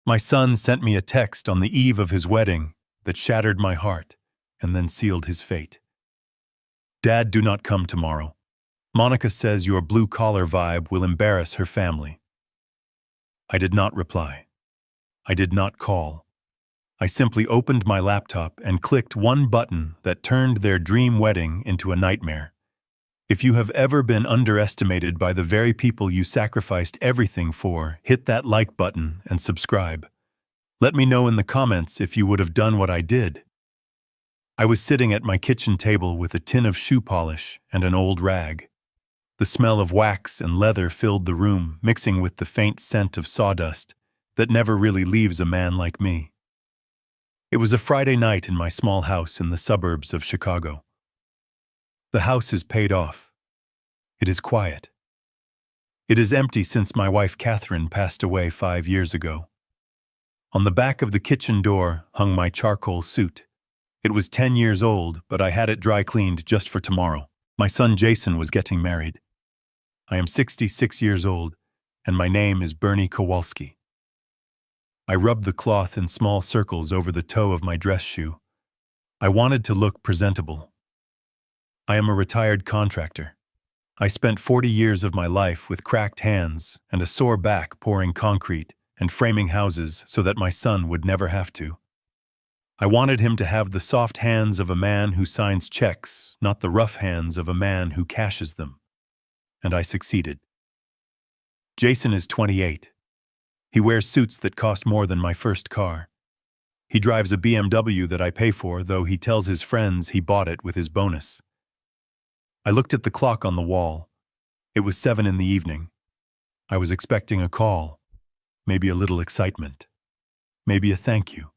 My son sent me a text on the eve of his wedding that shattered my heart and then sealed his fate. Dad, do not come tomorrow. Monica says your blue-collar vibe will embarrass her family. I did not reply. I did not call. I simply opened my laptop and clicked one button that turned their dream wedding into a nightmare. If you have ever been underestimated by the very people you sacrificed everything for, hit that like button and subscribe. Let me know in the comments if you would have done what I did. I was sitting at my kitchen table with a tin of shoe polish and an old rag. The smell of wax and leather filled the room, mixing with the faint scent of sawdust that never really leaves a man like me. It was a Friday night in my small house in the suburbs of Chicago. The house is paid off. It is quiet. It is empty since my wife Catherine passed away 5 years ago. On the back of the kitchen door hung my charcoal suit. It was 10 years old, but I had it dry cleaned just for tomorrow. My son Jason was getting married. I am 66 years old, and my name is Bernie Kowalski. I rubbed the cloth in small circles over the toe of my dress shoe. I wanted to look presentable. I am a retired contractor. I spent 40 years of my life with cracked hands and a sore back pouring concrete and framing houses so that my son would never have to. I wanted him to have the soft hands of a man who signs checks, not the rough hands of a man who cashes them. And I succeeded. Jason is 28. He wears suits that cost more than my first car. He drives a BMW that I pay for, though he tells his friends he bought it with his bonus. I looked at the clock on the wall. It was 7 in the evening. I was expecting a call, maybe a little excitement, maybe a thank you.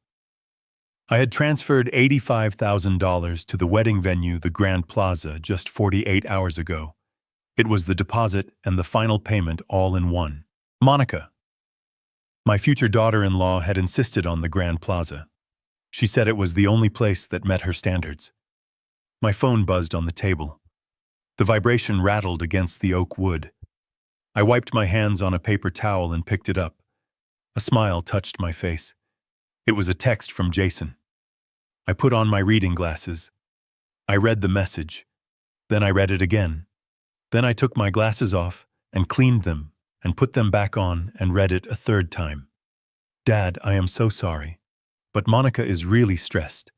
I had transferred $85,000 to the wedding venue, the Grand Plaza, just 48 hours ago. It was the deposit and the final payment all in one. Monica, my future daughter-in-law, had insisted on the Grand Plaza. She said it was the only place that met her standards. My phone buzzed on the table. The vibration rattled against the oak wood. I wiped my hands on a paper towel and picked it up. A smile touched my face. It was a text from Jason. I put on my reading glasses. I read the message. Then I read it again. Then I took my glasses off and cleaned them and put them back on and read it a third time. Dad, I am so sorry, but Monica is really stressed.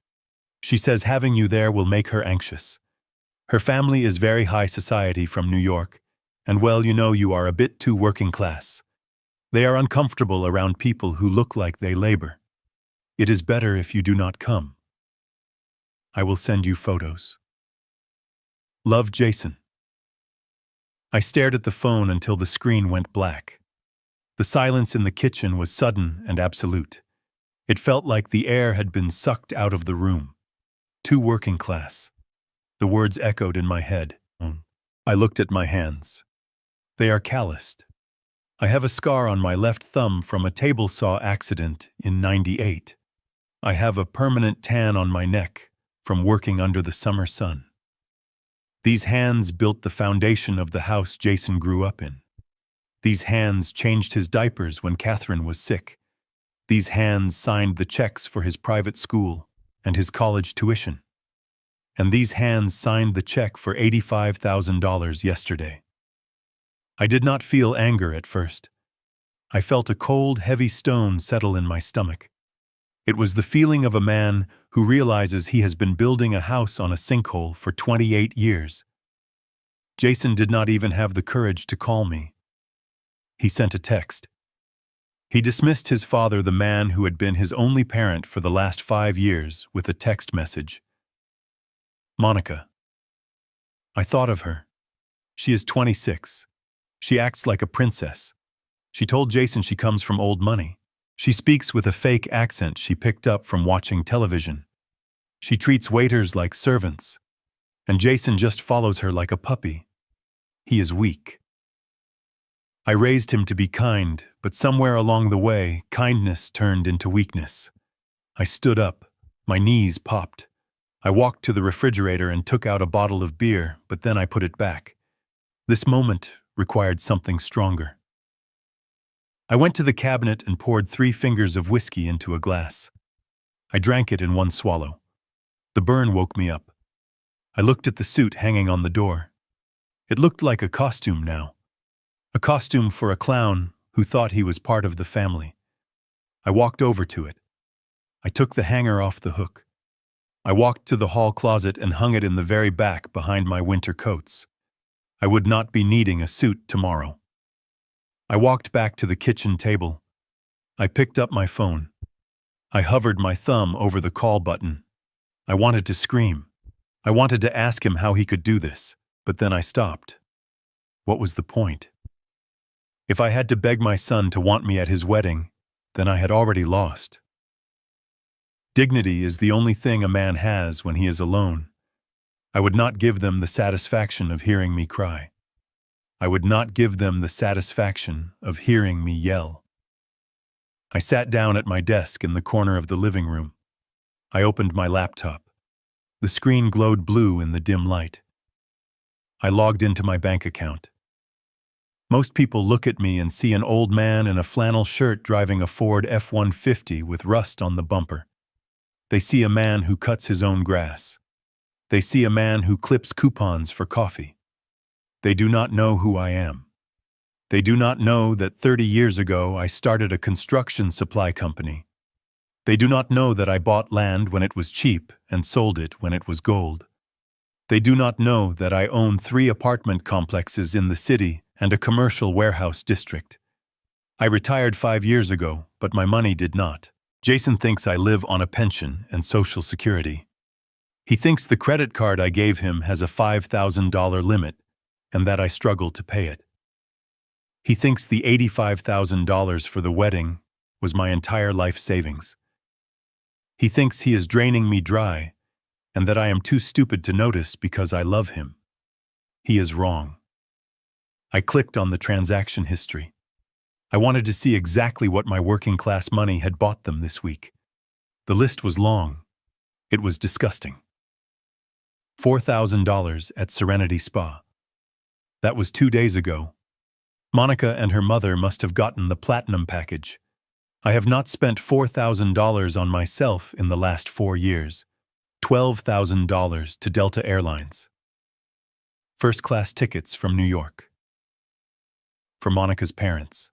She says having you there will make her anxious. Her family is very high society from New York, and well, you know you are a bit too working class. They are uncomfortable around people who look like they labor. It is better if you do not come. I will send you photos. Love, Jason. I stared at the phone until the screen went black. The silence in the kitchen was sudden and absolute. It felt like the air had been sucked out of the room. Too working class. The words echoed in my head. I looked at my hands. They are calloused. I have a scar on my left thumb from a table saw accident in '98. I have a permanent tan on my neck from working under the summer sun. These hands built the foundation of the house Jason grew up in. These hands changed his diapers when Catherine was sick. These hands signed the checks for his private school and his college tuition. And these hands signed the check for $85,000 yesterday. I did not feel anger at first. I felt a cold, heavy stone settle in my stomach. It was the feeling of a man who realizes he has been building a house on a sinkhole for 28 years. Jason did not even have the courage to call me. He sent a text. He dismissed his father, the man who had been his only parent for the last 5 years, with a text message. Monica. I thought of her. She is 26. She acts like a princess. She told Jason she comes from old money. She speaks with a fake accent she picked up from watching television. She treats waiters like servants. And Jason just follows her like a puppy. He is weak. I raised him to be kind, but somewhere along the way, kindness turned into weakness. I stood up. My knees popped. I walked to the refrigerator and took out a bottle of beer, but then I put it back. This moment required something stronger. I went to the cabinet and poured 3 fingers of whiskey into a glass. I drank it in one swallow. The burn woke me up. I looked at the suit hanging on the door. It looked like a costume now. A costume for a clown who thought he was part of the family. I walked over to it. I took the hanger off the hook. I walked to the hall closet and hung it in the very back behind my winter coats. I would not be needing a suit tomorrow. I walked back to the kitchen table. I picked up my phone. I hovered my thumb over the call button. I wanted to scream. I wanted to ask him how he could do this, but then I stopped. What was the point? If I had to beg my son to want me at his wedding, then I had already lost. Dignity is the only thing a man has when he is alone. I would not give them the satisfaction of hearing me cry. I would not give them the satisfaction of hearing me yell. I sat down at my desk in the corner of the living room. I opened my laptop. The screen glowed blue in the dim light. I logged into my bank account. Most people look at me and see an old man in a flannel shirt driving a Ford F-150 with rust on the bumper. They see a man who cuts his own grass. They see a man who clips coupons for coffee. They do not know who I am. They do not know that 30 years ago I started a construction supply company. They do not know that I bought land when it was cheap and sold it when it was gold. They do not know that I own 3 apartment complexes in the city and a commercial warehouse district. I retired 5 years ago, but my money did not. Jason thinks I live on a pension and Social Security. He thinks the credit card I gave him has a $5,000 limit and that I struggle to pay it. He thinks the $85,000 for the wedding was my entire life savings. He thinks he is draining me dry and that I am too stupid to notice because I love him. He is wrong. I clicked on the transaction history. I wanted to see exactly what my working-class money had bought them this week. The list was long. It was disgusting. $4,000 at Serenity Spa. That was 2 days ago. Monica and her mother must have gotten the platinum package. I have not spent $4,000 on myself in the last 4 years. $12,000 to Delta Airlines. First-class tickets from New York. For Monica's parents.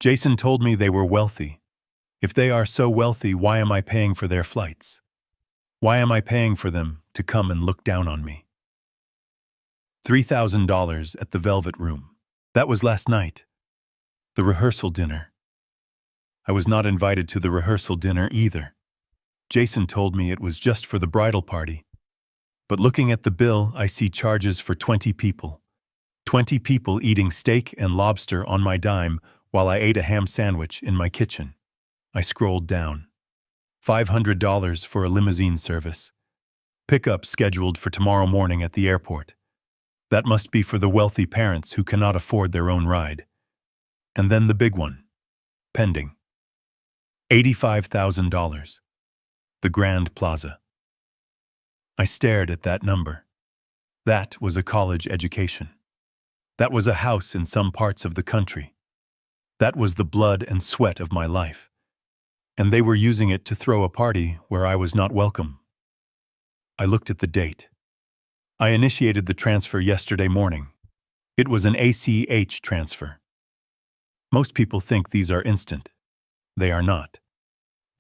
Jason told me they were wealthy. If they are so wealthy, why am I paying for their flights? Why am I paying for them to come and look down on me? $3,000 at the Velvet Room. That was last night. The rehearsal dinner. I was not invited to the rehearsal dinner either. Jason told me it was just for the bridal party. But looking at the bill, I see charges for 20 people. 20 people eating steak and lobster on my dime while I ate a ham sandwich in my kitchen. I scrolled down. $500 for a limousine service. Pickup scheduled for tomorrow morning at the airport. That must be for the wealthy parents who cannot afford their own ride. And then the big one. Pending. $85,000. The Grand Plaza. I stared at that number. That was a college education. That was a house in some parts of the country. That was the blood and sweat of my life. And they were using it to throw a party where I was not welcome. I looked at the date. I initiated the transfer yesterday morning. It was an ACH transfer. Most people think these are instant. They are not.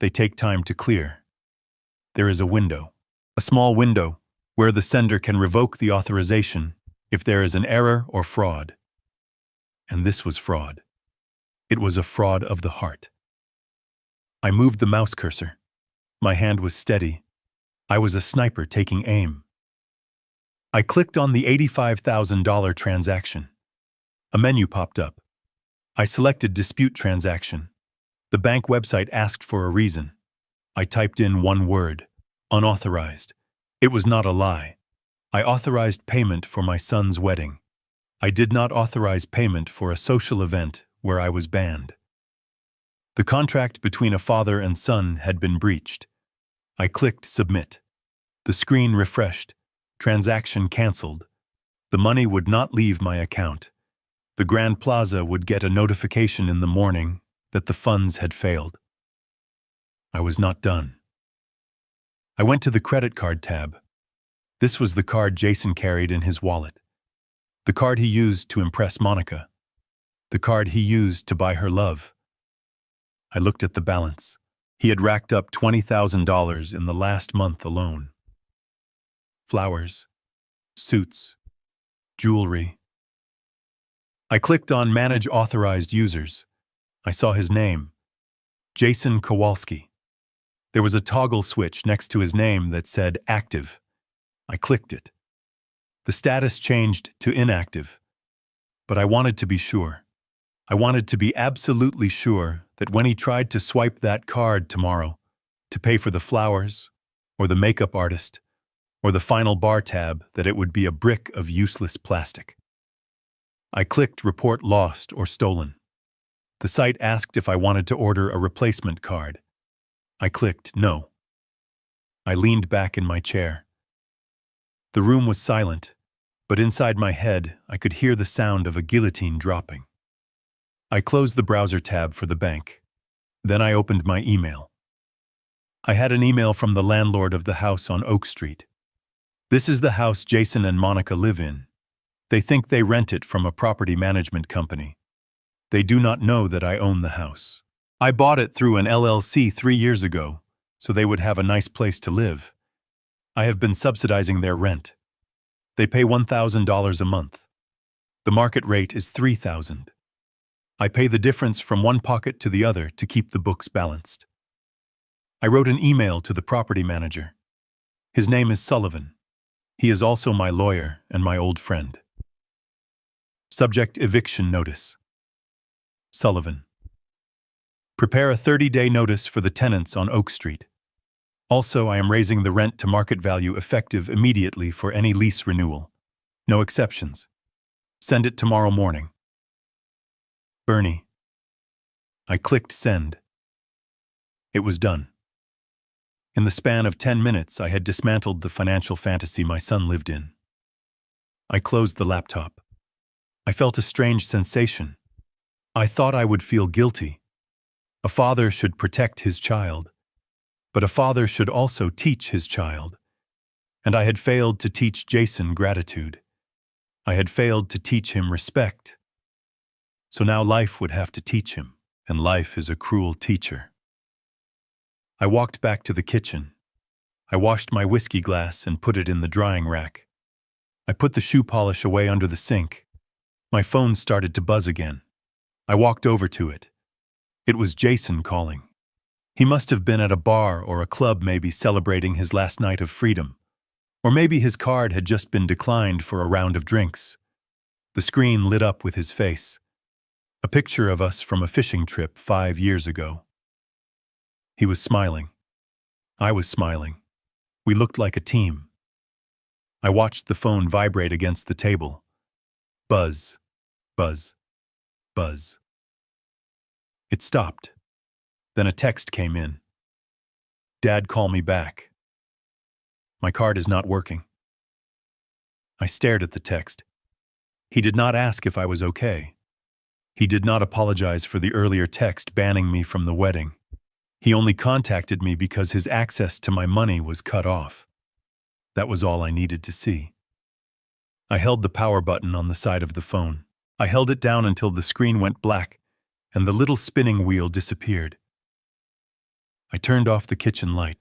They take time to clear. There is a window, a small window, where the sender can revoke the authorization if there is an error or fraud. And this was fraud. It was a fraud of the heart. I moved the mouse cursor. My hand was steady. I was a sniper taking aim. I clicked on the $85,000 transaction. A menu popped up. I selected Dispute Transaction. The bank website asked for a reason. I typed in one word, unauthorized. It was not a lie. I authorized payment for my son's wedding. I did not authorize payment for a social event where I was banned. The contract between a father and son had been breached. I clicked Submit. The screen refreshed. Transaction canceled. The money would not leave my account. The Grand Plaza would get a notification in the morning that the funds had failed. I was not done. I went to the credit card tab. This was the card Jason carried in his wallet. The card he used to impress Monica. The card he used to buy her love. I looked at the balance. He had racked up $20,000 in the last month alone. Flowers, suits, jewelry. I clicked on Manage Authorized Users. I saw his name, Jason Kowalski. There was a toggle switch next to his name that said Active. I clicked it. The status changed to inactive. But I wanted to be sure. I wanted to be absolutely sure that when he tried to swipe that card tomorrow to pay for the flowers, or the makeup artist, or the final bar tab, that it would be a brick of useless plastic. I clicked Report Lost or Stolen. The site asked if I wanted to order a replacement card. I clicked No. I leaned back in my chair. The room was silent, but inside my head I could hear the sound of a guillotine dropping. I closed the browser tab for the bank. Then I opened my email. I had an email from the landlord of the house on Oak Street. This is the house Jason and Monica live in. They think they rent it from a property management company. They do not know that I own the house. I bought it through an LLC 3 years ago, so they would have a nice place to live. I have been subsidizing their rent. They pay $1,000 a month. The market rate is $3,000. I pay the difference from one pocket to the other to keep the books balanced. I wrote an email to the property manager. His name is Sullivan. He is also my lawyer and my old friend. Subject: Eviction Notice. Sullivan. Prepare a 30-day notice for the tenants on Oak Street. Also, I am raising the rent to market value effective immediately for any lease renewal. No exceptions. Send it tomorrow morning. Bernie. I clicked send. It was done. In the span of 10 minutes, I had dismantled the financial fantasy my son lived in. I closed the laptop. I felt a strange sensation. I thought I would feel guilty. A father should protect his child, but a father should also teach his child. And I had failed to teach Jason gratitude. I had failed to teach him respect. So now life would have to teach him, and life is a cruel teacher. I walked back to the kitchen. I washed my whiskey glass and put it in the drying rack. I put the shoe polish away under the sink. My phone started to buzz again. I walked over to it. It was Jason calling. He must have been at a bar or a club, maybe celebrating his last night of freedom. Or maybe his card had just been declined for a round of drinks. The screen lit up with his face. A picture of us from a fishing trip 5 years ago. He was smiling. I was smiling. We looked like a team. I watched the phone vibrate against the table. Buzz, buzz, buzz. It stopped. Then a text came in. Dad, call me back. My card is not working. I stared at the text. He did not ask if I was okay. He did not apologize for the earlier text banning me from the wedding. He only contacted me because his access to my money was cut off. That was all I needed to see. I held the power button on the side of the phone. I held it down until the screen went black and the little spinning wheel disappeared. I turned off the kitchen light.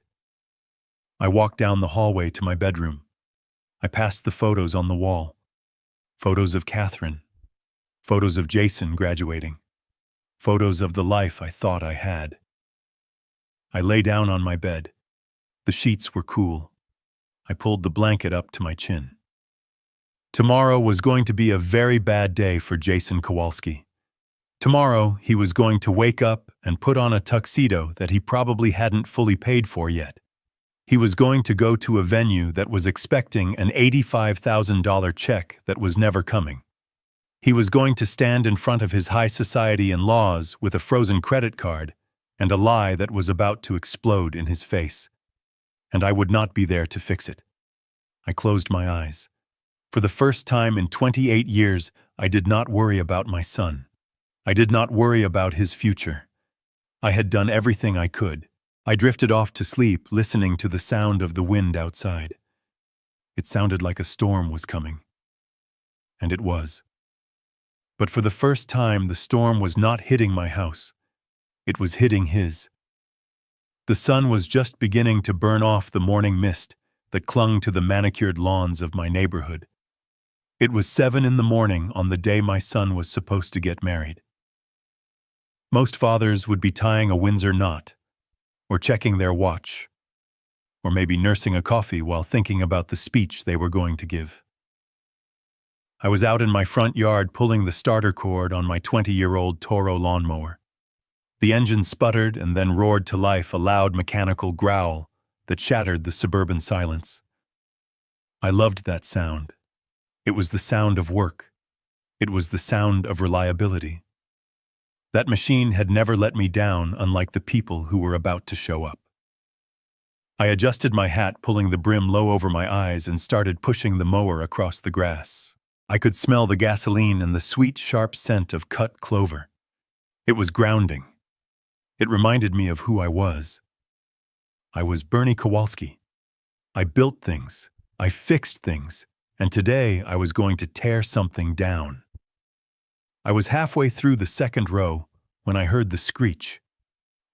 I walked down the hallway to my bedroom. I passed the photos on the wall. Photos of Catherine. Photos of Jason graduating. Photos of the life I thought I had. I lay down on my bed. The sheets were cool. I pulled the blanket up to my chin. Tomorrow was going to be a very bad day for Jason Kowalski. Tomorrow, he was going to wake up and put on a tuxedo that he probably hadn't fully paid for yet. He was going to go to a venue that was expecting an $85,000 check that was never coming. He was going to stand in front of his high society in-laws with a frozen credit card and a lie that was about to explode in his face. And I would not be there to fix it. I closed my eyes. For the first time in 28 years, I did not worry about my son. I did not worry about his future. I had done everything I could. I drifted off to sleep, listening to the sound of the wind outside. It sounded like a storm was coming. And it was. But for the first time, the storm was not hitting my house. It was hitting his. The sun was just beginning to burn off the morning mist that clung to the manicured lawns of my neighborhood. It was 7 in the morning on the day my son was supposed to get married. Most fathers would be tying a Windsor knot, or checking their watch, or maybe nursing a coffee while thinking about the speech they were going to give. I was out in my front yard pulling the starter cord on my 20-year-old Toro lawnmower. The engine sputtered and then roared to life a loud mechanical growl that shattered the suburban silence. I loved that sound. It was the sound of work. It was the sound of reliability. That machine had never let me down, unlike the people who were about to show up. I adjusted my hat, pulling the brim low over my eyes, and started pushing the mower across the grass. I could smell the gasoline and the sweet, sharp scent of cut clover. It was grounding. It reminded me of who I was. I was Bernie Kowalski. I built things. I fixed things. And today I was going to tear something down. I was halfway through the second row when I heard the screech.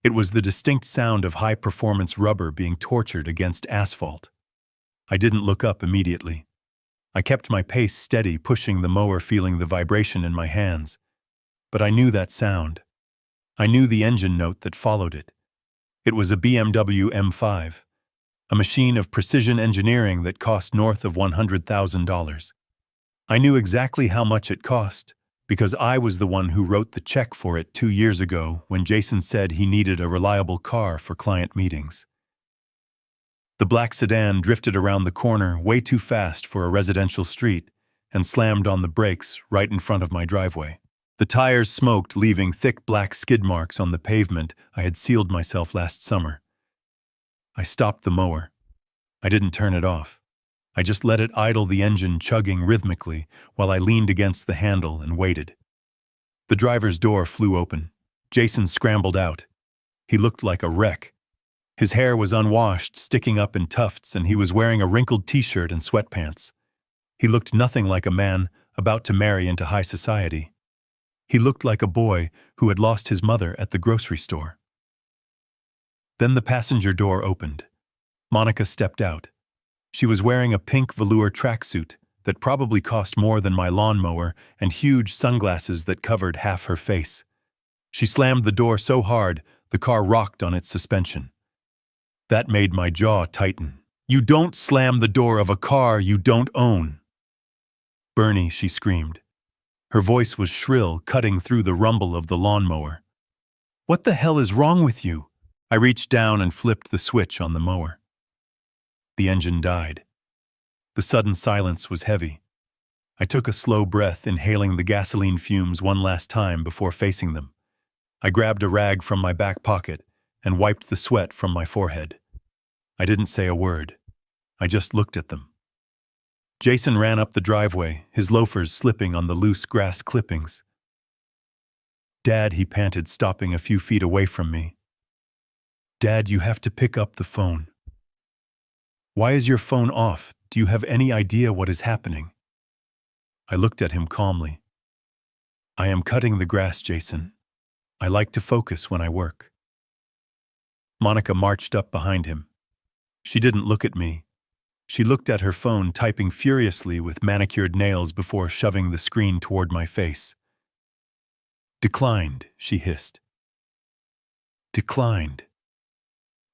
It was the distinct sound of high-performance rubber being tortured against asphalt. I didn't look up immediately. I kept my pace steady, pushing the mower, feeling the vibration in my hands. But I knew that sound. I knew the engine note that followed it. It was a BMW M5, a machine of precision engineering that cost north of $100,000. I knew exactly how much it cost, because I was the one who wrote the check for it 2 years ago when Jason said he needed a reliable car for client meetings. The black sedan drifted around the corner way too fast for a residential street and slammed on the brakes right in front of my driveway. The tires smoked, leaving thick black skid marks on the pavement I had sealed myself last summer. I stopped the mower. I didn't turn it off. I just let it idle, the engine chugging rhythmically while I leaned against the handle and waited. The driver's door flew open. Jason scrambled out. He looked like a wreck. His hair was unwashed, sticking up in tufts, and he was wearing a wrinkled t-shirt and sweatpants. He looked nothing like a man about to marry into high society. He looked like a boy who had lost his mother at the grocery store. Then the passenger door opened. Monica stepped out. She was wearing a pink velour tracksuit that probably cost more than my lawnmower and huge sunglasses that covered half her face. She slammed the door so hard, the car rocked on its suspension. That made my jaw tighten. "You don't slam the door of a car you don't own." "Bernie," she screamed. Her voice was shrill, cutting through the rumble of the lawnmower. "What the hell is wrong with you?" I reached down and flipped the switch on the mower. The engine died. The sudden silence was heavy. I took a slow breath, inhaling the gasoline fumes one last time before facing them. I grabbed a rag from my back pocket and wiped the sweat from my forehead. I didn't say a word. I just looked at them. Jason ran up the driveway, his loafers slipping on the loose grass clippings. "Dad," he panted, stopping a few feet away from me. "Dad, you have to pick up the phone." "Why is your phone off? Do you have any idea what is happening?" I looked at him calmly. "I am cutting the grass, Jason. I like to focus when I work." Monica marched up behind him. She didn't look at me. She looked at her phone, typing furiously with manicured nails before shoving the screen toward my face. "Declined," she hissed. "Declined.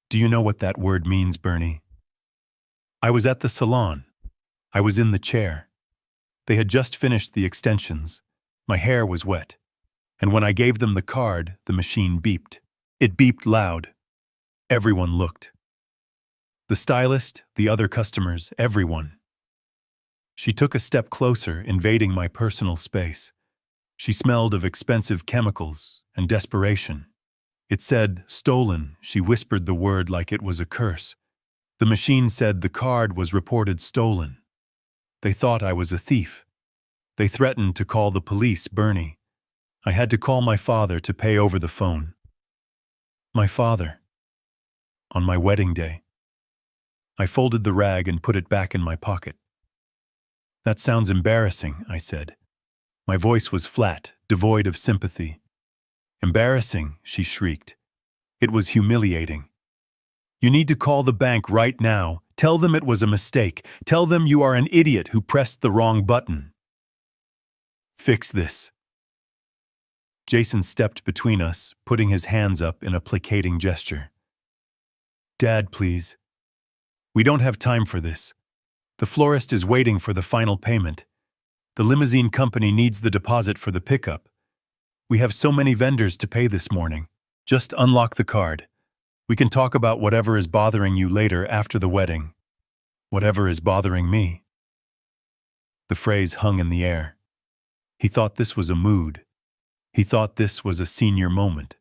Do you know what that word means, Bernie?" I was at the salon. I was in the chair. They had just finished the extensions. My hair was wet. And when I gave them the card, the machine beeped. It beeped loud. Everyone looked. The stylist, the other customers, everyone. She took a step closer, invading my personal space. She smelled of expensive chemicals and desperation. It said, "Stolen." She whispered the word like it was a curse. The machine said the card was reported stolen. They thought I was a thief. They threatened to call the police, Bernie. I had to call my father to pay over the phone. My father. On my wedding day. I folded the rag and put it back in my pocket. That sounds embarrassing, I said. My voice was flat, devoid of sympathy. Embarrassing, she shrieked. It was humiliating. You need to call the bank right now. Tell them it was a mistake. Tell them you are an idiot who pressed the wrong button. Fix this. Jason stepped between us, putting his hands up in a placating gesture. Dad, please. We don't have time for this. The florist is waiting for the final payment. The limousine company needs the deposit for the pickup. We have so many vendors to pay this morning. Just unlock the card. We can talk about whatever is bothering you later after the wedding. Whatever is bothering me. The phrase hung in the air. He thought this was a mood. He thought this was a senior moment.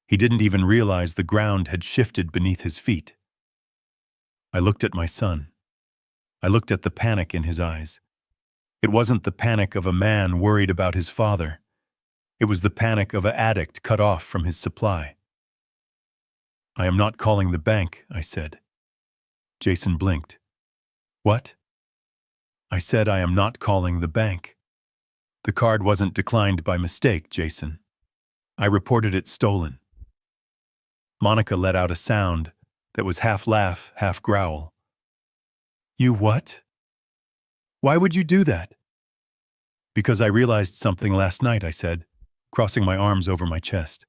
He didn't even realize the ground had shifted beneath his feet. I looked at my son. I looked at the panic in his eyes. It wasn't the panic of a man worried about his father. It was the panic of an addict cut off from his supply. I am not calling the bank, I said. Jason blinked. What? I said I am not calling the bank. The card wasn't declined by mistake, Jason. I reported it stolen. Monica let out a sound that was half laugh, half growl. You what? Why would you do that? Because I realized something last night, I said, crossing my arms over my chest.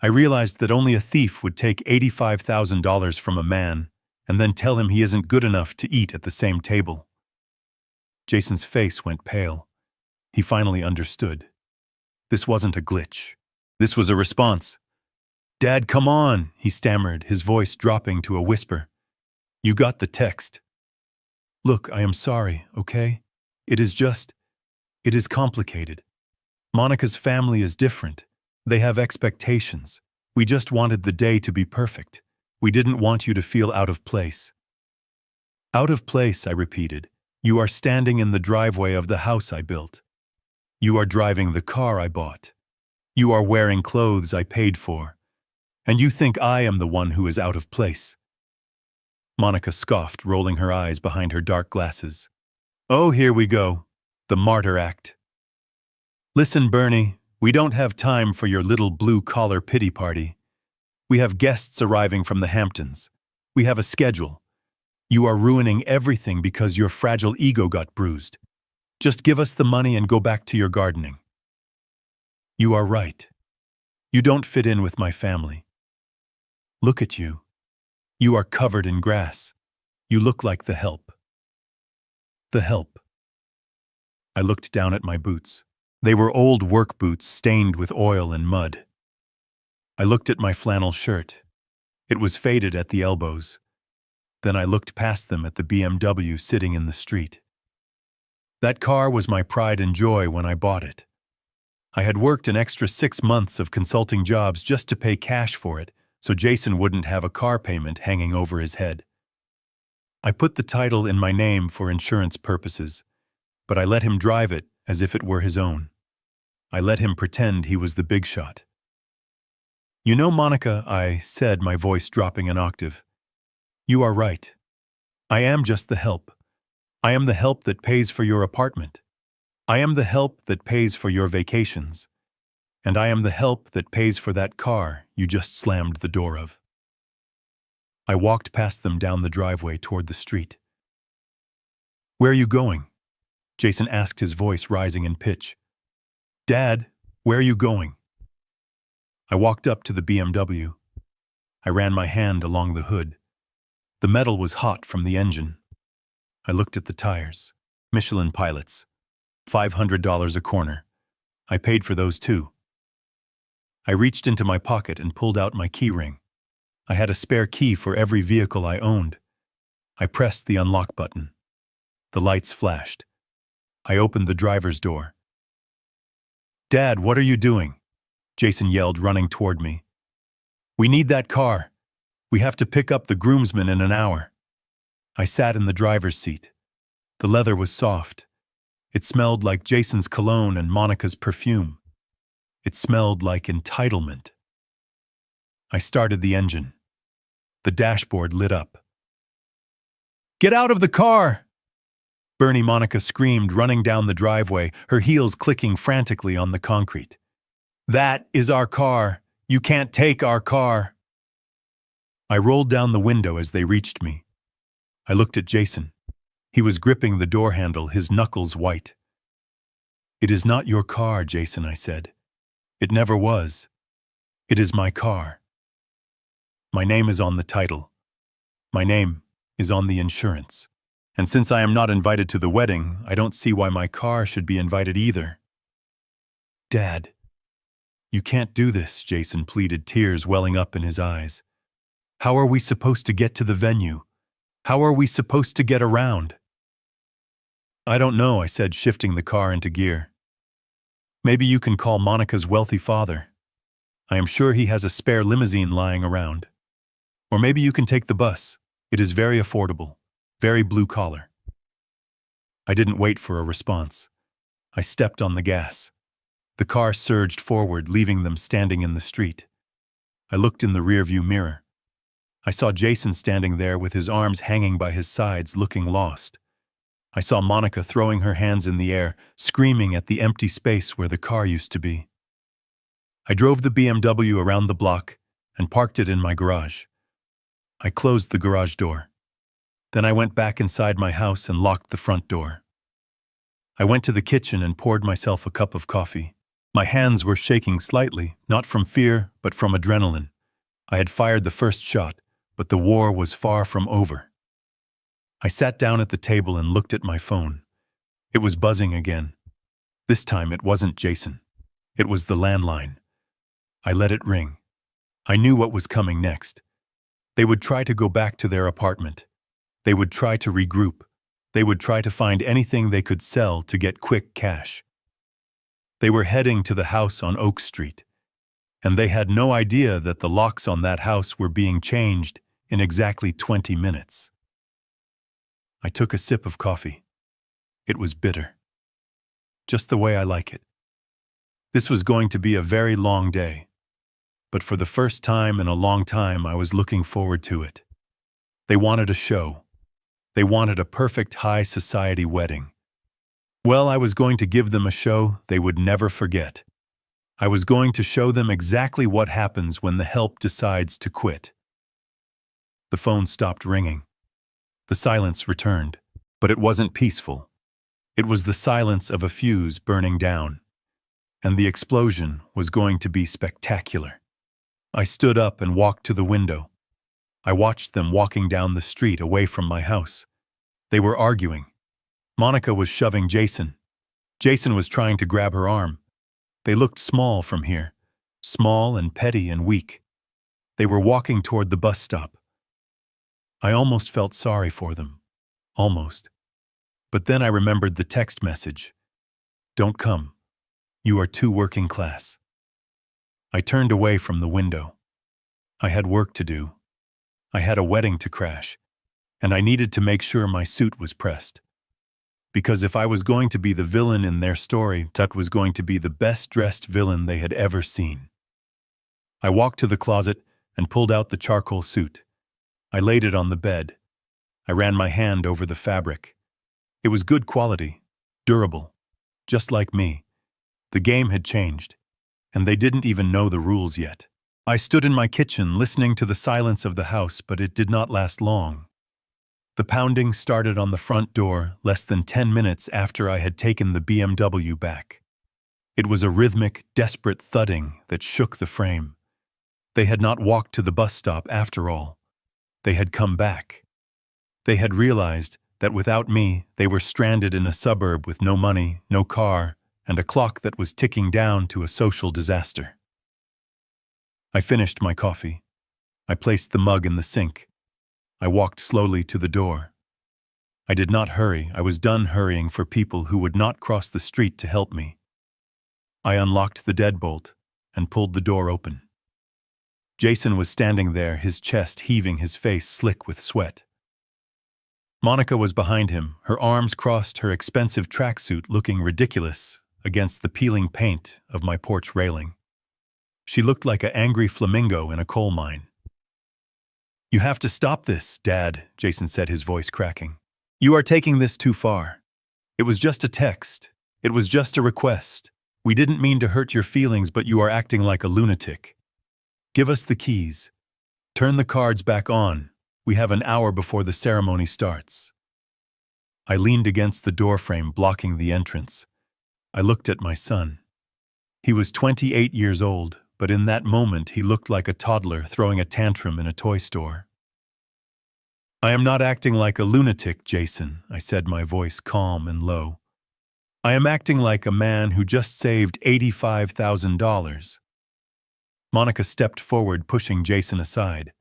I realized that only a thief would take $85,000 from a man and then tell him he isn't good enough to eat at the same table. Jason's face went pale. He finally understood. This wasn't a glitch. This was a response. Dad, come on, he stammered, his voice dropping to a whisper. You got the text. Look, I am sorry, okay? It is complicated. Monica's family is different. They have expectations. We just wanted the day to be perfect. We didn't want you to feel out of place. Out of place, I repeated. You are standing in the driveway of the house I built. You are driving the car I bought. You are wearing clothes I paid for. And you think I am the one who is out of place. Monica scoffed, rolling her eyes behind her dark glasses. Oh, here we go. The martyr act. Listen, Bernie, we don't have time for your little blue-collar pity party. We have guests arriving from the Hamptons. We have a schedule. You are ruining everything because your fragile ego got bruised. Just give us the money and go back to your gardening. You are right. You don't fit in with my family. Look at you. You are covered in grass. You look like the help. The help. I looked down at my boots. They were old work boots stained with oil and mud. I looked at my flannel shirt. It was faded at the elbows. Then I looked past them at the BMW sitting in the street. That car was my pride and joy when I bought it. I had worked an extra 6 months of consulting jobs just to pay cash for it, so Jason wouldn't have a car payment hanging over his head. I put the title in my name for insurance purposes, but I let him drive it as if it were his own. I let him pretend he was the big shot. You know, Monica, I said, my voice dropping an octave. You are right. I am just the help. I am the help that pays for your apartment. I am the help that pays for your vacations. And I am the help that pays for that car you just slammed the door of. I walked past them down the driveway toward the street. Where are you going? Jason asked, his voice rising in pitch. Dad, where are you going? I walked up to the BMW. I ran my hand along the hood. The metal was hot from the engine. I looked at the tires. Michelin pilots. $500 a corner. I paid for those too. I reached into my pocket and pulled out my key ring. I had a spare key for every vehicle I owned. I pressed the unlock button. The lights flashed. I opened the driver's door. Dad, what are you doing? Jason yelled, running toward me. We need that car. We have to pick up the groomsmen in an hour. I sat in the driver's seat. The leather was soft. It smelled like Jason's cologne and Monica's perfume. It smelled like entitlement. I started the engine. The dashboard lit up. "Get out of the car!" Bernie Monica screamed, running down the driveway, her heels clicking frantically on the concrete. "That is our car. You can't take our car." I rolled down the window as they reached me. I looked at Jason. He was gripping the door handle, his knuckles white. "It is not your car, Jason," I said. "It never was. It is my car. My name is on the title. My name is on the insurance. And since I am not invited to the wedding, I don't see why my car should be invited either." "Dad, you can't do this," Jason pleaded, tears welling up in his eyes. "How are we supposed to get to the venue? How are we supposed to get around?" "I don't know," I said, shifting the car into gear. "Maybe you can call Monica's wealthy father. I am sure he has a spare limousine lying around. Or maybe you can take the bus. It is very affordable, very blue-collar." I didn't wait for a response. I stepped on the gas. The car surged forward, leaving them standing in the street. I looked in the rearview mirror. I saw Jason standing there with his arms hanging by his sides, looking lost. I saw Monica throwing her hands in the air, screaming at the empty space where the car used to be. I drove the BMW around the block and parked it in my garage. I closed the garage door. Then I went back inside my house and locked the front door. I went to the kitchen and poured myself a cup of coffee. My hands were shaking slightly, not from fear, but from adrenaline. I had fired the first shot, but the war was far from over. I sat down at the table and looked at my phone. It was buzzing again. This time it wasn't Jason. It was the landline. I let it ring. I knew what was coming next. They would try to go back to their apartment. They would try to regroup. They would try to find anything they could sell to get quick cash. They were heading to the house on Oak Street, and they had no idea that the locks on that house were being changed in exactly 20 minutes. I took a sip of coffee. It was bitter. Just the way I like it. This was going to be a very long day. But for the first time in a long time, I was looking forward to it. They wanted a show. They wanted a perfect high society wedding. Well, I was going to give them a show they would never forget. I was going to show them exactly what happens when the help decides to quit. The phone stopped ringing. The silence returned, but it wasn't peaceful. It was the silence of a fuse burning down. And the explosion was going to be spectacular. I stood up and walked to the window. I watched them walking down the street away from my house. They were arguing. Monica was shoving Jason. Jason was trying to grab her arm. They looked small from here, small and petty and weak. They were walking toward the bus stop. I almost felt sorry for them. Almost. But then I remembered the text message. "Don't come. You are too working class." I turned away from the window. I had work to do. I had a wedding to crash, and I needed to make sure my suit was pressed. Because if I was going to be the villain in their story, that was going to be the best-dressed villain they had ever seen. I walked to the closet and pulled out the charcoal suit. I laid it on the bed. I ran my hand over the fabric. It was good quality, durable, just like me. The game had changed, and they didn't even know the rules yet. I stood in my kitchen listening to the silence of the house, but it did not last long. The pounding started on the front door less than 10 minutes after I had taken the BMW back. It was a rhythmic, desperate thudding that shook the frame. They had not walked to the bus stop after all. They had come back. They had realized that without me, they were stranded in a suburb with no money, no car, and a clock that was ticking down to a social disaster. I finished my coffee. I placed the mug in the sink. I walked slowly to the door. I did not hurry. I was done hurrying for people who would not cross the street to help me. I unlocked the deadbolt and pulled the door open. Jason was standing there, his chest heaving, his face slick with sweat. Monica was behind him, her arms crossed her expensive tracksuit looking ridiculous against the peeling paint of my porch railing. She looked like an angry flamingo in a coal mine. "You have to stop this, Dad," Jason said, his voice cracking. "You are taking this too far. It was just a text. It was just a request. We didn't mean to hurt your feelings, but you are acting like a lunatic. Give us the keys. Turn the cards back on. We have an hour before the ceremony starts." I leaned against the doorframe, blocking the entrance. I looked at my son. He was 28 years old, but in that moment he looked like a toddler throwing a tantrum in a toy store. "I am not acting like a lunatic, Jason," I said, my voice calm and low. "I am acting like a man who just saved $85,000. Monica stepped forward, pushing Jason aside.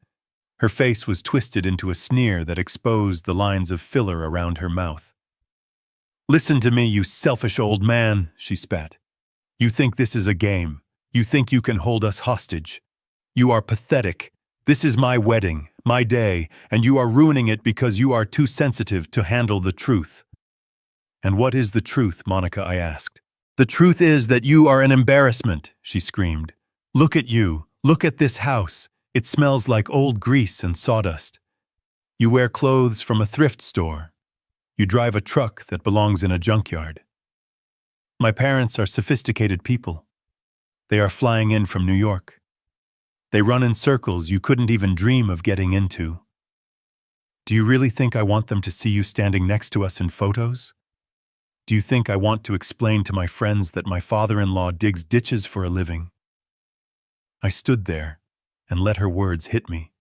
Her face was twisted into a sneer that exposed the lines of filler around her mouth. "Listen to me, you selfish old man," she spat. "You think this is a game. You think you can hold us hostage. You are pathetic. This is my wedding, my day, and you are ruining it because you are too sensitive to handle the truth." "And what is the truth, Monica?" I asked. "The truth is that you are an embarrassment," she screamed. "Look at you. Look at this house. It smells like old grease and sawdust. You wear clothes from a thrift store. You drive a truck that belongs in a junkyard. My parents are sophisticated people. They are flying in from New York. They run in circles you couldn't even dream of getting into. Do you really think I want them to see you standing next to us in photos? Do you think I want to explain to my friends that my father-in-law digs ditches for a living?" I stood there and let her words hit me.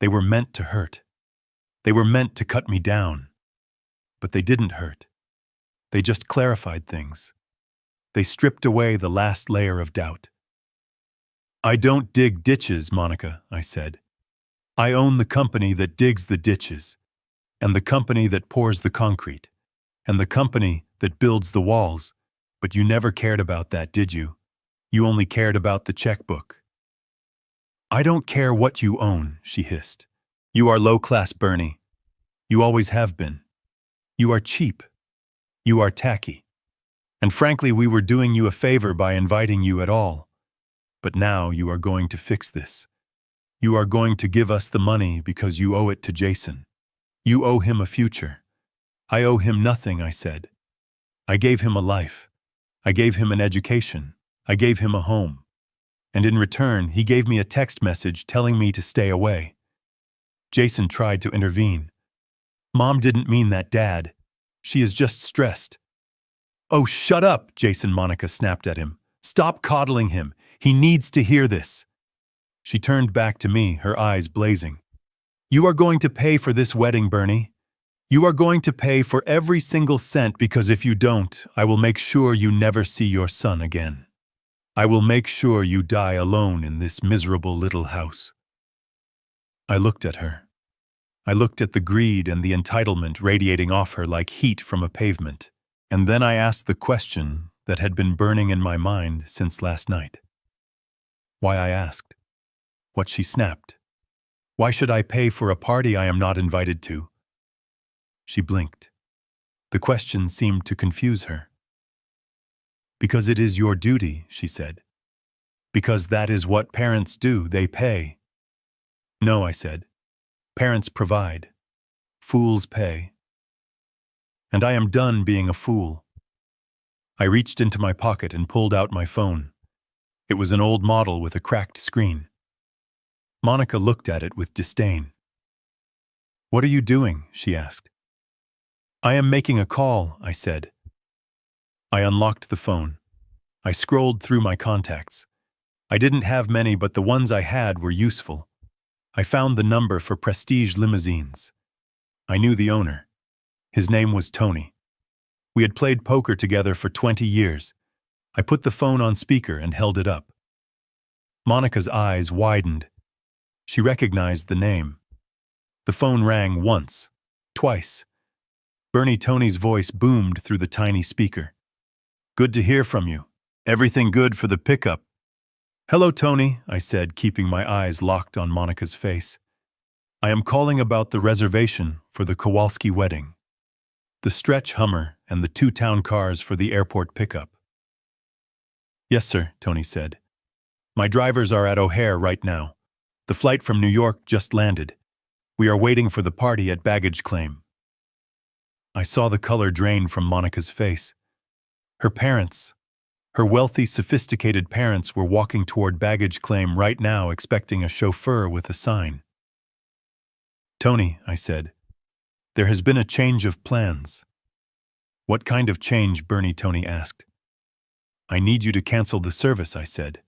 They were meant to hurt. They were meant to cut me down. But they didn't hurt. They just clarified things. They stripped away the last layer of doubt. "I don't dig ditches, Monica," I said. "I own the company that digs the ditches, and the company that pours the concrete, and the company that builds the walls. But you never cared about that, did you? You only cared about the checkbook." "I don't care what you own," she hissed. "You are low-class, Bernie. You always have been. You are cheap. You are tacky. And frankly, we were doing you a favor by inviting you at all. But now you are going to fix this. You are going to give us the money because you owe it to Jason. You owe him a future." "I owe him nothing," I said. "I gave him a life. I gave him an education. I gave him a home. And in return, he gave me a text message telling me to stay away." Jason tried to intervene. "Mom didn't mean that, Dad. She is just stressed." "Oh, shut up," Jason, Monica snapped at him. "Stop coddling him. He needs to hear this." She turned back to me, her eyes blazing. "You are going to pay for this wedding, Bernie. You are going to pay for every single cent, because if you don't, I will make sure you never see your son again. I will make sure you die alone in this miserable little house." I looked at her. I looked at the greed and the entitlement radiating off her like heat from a pavement. And then I asked the question that had been burning in my mind since last night. Why, I asked. What, she snapped. Why should I pay for a party I am not invited to? She blinked. The question seemed to confuse her. "Because it is your duty," she said. "Because that is what parents do, they pay." "No," I said. "Parents provide. Fools pay. And I am done being a fool." I reached into my pocket and pulled out my phone. It was an old model with a cracked screen. Monica looked at it with disdain. "What are you doing?" she asked. "I am making a call," I said. I unlocked the phone. I scrolled through my contacts. I didn't have many, but the ones I had were useful. I found the number for Prestige Limousines. I knew the owner. His name was Tony. We had played poker together for 20 years. I put the phone on speaker and held it up. Monica's eyes widened. She recognized the name. The phone rang once, twice. Bernie Tony's voice boomed through the tiny speaker. "Good to hear from you. Everything good for the pickup?" "Hello, Tony," I said, keeping my eyes locked on Monica's face. I am calling about the reservation for the Kowalski wedding. The stretch Hummer and the 2 town cars for the airport pickup. Yes, sir, Tony said. My drivers are at O'Hare right now. The flight from New York just landed. We are waiting for the party at baggage claim. I saw the color drain from Monica's face. Her parents, her wealthy, sophisticated parents, were walking toward baggage claim right now, expecting a chauffeur with a sign. Tony, I said, there has been a change of plans. What kind of change, Bernie? Tony asked. I need you to cancel the service, I said.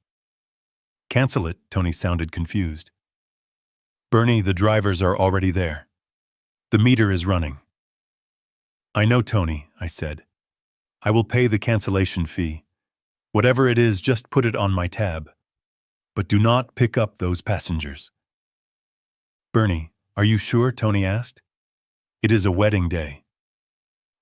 Cancel it? Tony sounded confused. Bernie, the drivers are already there. The meter is running. I know, Tony, I said. I will pay the cancellation fee. Whatever it is, just put it on my tab. But do not pick up those passengers. Bernie, are you sure? Tony asked. It is a wedding day.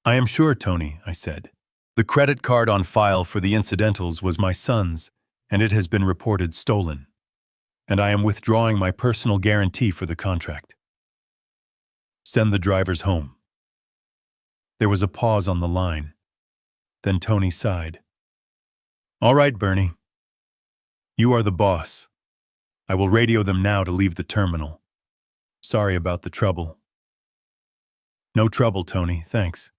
I am sure, Tony, I said. The credit card on file for the incidentals was my son's, and it has been reported stolen. And I am withdrawing my personal guarantee for the contract. Send the drivers home. There was a pause on the line. Then Tony sighed. All right, Bernie. You are the boss. I will radio them now to leave the terminal. Sorry about the trouble. No trouble, Tony, thanks.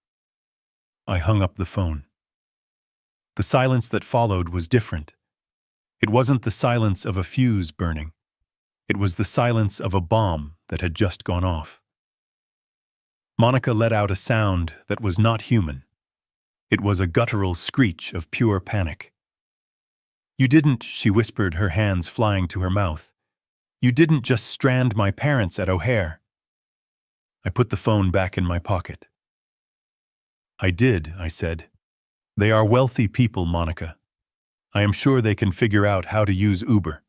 I hung up the phone. The silence that followed was different. It wasn't the silence of a fuse burning. It was the silence of a bomb that had just gone off. Monica let out a sound that was not human. It was a guttural screech of pure panic. You didn't, she whispered, her hands flying to her mouth. You didn't just strand my parents at O'Hare. I put the phone back in my pocket. I did, I said. They are wealthy people, Monica. I am sure they can figure out how to use Uber.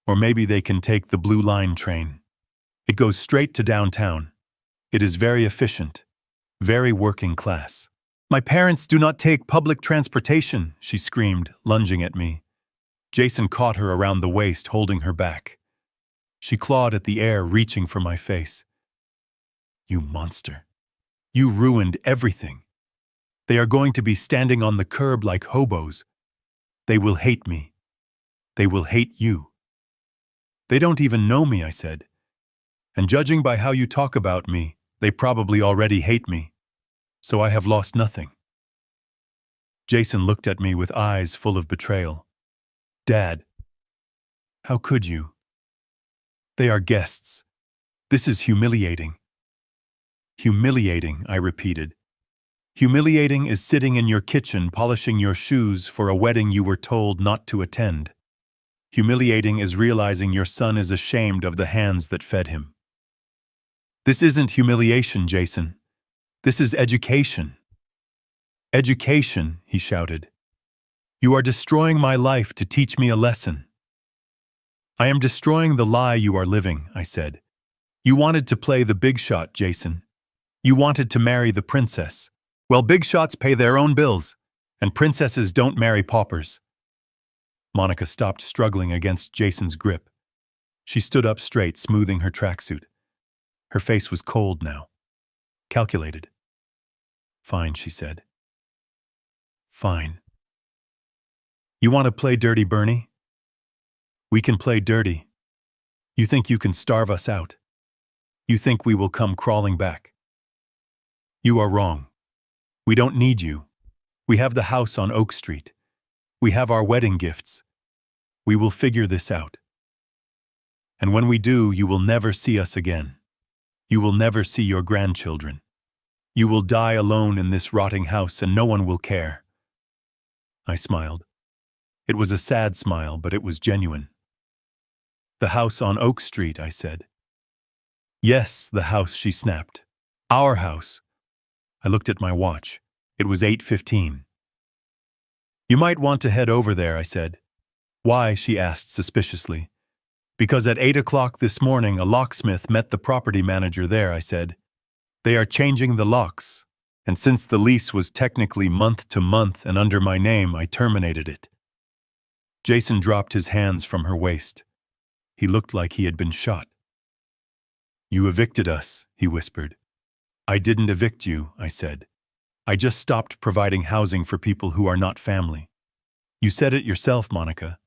Or maybe they can take the Blue Line train. It goes straight to downtown. It is very efficient, very working class. My parents do not take public transportation, she screamed, lunging at me. Jason caught her around the waist, holding her back. She clawed at the air, reaching for my face. You monster. You ruined everything. They are going to be standing on the curb like hobos. They will hate me. They will hate you. They don't even know me, I said. And judging by how you talk about me, they probably already hate me. So I have lost nothing. Jason looked at me with eyes full of betrayal. Dad, how could you? They are guests. This is humiliating. Humiliating, I repeated. Humiliating is sitting in your kitchen polishing your shoes for a wedding you were told not to attend. Humiliating is realizing your son is ashamed of the hands that fed him. This isn't humiliation, Jason. This is education. Education, he shouted. You are destroying my life to teach me a lesson. I am destroying the lie you are living, I said. You wanted to play the big shot, Jason. You wanted to marry the princess. Well, big shots pay their own bills, and princesses don't marry paupers. Monica stopped struggling against Jason's grip. She stood up straight, smoothing her tracksuit. Her face was cold now. Calculated. Fine, she said. Fine. You want to play dirty, Bernie? We can play dirty. You think you can starve us out? You think we will come crawling back? You are wrong. We don't need you. We have the house on Oak Street. We have our wedding gifts. We will figure this out. And when we do, you will never see us again. You will never see your grandchildren. You will die alone in this rotting house and no one will care. I smiled. It was a sad smile, but it was genuine. The house on Oak Street, I said. Yes, the house, she snapped. Our house. I looked at my watch. It was 8:15. You might want to head over there, I said. Why, she asked suspiciously. Because at 8 o'clock this morning, a locksmith met the property manager there, I said. They are changing the locks, and since the lease was technically month to month and under my name, I terminated it. Jason dropped his hands from her waist. He looked like he had been shot. You evicted us, he whispered. I didn't evict you, I said. I just stopped providing housing for people who are not family. You said it yourself, Monica.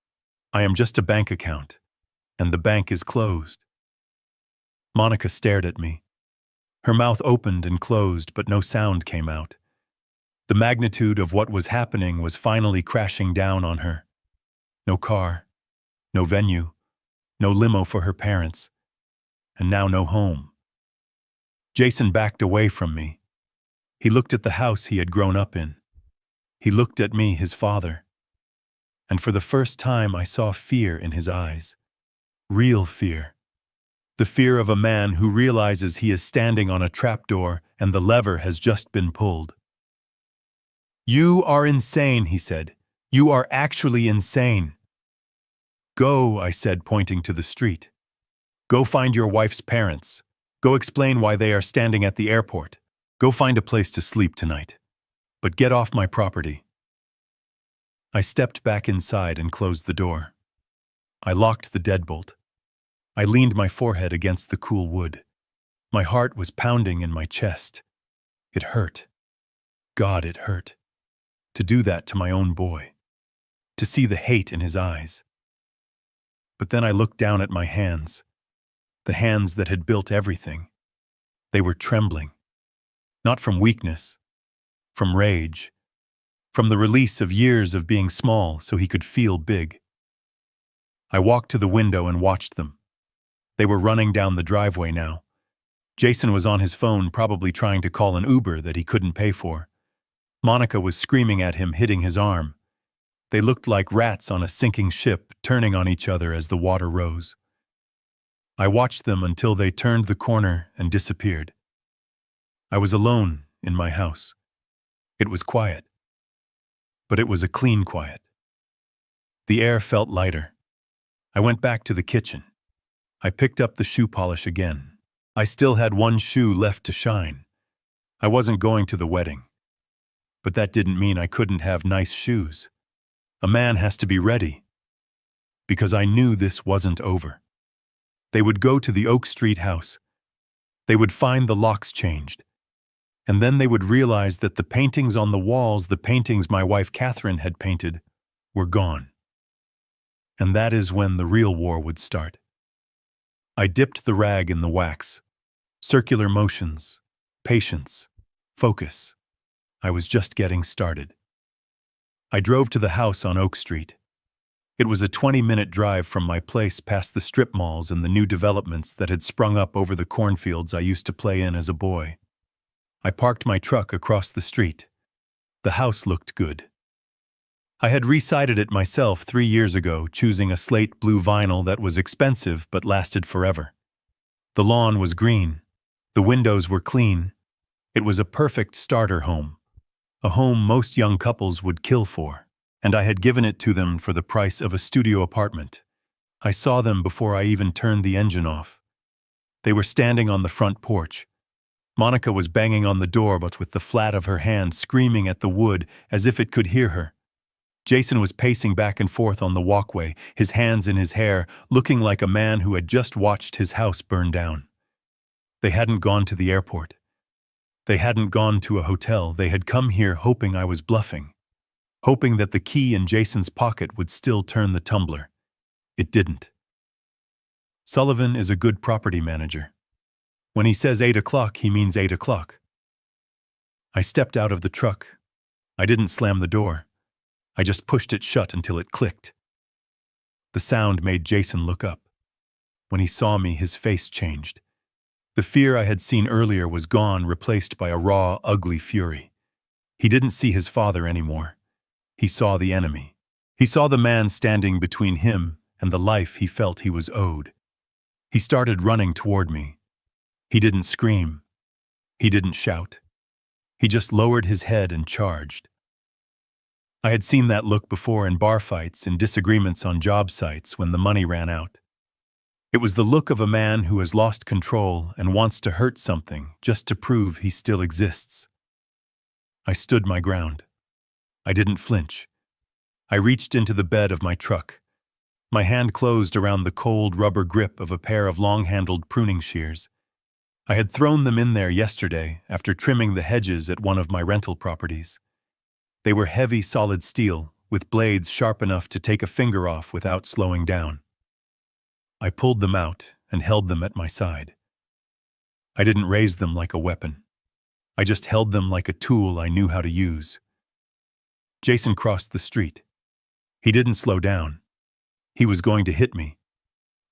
I am just a bank account, and the bank is closed. Monica stared at me. Her mouth opened and closed, but no sound came out. The magnitude of what was happening was finally crashing down on her. No car, no venue, no limo for her parents, and now no home. Jason backed away from me. He looked at the house he had grown up in. He looked at me, his father. And for the first time I saw fear in his eyes. Real fear. The fear of a man who realizes he is standing on a trapdoor and the lever has just been pulled. You are insane, he said. You are actually insane. Go, I said, pointing to the street. Go find your wife's parents. Go explain why they are standing at the airport. Go find a place to sleep tonight. But get off my property. I stepped back inside and closed the door. I locked the deadbolt. I leaned my forehead against the cool wood. My heart was pounding in my chest. It hurt. God, it hurt. To do that to my own boy. To see the hate in his eyes. But then I looked down at my hands. The hands that had built everything. They were trembling. Not from weakness. From rage. From the release of years of being small so he could feel big. I walked to the window and watched them. They were running down the driveway now. Jason was on his phone, probably trying to call an Uber that he couldn't pay for. Monica was screaming at him, hitting his arm. They looked like rats on a sinking ship, turning on each other as the water rose. I watched them until they turned the corner and disappeared. I was alone in my house. It was quiet. But it was a clean quiet. The air felt lighter. I went back to the kitchen. I picked up the shoe polish again. I still had one shoe left to shine. I wasn't going to the wedding. But that didn't mean I couldn't have nice shoes. A man has to be ready. Because I knew this wasn't over. They would go to the Oak Street house. They would find the locks changed. And then they would realize that the paintings on the walls, the paintings my wife Catherine had painted, were gone. And that is when the real war would start. I dipped the rag in the wax. Circular motions, patience, focus. I was just getting started. I drove to the house on Oak Street. It was a 20-minute drive from my place past the strip malls and the new developments that had sprung up over the cornfields I used to play in as a boy. I parked my truck across the street. The house looked good. I had resided it myself 3 years ago, choosing a slate blue vinyl that was expensive but lasted forever. The lawn was green. The windows were clean. It was a perfect starter home. A home most young couples would kill for, and I had given it to them for the price of a studio apartment. I saw them before I even turned the engine off. They were standing on the front porch. Monica was banging on the door, but with the flat of her hand screaming at the wood as if it could hear her. Jason was pacing back and forth on the walkway, his hands in his hair, looking like a man who had just watched his house burn down. They hadn't gone to the airport. They hadn't gone to a hotel. They had come here hoping I was bluffing, hoping that the key in Jason's pocket would still turn the tumbler. It didn't. Sullivan is a good property manager. When he says 8 o'clock, he means 8 o'clock. I stepped out of the truck. I didn't slam the door. I just pushed it shut until it clicked. The sound made Jason look up. When he saw me, his face changed. The fear I had seen earlier was gone, replaced by a raw, ugly fury. He didn't see his father anymore. He saw the enemy. He saw the man standing between him and the life he felt he was owed. He started running toward me. He didn't scream. He didn't shout. He just lowered his head and charged. I had seen that look before in bar fights and disagreements on job sites when the money ran out. It was the look of a man who has lost control and wants to hurt something just to prove he still exists. I stood my ground. I didn't flinch. I reached into the bed of my truck. My hand closed around the cold rubber grip of a pair of long-handled pruning shears. I had thrown them in there yesterday after trimming the hedges at one of my rental properties. They were heavy, solid steel, with blades sharp enough to take a finger off without slowing down. I pulled them out and held them at my side. I didn't raise them like a weapon. I just held them like a tool I knew how to use. Jason crossed the street. He didn't slow down. He was going to hit me.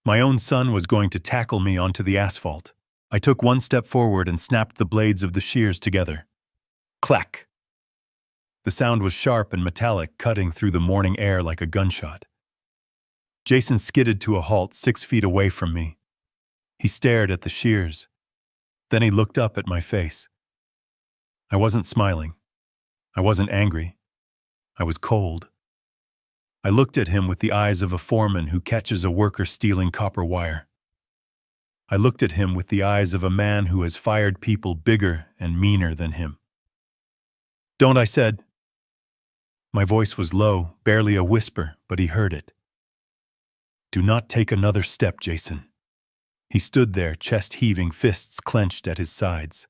My own son was going to tackle me onto the asphalt. I took one step forward and snapped the blades of the shears together. Clack! The sound was sharp and metallic, cutting through the morning air like a gunshot. Jason skidded to a halt 6 feet away from me. He stared at the shears. Then he looked up at my face. I wasn't smiling. I wasn't angry. I was cold. I looked at him with the eyes of a foreman who catches a worker stealing copper wire. I looked at him with the eyes of a man who has fired people bigger and meaner than him. "Don't," I said. My voice was low, barely a whisper, but he heard it. "Do not take another step, Jason." He stood there, chest heaving, fists clenched at his sides.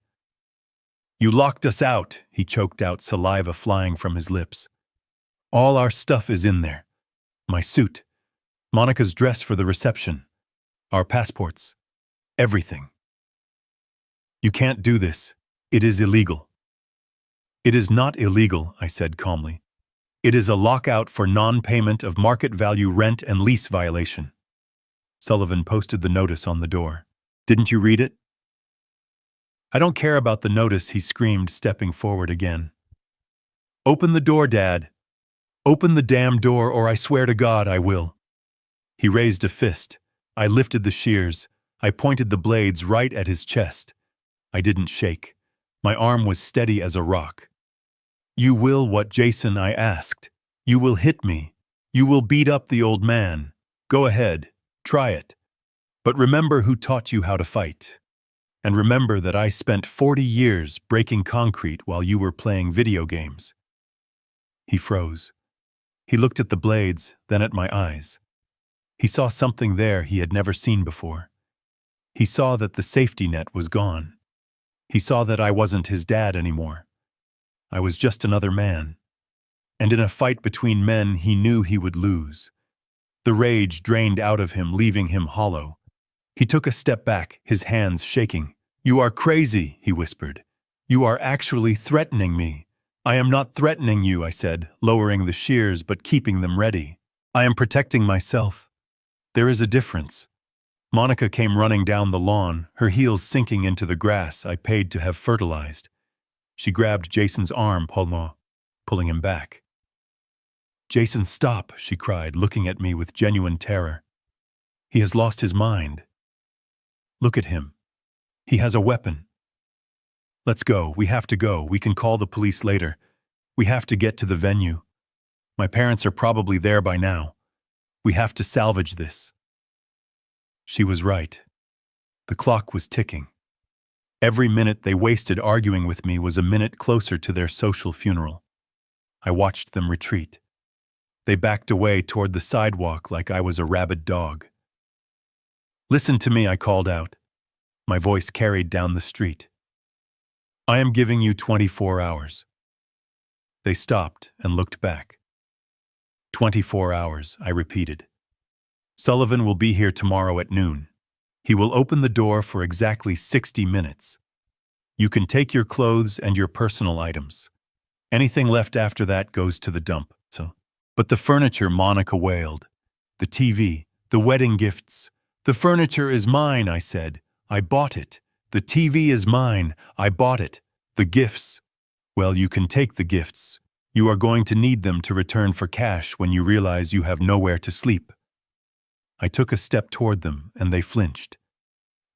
"You locked us out," he choked out, saliva flying from his lips. "All our stuff is in there. My suit, Monica's dress for the reception, our passports, everything. You can't do this. It is illegal." "It is not illegal," I said calmly. "It is a lockout for non-payment of market value rent and lease violation." Sullivan posted the notice on the door. "Didn't you read it?" "I don't care about the notice," he screamed, stepping forward again. "Open the door, Dad. Open the damn door, or I swear to God I will." He raised a fist. I lifted the shears. I pointed the blades right at his chest. I didn't shake. My arm was steady as a rock. "You will what, Jason?" I asked. "You will hit me. You will beat up the old man. Go ahead. Try it. But remember who taught you how to fight. And remember that I spent 40 years breaking concrete while you were playing video games." He froze. He looked at the blades, then at my eyes. He saw something there he had never seen before. He saw that the safety net was gone. He saw that I wasn't his dad anymore. I was just another man. And in a fight between men, he knew he would lose. The rage drained out of him, leaving him hollow. He took a step back, his hands shaking. "You are crazy," he whispered. "You are actually threatening me." "I am not threatening you," I said, lowering the shears but keeping them ready. "I am protecting myself. There is a difference." Monica came running down the lawn, her heels sinking into the grass I paid to have fertilized. She grabbed Jason's arm, pulling him back. "Jason, stop," she cried, looking at me with genuine terror. "He has lost his mind. Look at him. He has a weapon. Let's go. We have to go. We can call the police later. We have to get to the venue. My parents are probably there by now. We have to salvage this." She was right. The clock was ticking. Every minute they wasted arguing with me was a minute closer to their social funeral. I watched them retreat. They backed away toward the sidewalk like I was a rabid dog. "Listen to me," I called out. My voice carried down the street. "I am giving you 24 hours. They stopped and looked back. 24 hours, I repeated. "Sullivan will be here tomorrow at noon. He will open the door for exactly 60 minutes. You can take your clothes and your personal items. Anything left after that goes to the dump." "But the furniture," Monica wailed. "The TV, the wedding gifts. The furniture is mine," I said. "I bought it. The TV is mine. I bought it. The gifts. Well, you can take the gifts. You are going to need them to return for cash when you realize you have nowhere to sleep." I took a step toward them, and they flinched.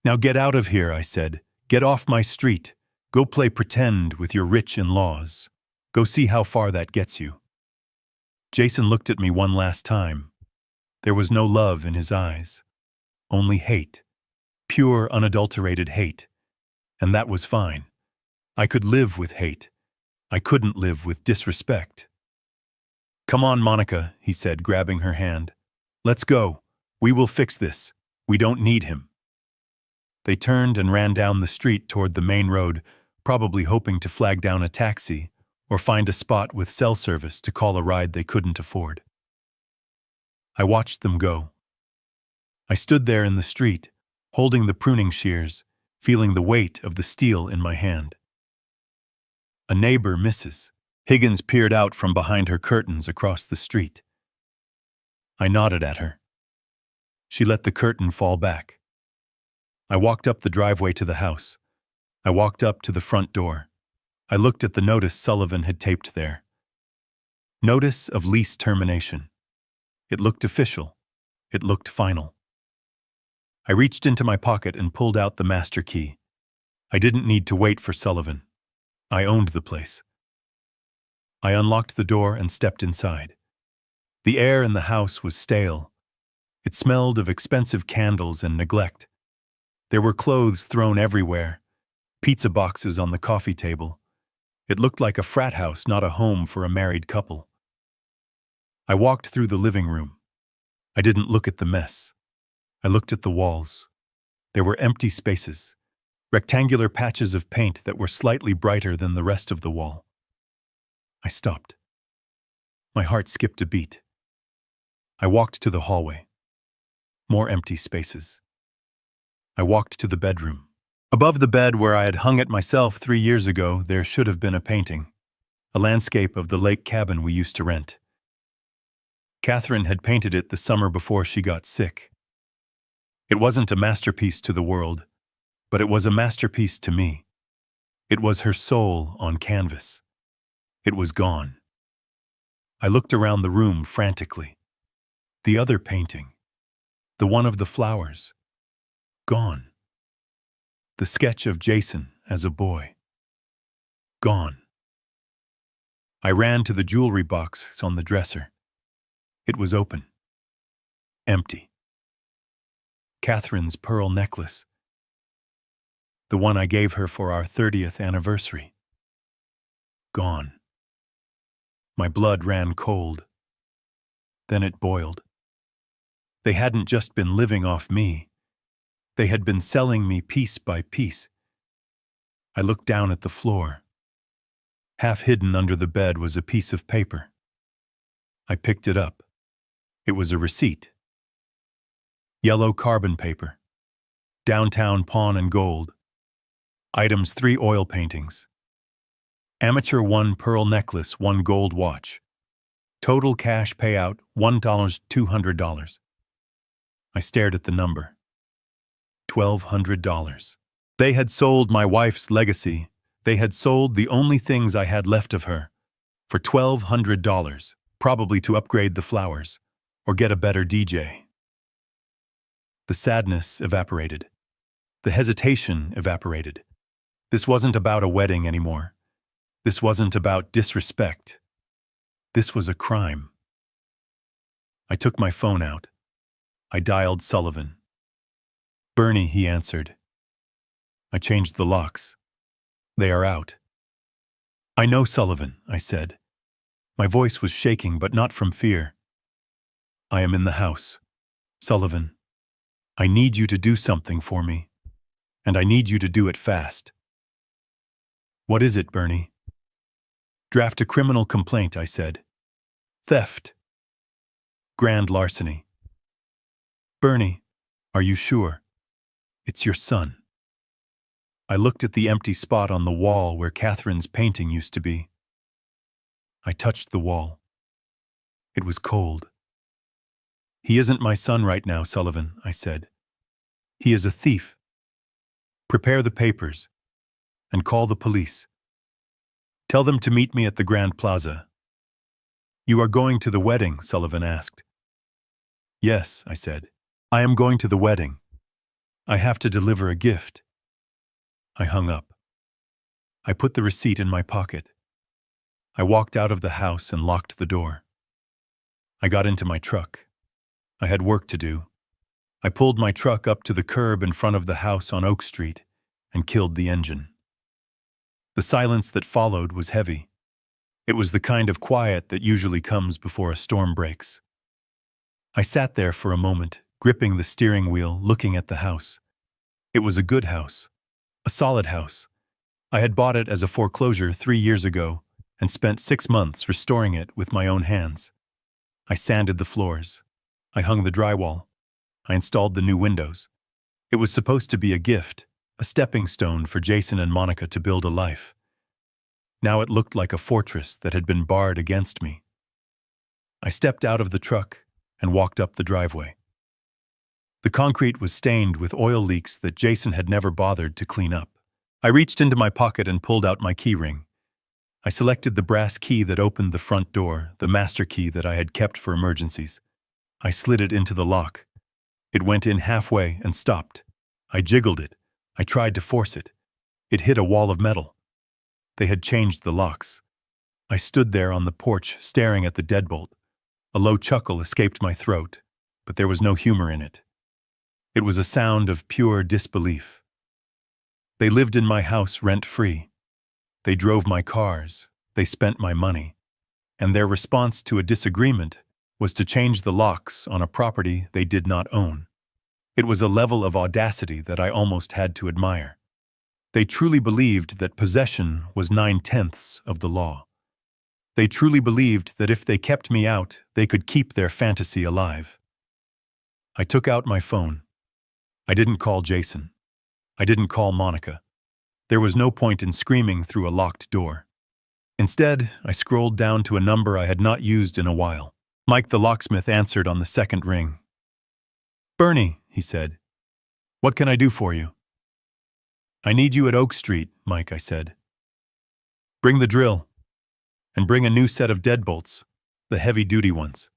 "Now get out of here," I said. "Get off my street. Go play pretend with your rich in-laws. Go see how far that gets you." Jason looked at me one last time. There was no love in his eyes. Only hate. Pure, unadulterated hate. And that was fine. I could live with hate. I couldn't live with disrespect. "Come on, Monica," he said, grabbing her hand. "Let's go. We will fix this. We don't need him." They turned and ran down the street toward the main road, probably hoping to flag down a taxi or find a spot with cell service to call a ride they couldn't afford. I watched them go. I stood there in the street, holding the pruning shears, feeling the weight of the steel in my hand. A neighbor, Mrs. Higgins, peered out from behind her curtains across the street. I nodded at her. She let the curtain fall back. I walked up the driveway to the house. I walked up to the front door. I looked at the notice Sullivan had taped there. Notice of lease termination. It looked official. It looked final. I reached into my pocket and pulled out the master key. I didn't need to wait for Sullivan. I owned the place. I unlocked the door and stepped inside. The air in the house was stale. It smelled of expensive candles and neglect. There were clothes thrown everywhere, pizza boxes on the coffee table. It looked like a frat house, not a home for a married couple. I walked through the living room. I didn't look at the mess. I looked at the walls. There were empty spaces, rectangular patches of paint that were slightly brighter than the rest of the wall. I stopped. My heart skipped a beat. I walked to the hallway. More empty spaces. I walked to the bedroom. Above the bed where I had hung it myself 3 years ago, there should have been a painting, a landscape of the lake cabin we used to rent. Catherine had painted it the summer before she got sick. It wasn't a masterpiece to the world, but it was a masterpiece to me. It was her soul on canvas. It was gone. I looked around the room frantically. The other painting, the one of the flowers, gone. The sketch of Jason as a boy, gone. I ran to the jewelry box on the dresser. It was open. Empty. Catherine's pearl necklace. The one I gave her for our 30th anniversary. Gone. My blood ran cold. Then it boiled. They hadn't just been living off me. They had been selling me piece by piece. I looked down at the floor. Half hidden under the bed was a piece of paper. I picked it up. It was a receipt. Yellow carbon paper. Downtown pawn and gold. Items 3 oil paintings. Amateur 1 pearl necklace, 1 gold watch. Total cash payout $1,200. I stared at the number. $1,200. They had sold my wife's legacy. They had sold the only things I had left of her for $1,200, probably to upgrade the flowers or get a better DJ. The sadness evaporated. The hesitation evaporated. This wasn't about a wedding anymore. This wasn't about disrespect. This was a crime. I took my phone out. I dialed Sullivan. "Bernie," he answered. I changed the locks. "They are out." "I know, Sullivan," I said. My voice was shaking, but not from fear. "I am in the house. Sullivan, I need you to do something for me, and I need you to do it fast." "What is it, Bernie?" "Draft a criminal complaint," I said. "Theft. Grand larceny." "Bernie, are you sure? It's your son." I looked at the empty spot on the wall where Catherine's painting used to be. I touched the wall. It was cold. "He isn't my son right now, Sullivan," I said. "He is a thief. Prepare the papers and call the police. Tell them to meet me at the Grand Plaza." "You are going to the wedding?" Sullivan asked. "Yes," I said. "I am going to the wedding. I have to deliver a gift." I hung up. I put the receipt in my pocket. I walked out of the house and locked the door. I got into my truck. I had work to do. I pulled my truck up to the curb in front of the house on Oak Street and killed the engine. The silence that followed was heavy. It was the kind of quiet that usually comes before a storm breaks. I sat there for a moment, gripping the steering wheel, looking at the house. It was a good house, a solid house. I had bought it as a foreclosure 3 years ago and spent 6 months restoring it with my own hands. I sanded the floors. I hung the drywall. I installed the new windows. It was supposed to be a gift, a stepping stone for Jason and Monica to build a life. Now it looked like a fortress that had been barred against me. I stepped out of the truck and walked up the driveway. The concrete was stained with oil leaks that Jason had never bothered to clean up. I reached into my pocket and pulled out my key ring. I selected the brass key that opened the front door, the master key that I had kept for emergencies. I slid it into the lock. It went in halfway and stopped. I jiggled it. I tried to force it. It hit a wall of metal. They had changed the locks. I stood there on the porch staring at the deadbolt. A low chuckle escaped my throat, but there was no humor in it. It was a sound of pure disbelief. They lived in my house rent-free. They drove my cars. They spent my money. And their response to a disagreement was to change the locks on a property they did not own. It was a level of audacity that I almost had to admire. They truly believed that possession was 9/10 of the law. They truly believed that if they kept me out, they could keep their fantasy alive. I took out my phone. I didn't call Jason. I didn't call Monica. There was no point in screaming through a locked door. Instead, I scrolled down to a number I had not used in a while. Mike the locksmith answered on the second ring. "Bernie," he said, "what can I do for you?" "I need you at Oak Street," Mike, I said. "Bring the drill. And bring a new set of deadbolts, the heavy-duty ones."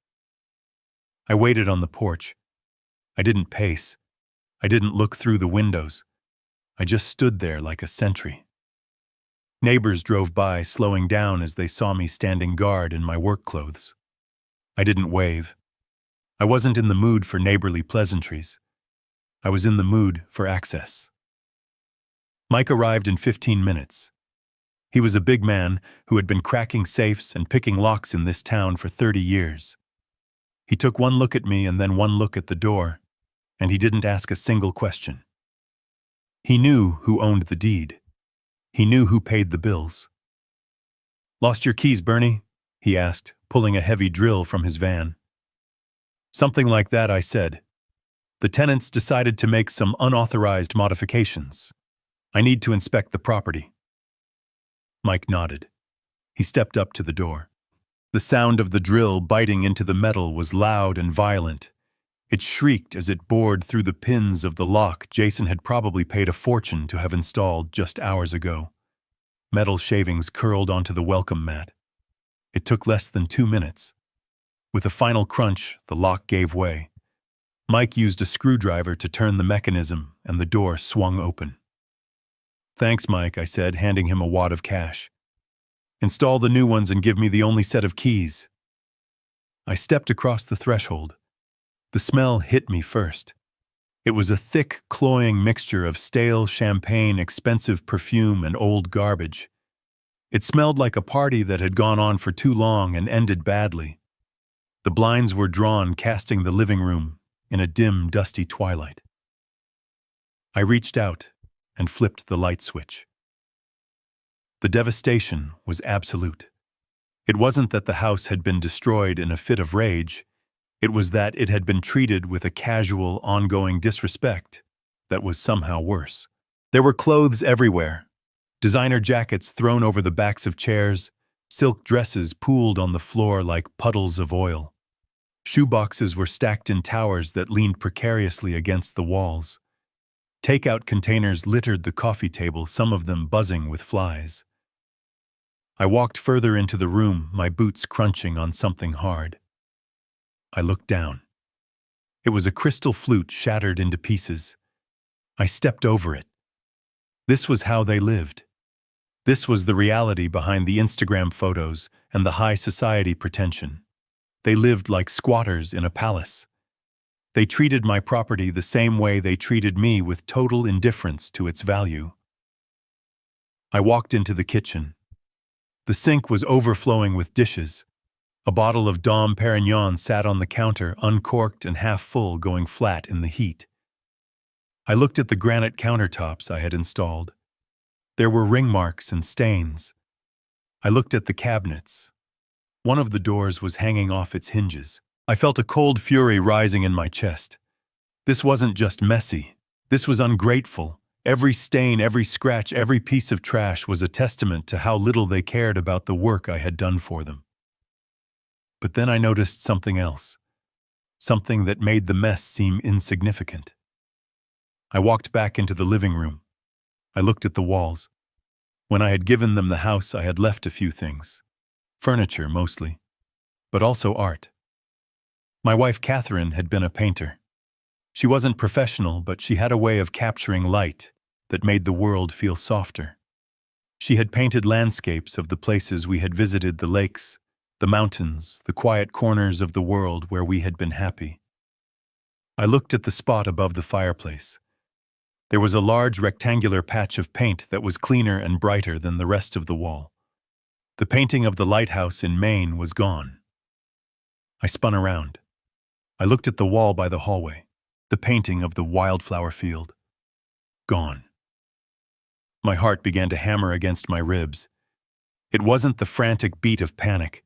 I waited on the porch. I didn't pace. I didn't look through the windows. I just stood there like a sentry. Neighbors drove by, slowing down as they saw me standing guard in my work clothes. I didn't wave. I wasn't in the mood for neighborly pleasantries. I was in the mood for access. Mike arrived in 15 minutes. He was a big man who had been cracking safes and picking locks in this town for 30 years. He took one look at me and then one look at the door, and he didn't ask a single question. He knew who owned the deed. He knew who paid the bills. "Lost your keys, Bernie?" he asked, pulling a heavy drill from his van. "Something like that," I said. "The tenants decided to make some unauthorized modifications. I need to inspect the property." Mike nodded. He stepped up to the door. The sound of the drill biting into the metal was loud and violent. It shrieked as it bored through the pins of the lock Jason had probably paid a fortune to have installed just hours ago. Metal shavings curled onto the welcome mat. It took less than 2 minutes. With a final crunch, the lock gave way. Mike used a screwdriver to turn the mechanism, and the door swung open. "Thanks, Mike," I said, handing him a wad of cash. "Install the new ones and give me the only set of keys." I stepped across the threshold. The smell hit me first. It was a thick, cloying mixture of stale champagne, expensive perfume, and old garbage. It smelled like a party that had gone on for too long and ended badly. The blinds were drawn, casting the living room in a dim, dusty twilight. I reached out and flipped the light switch. The devastation was absolute. It wasn't that the house had been destroyed in a fit of rage. It was that it had been treated with a casual, ongoing disrespect that was somehow worse. There were clothes everywhere. Designer jackets thrown over the backs of chairs, silk dresses pooled on the floor like puddles of oil. Shoeboxes were stacked in towers that leaned precariously against the walls. Takeout containers littered the coffee table, some of them buzzing with flies. I walked further into the room, my boots crunching on something hard. I looked down. It was a crystal flute shattered into pieces. I stepped over it. This was how they lived. This was the reality behind the Instagram photos and the high society pretension. They lived like squatters in a palace. They treated my property the same way they treated me, with total indifference to its value. I walked into the kitchen. The sink was overflowing with dishes. A bottle of Dom Perignon sat on the counter, uncorked and half full, going flat in the heat. I looked at the granite countertops I had installed. There were ring marks and stains. I looked at the cabinets. One of the doors was hanging off its hinges. I felt a cold fury rising in my chest. This wasn't just messy. This was ungrateful. Every stain, every scratch, every piece of trash was a testament to how little they cared about the work I had done for them. But then I noticed something else. Something that made the mess seem insignificant. I walked back into the living room. I looked at the walls. When I had given them the house, I had left a few things. Furniture, mostly, but also art. My wife, Catherine, had been a painter. She wasn't professional, but she had a way of capturing light that made the world feel softer. She had painted landscapes of the places we had visited, the lakes, the mountains, the quiet corners of the world where we had been happy. I looked at the spot above the fireplace. There was a large rectangular patch of paint that was cleaner and brighter than the rest of the wall. The painting of the lighthouse in Maine was gone. I spun around. I looked at the wall by the hallway. The painting of the wildflower field. Gone. My heart began to hammer against my ribs. It wasn't the frantic beat of panic.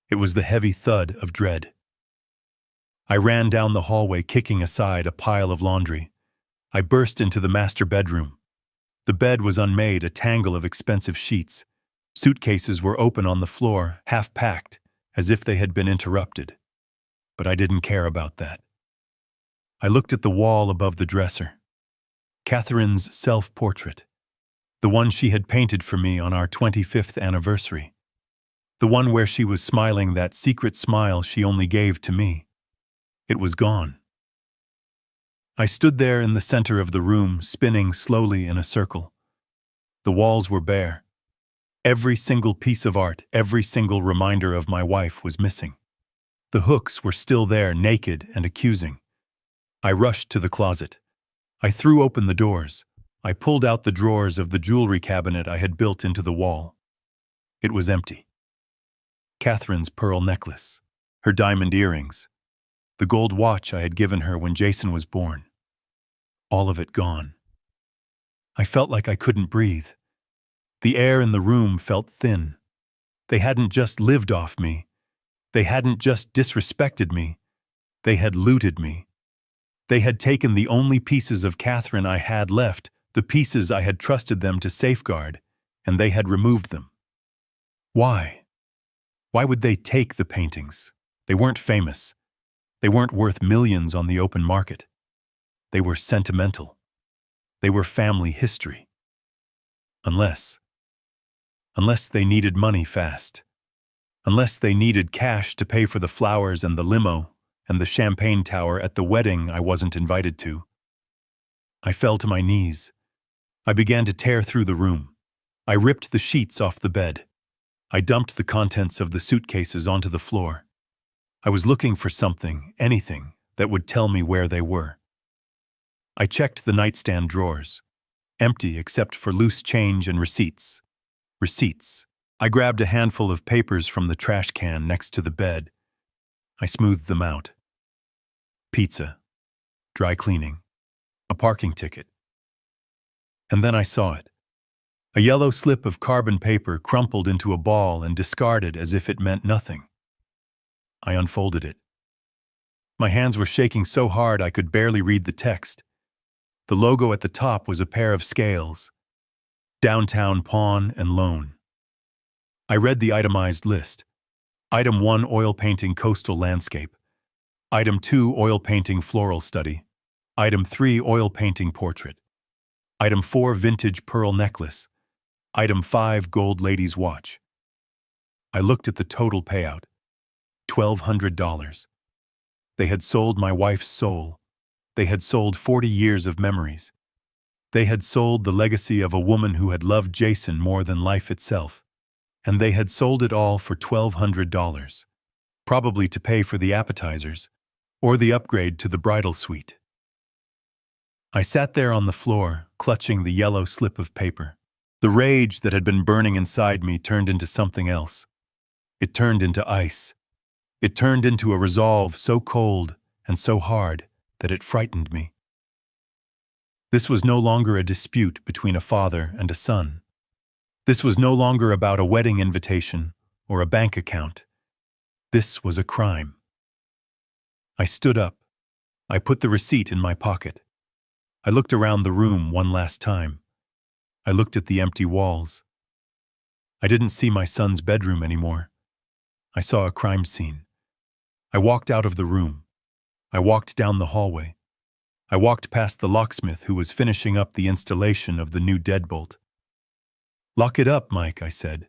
It was the heavy thud of dread. I ran down the hallway, kicking aside a pile of laundry. I burst into the master bedroom. The bed was unmade, a tangle of expensive sheets. Suitcases were open on the floor, half-packed, as if they had been interrupted. But I didn't care about that. I looked at the wall above the dresser. Catherine's self-portrait. The one she had painted for me on our 25th anniversary. The one where she was smiling that secret smile she only gave to me. It was gone. I stood there in the center of the room, spinning slowly in a circle. The walls were bare. Every single piece of art, every single reminder of my wife was missing. The hooks were still there, naked and accusing. I rushed to the closet. I threw open the doors. I pulled out the drawers of the jewelry cabinet I had built into the wall. It was empty. Catherine's pearl necklace, her diamond earrings, the gold watch I had given her when Jason was born. All of it gone. I felt like I couldn't breathe. The air in the room felt thin. They hadn't just lived off me. They hadn't just disrespected me. They had looted me. They had taken the only pieces of Catherine I had left, the pieces I had trusted them to safeguard, and they had removed them. Why? Why would they take the paintings? They weren't famous. They weren't worth millions on the open market. They were sentimental. They were family history. Unless they needed money fast. Unless they needed cash to pay for the flowers and the limo and the champagne tower at the wedding I wasn't invited to. I fell to my knees. I began to tear through the room. I ripped the sheets off the bed. I dumped the contents of the suitcases onto the floor. I was looking for something, anything, that would tell me where they were. I checked the nightstand drawers. Empty except for loose change and receipts. Receipts. I grabbed a handful of papers from the trash can next to the bed. I smoothed them out. Pizza. Dry cleaning. A parking ticket. And then I saw it. A yellow slip of carbon paper crumpled into a ball and discarded as if it meant nothing. I unfolded it. My hands were shaking so hard I could barely read the text. The logo at the top was a pair of scales. Downtown Pawn and Loan. I read the itemized list. Item 1, oil painting coastal landscape. Item 2, oil painting floral study. Item 3, oil painting portrait. Item 4, vintage pearl necklace. Item 5, gold lady's watch. I looked at the total payout. $1,200. They had sold my wife's soul. They had sold 40 years of memories. They had sold the legacy of a woman who had loved Jason more than life itself. And they had sold it all for $1,200, probably to pay for the appetizers or the upgrade to the bridal suite. I sat there on the floor, clutching the yellow slip of paper. The rage that had been burning inside me turned into something else. It turned into ice. It turned into a resolve so cold and so hard that it frightened me. This was no longer a dispute between a father and a son. This was no longer about a wedding invitation or a bank account. This was a crime. I stood up. I put the receipt in my pocket. I looked around the room one last time. I looked at the empty walls. I didn't see my son's bedroom anymore. I saw a crime scene. I walked out of the room. I walked down the hallway. I walked past the locksmith who was finishing up the installation of the new deadbolt. "Lock it up, Mike," I said.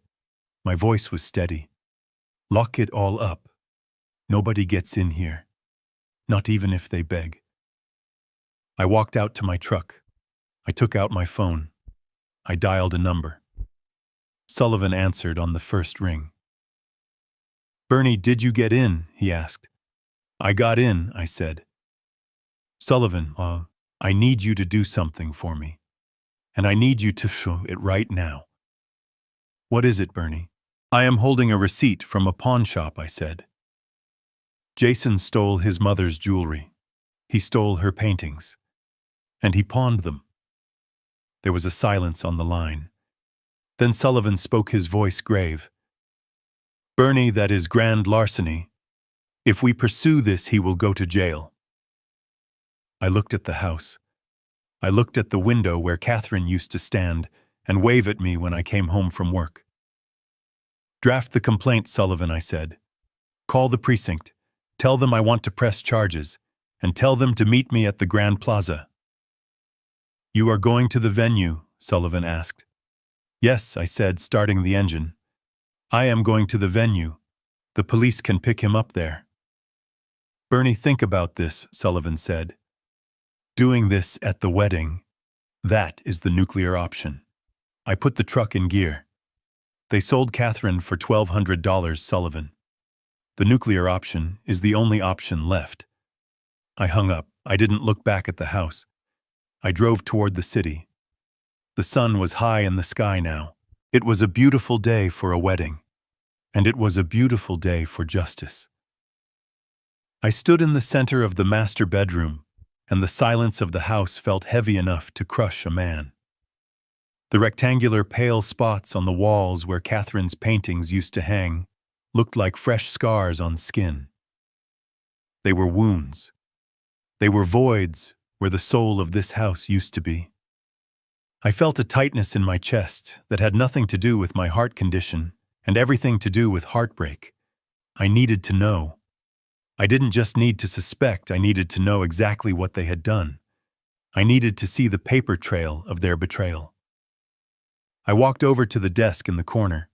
My voice was steady. "Lock it all up. Nobody gets in here. Not even if they beg." I walked out to my truck. I took out my phone. I dialed a number. Sullivan answered on the first ring. "Bernie, did you get in?" he asked. "I got in," I said. "Sullivan, I need you to do something for me. And I need you to show it right now." "What is it, Bernie?" "I am holding a receipt from a pawn shop," I said. "Jason stole his mother's jewelry. He stole her paintings. And he pawned them." There was a silence on the line. Then Sullivan spoke, his voice grave. "Bernie, that is grand larceny. If we pursue this, he will go to jail." I looked at the house. I looked at the window where Catherine used to stand and wave at me when I came home from work. "Draft the complaint, Sullivan," I said. "Call the precinct. Tell them I want to press charges, and tell them to meet me at the Grand Plaza." "You are going to the venue?" Sullivan asked. "Yes," I said, starting the engine. "I am going to the venue. The police can pick him up there." "Bernie, think about this," Sullivan said. "Doing this at the wedding, that is the nuclear option." I put the truck in gear. "They sold Catherine for $1,200, Sullivan. The nuclear option is the only option left." I hung up. I didn't look back at the house. I drove toward the city. The sun was high in the sky now. It was a beautiful day for a wedding. And it was a beautiful day for justice. I stood in the center of the master bedroom, and the silence of the house felt heavy enough to crush a man. The rectangular pale spots on the walls where Catherine's paintings used to hang looked like fresh scars on skin. They were wounds. They were voids where the soul of this house used to be. I felt a tightness in my chest that had nothing to do with my heart condition and everything to do with heartbreak. I needed to know. I didn't just need to suspect, I needed to know exactly what they had done. I needed to see the paper trail of their betrayal. I walked over to the desk in the corner.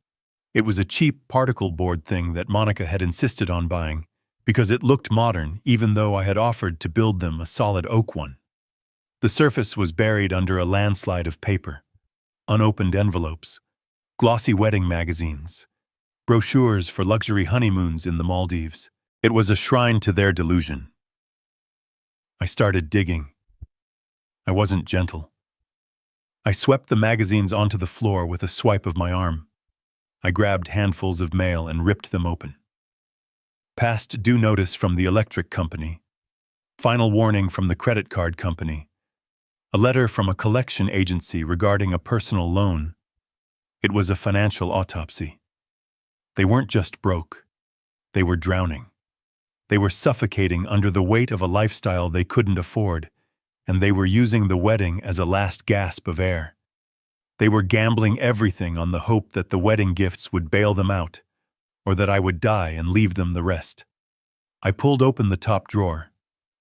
It was a cheap particle board thing that Monica had insisted on buying, because it looked modern even though I had offered to build them a solid oak one. The surface was buried under a landslide of paper, unopened envelopes, glossy wedding magazines, brochures for luxury honeymoons in the Maldives. It was a shrine to their delusion. I started digging. I wasn't gentle. I swept the magazines onto the floor with a swipe of my arm. I grabbed handfuls of mail and ripped them open. Past due notice from the electric company. Final warning from the credit card company. A letter from a collection agency regarding a personal loan. It was a financial autopsy. They weren't just broke. They were drowning. They were suffocating under the weight of a lifestyle they couldn't afford, and they were using the wedding as a last gasp of air. They were gambling everything on the hope that the wedding gifts would bail them out, or that I would die and leave them the rest. I pulled open the top drawer.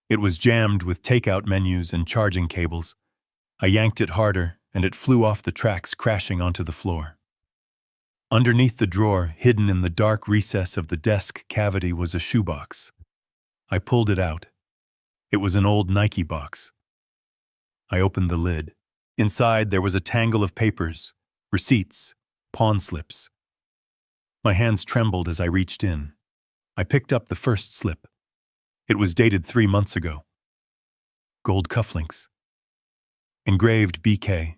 It was jammed with takeout menus and charging cables. I yanked it harder, and it flew off the tracks, crashing onto the floor. Underneath the drawer, hidden in the dark recess of the desk cavity, was a shoebox. I pulled it out. It was an old Nike box. I opened the lid. Inside, there was a tangle of papers, receipts, pawn slips. My hands trembled as I reached in. I picked up the first slip. It was dated 3 months ago. Gold cufflinks. Engraved BK.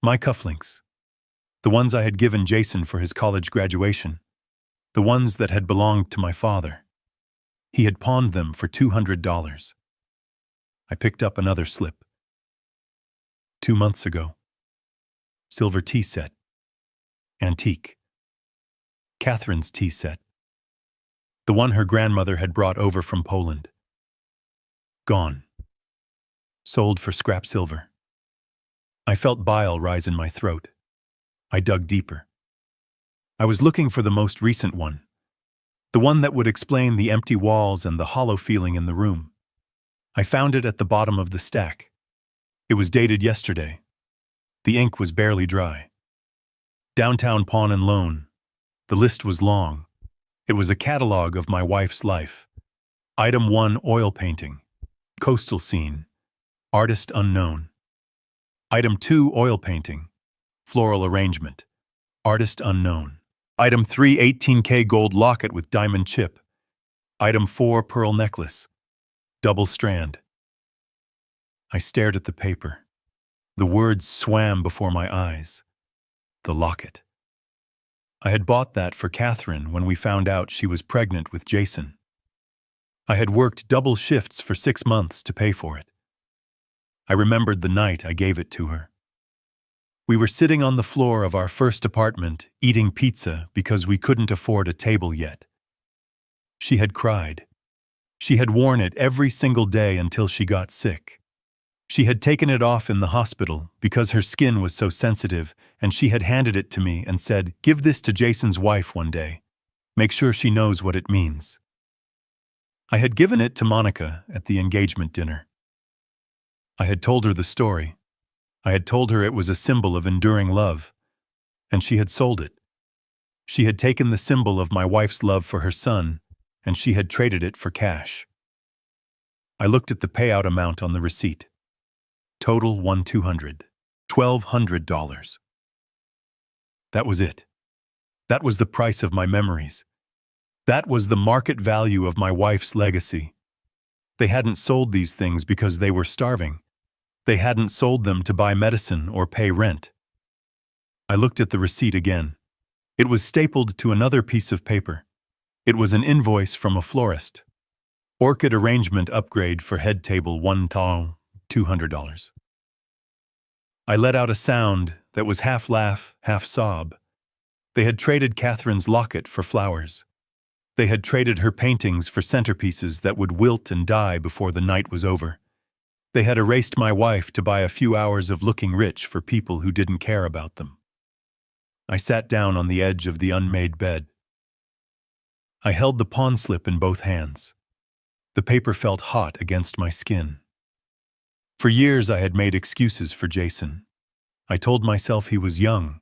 My cufflinks. The ones I had given Jason for his college graduation. The ones that had belonged to my father. He had pawned them for $200. I picked up another slip. 2 months ago. Silver tea set. Antique. Catherine's tea set. The one her grandmother had brought over from Poland. Gone. Sold for scrap silver. I felt bile rise in my throat. I dug deeper. I was looking for the most recent one. The one that would explain the empty walls and the hollow feeling in the room. I found it at the bottom of the stack. It was dated yesterday. The ink was barely dry. Downtown pawn and loan. The list was long. It was a catalog of my wife's life. Item 1, oil painting. Coastal scene. Artist unknown. Item 2, oil painting. Floral arrangement. Artist unknown. Item 3, 18K gold locket with diamond chip. Item 4, pearl necklace. Double strand. I stared at the paper. The words swam before my eyes. The locket. I had bought that for Catherine when we found out she was pregnant with Jason. I had worked double shifts for 6 months to pay for it. I remembered the night I gave it to her. We were sitting on the floor of our first apartment, eating pizza because we couldn't afford a table yet. She had cried. She had worn it every single day until she got sick. She had taken it off in the hospital because her skin was so sensitive, and she had handed it to me and said, "Give this to Jason's wife one day. Make sure she knows what it means." I had given it to Monica at the engagement dinner. I had told her the story. I had told her it was a symbol of enduring love, and she had sold it. She had taken the symbol of my wife's love for her son, and she had traded it for cash. I looked at the payout amount on the receipt. Total $1,200. That was it. That was the price of my memories. That was the market value of my wife's legacy. They hadn't sold these things because they were starving. They hadn't sold them to buy medicine or pay rent. I looked at the receipt again. It was stapled to another piece of paper. It was an invoice from a florist. Orchid arrangement upgrade for head table $1,200. I let out a sound that was half laugh, half sob. They had traded Catherine's locket for flowers. They had traded her paintings for centerpieces that would wilt and die before the night was over. They had erased my wife to buy a few hours of looking rich for people who didn't care about them. I sat down on the edge of the unmade bed. I held the pawn slip in both hands. The paper felt hot against my skin. For years I had made excuses for Jason. I told myself he was young.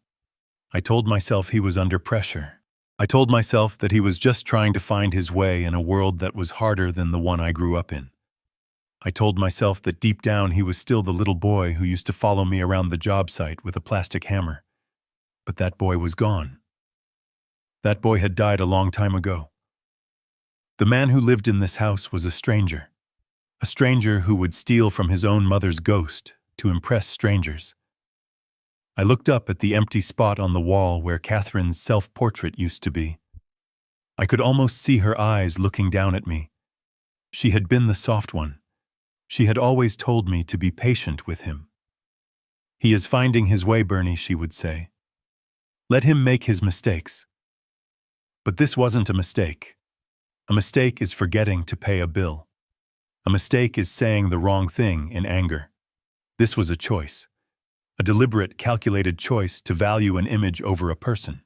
I told myself he was under pressure. I told myself that he was just trying to find his way in a world that was harder than the one I grew up in. I told myself that deep down he was still the little boy who used to follow me around the job site with a plastic hammer. But that boy was gone. That boy had died a long time ago. The man who lived in this house was a stranger who would steal from his own mother's ghost to impress strangers. I looked up at the empty spot on the wall where Catherine's self-portrait used to be. I could almost see her eyes looking down at me. She had been the soft one. She had always told me to be patient with him. "He is finding his way, Bernie," she would say. "Let him make his mistakes." But this wasn't a mistake. A mistake is forgetting to pay a bill. A mistake is saying the wrong thing in anger. This was a choice. A deliberate, calculated choice to value an image over a person.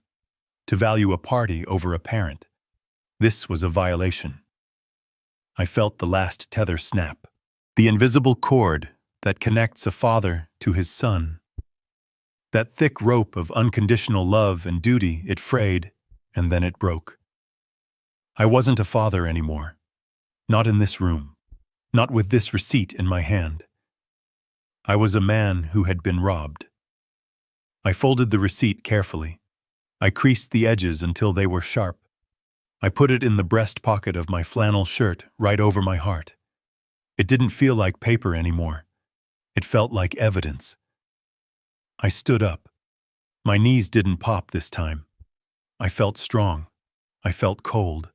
To value a party over a parent. This was a violation. I felt the last tether snap. The invisible cord that connects a father to his son. That thick rope of unconditional love and duty, it frayed, and then it broke. I wasn't a father anymore. Not in this room. Not with this receipt in my hand. I was a man who had been robbed. I folded the receipt carefully. I creased the edges until they were sharp. I put it in the breast pocket of my flannel shirt right over my heart. It didn't feel like paper anymore. It felt like evidence. I stood up. My knees didn't pop this time. I felt strong. I felt cold.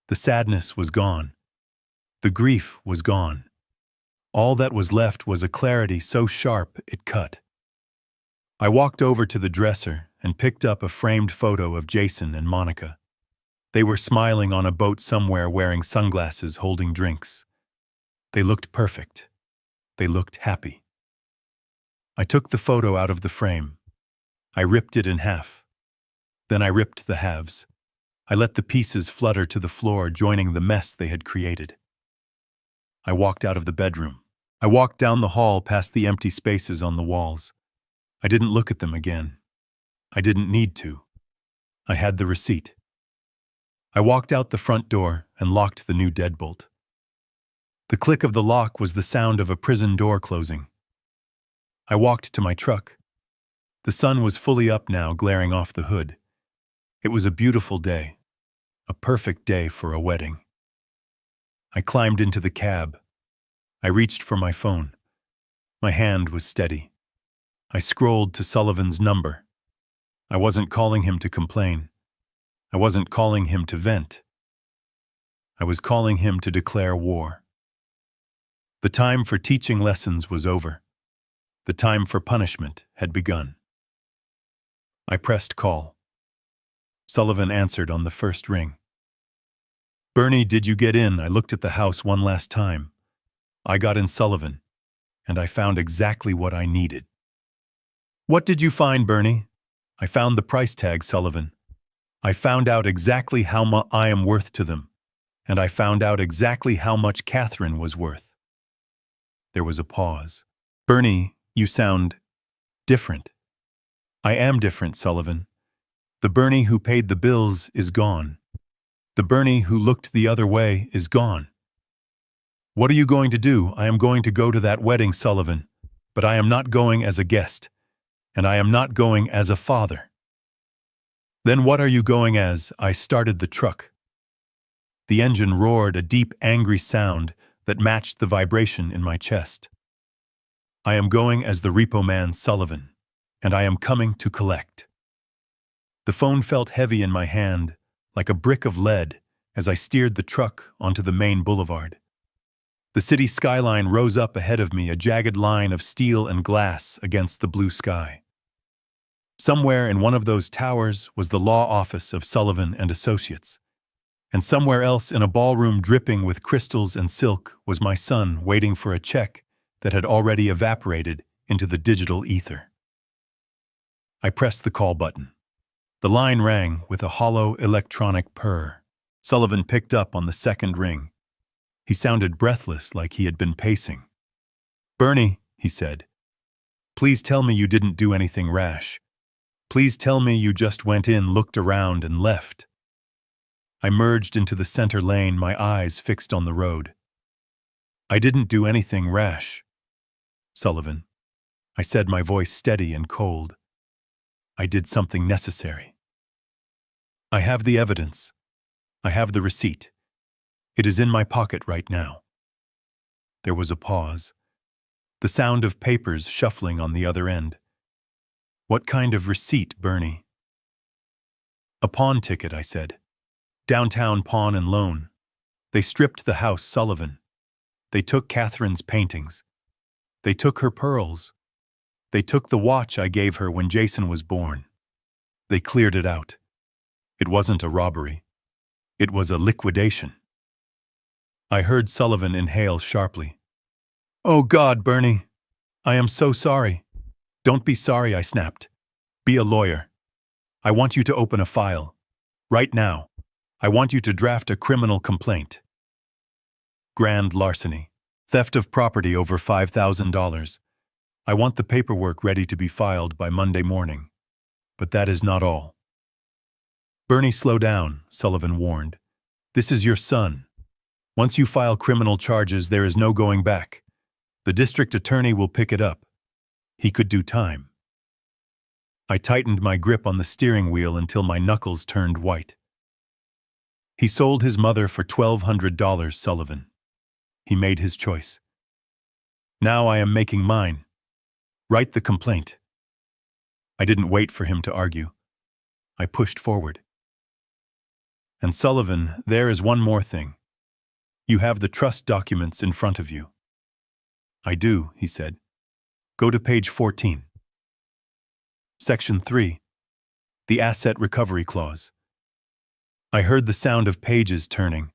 The sadness was gone. The grief was gone. All that was left was a clarity so sharp it cut. I walked over to the dresser and picked up a framed photo of Jason and Monica. They were smiling on a boat somewhere wearing sunglasses, holding drinks. They looked perfect. They looked happy. I took the photo out of the frame. I ripped it in half. Then I ripped the halves. I let the pieces flutter to the floor, joining the mess they had created. I walked out of the bedroom. I walked down the hall past the empty spaces on the walls. I didn't look at them again. I didn't need to. I had the receipt. I walked out the front door and locked the new deadbolt. The click of the lock was the sound of a prison door closing. I walked to my truck. The sun was fully up now, glaring off the hood. It was a beautiful day, a perfect day for a wedding. I climbed into the cab. I reached for my phone. My hand was steady. I scrolled to Sullivan's number. I wasn't calling him to complain. I wasn't calling him to vent. I was calling him to declare war. The time for teaching lessons was over. The time for punishment had begun. I pressed call. Sullivan answered on the first ring. "Bernie, did you get in?" I looked at the house one last time. I got in, Sullivan, and I found exactly what I needed. "What did you find, Bernie?" "I found the price tag, Sullivan. I found out exactly how much I am worth to them, and I found out exactly how much Catherine was worth." There was a pause. "Bernie, you sound different." "I am different, Sullivan. The Bernie who paid the bills is gone. The Bernie who looked the other way is gone. What are you going to do?" "I am going to go to that wedding, Sullivan, but I am not going as a guest, and I am not going as a father." "Then what are you going as?" I started the truck. The engine roared, a deep, angry sound that matched the vibration in my chest. "I am going as the repo man, Sullivan, and I am coming to collect." The phone felt heavy in my hand, like a brick of lead, as I steered the truck onto the main boulevard. The city skyline rose up ahead of me, a jagged line of steel and glass against the blue sky. Somewhere in one of those towers was the law office of Sullivan and Associates. And somewhere else, in a ballroom dripping with crystals and silk, was my son waiting for a check that had already evaporated into the digital ether. I pressed the call button. The line rang with a hollow electronic purr. Sullivan picked up on the second ring. He sounded breathless, like he had been pacing. "Bernie," he said, "please tell me you didn't do anything rash. Please tell me you just went in, looked around, and left." I merged into the center lane, my eyes fixed on the road. "I didn't do anything rash, Sullivan," I said, my voice steady and cold. "I did something necessary. I have the evidence. I have the receipt. It is in my pocket right now." There was a pause. The sound of papers shuffling on the other end. "What kind of receipt, Bernie?" "A pawn ticket," I said. "Downtown pawn and loan. They stripped the house, Sullivan. They took Catherine's paintings. They took her pearls. They took the watch I gave her when Jason was born. They cleared it out. It wasn't a robbery. It was a liquidation." I heard Sullivan inhale sharply. "Oh God, Bernie, I am so sorry." "Don't be sorry," I snapped. "Be a lawyer. I want you to open a file. Right now. I want you to draft a criminal complaint. Grand larceny. Theft of property over $5,000. I want the paperwork ready to be filed by Monday morning. But that is not all." "Bernie, slow down," Sullivan warned. "This is your son. Once you file criminal charges, there is no going back. The district attorney will pick it up. He could do time." I tightened my grip on the steering wheel until my knuckles turned white. "He sold his mother for $1,200, Sullivan. He made his choice. Now I am making mine. Write the complaint." I didn't wait for him to argue. I pushed forward. "And Sullivan, there is one more thing. You have the trust documents in front of you. I do, he said. Go to page 14. Section 3. The Asset Recovery Clause. I heard the sound of pages turning.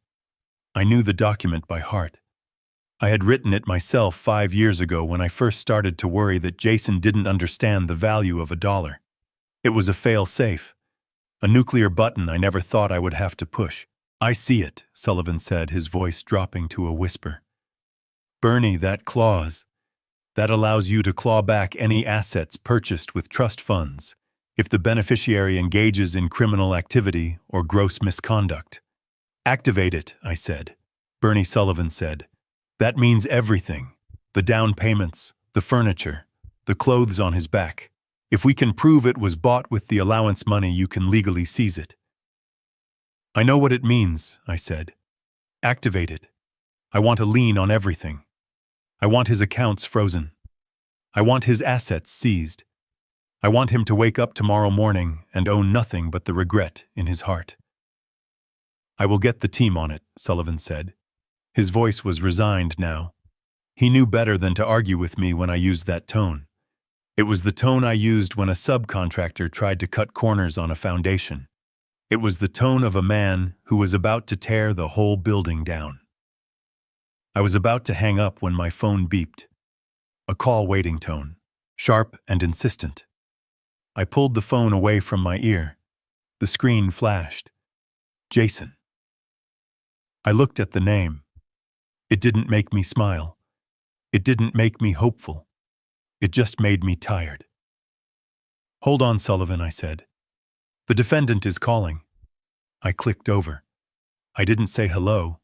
I knew the document by heart. I had written it myself 5 years ago when I first started to worry that Jason didn't understand the value of $1. It was a fail-safe, a nuclear button I never thought I would have to push. I see it, Sullivan said, his voice dropping to a whisper. Bernie, that clause, that allows you to claw back any assets purchased with trust funds if the beneficiary engages in criminal activity or gross misconduct. Activate it, I said. Bernie Sullivan said. That means everything. The down payments, the furniture, the clothes on his back. If we can prove it was bought with the allowance money, you can legally seize it. I know what it means, I said. Activate it. I want a lien on everything. I want his accounts frozen. I want his assets seized. I want him to wake up tomorrow morning and own nothing but the regret in his heart. I will get the team on it, Sullivan said. His voice was resigned now. He knew better than to argue with me when I used that tone. It was the tone I used when a subcontractor tried to cut corners on a foundation. It was the tone of a man who was about to tear the whole building down. I was about to hang up when my phone beeped. A call waiting tone, sharp and insistent. I pulled the phone away from my ear. The screen flashed. Jason. I looked at the name. It didn't make me smile. It didn't make me hopeful. It just made me tired. Hold on, Sullivan, I said. The defendant is calling. I clicked over. I didn't say hello.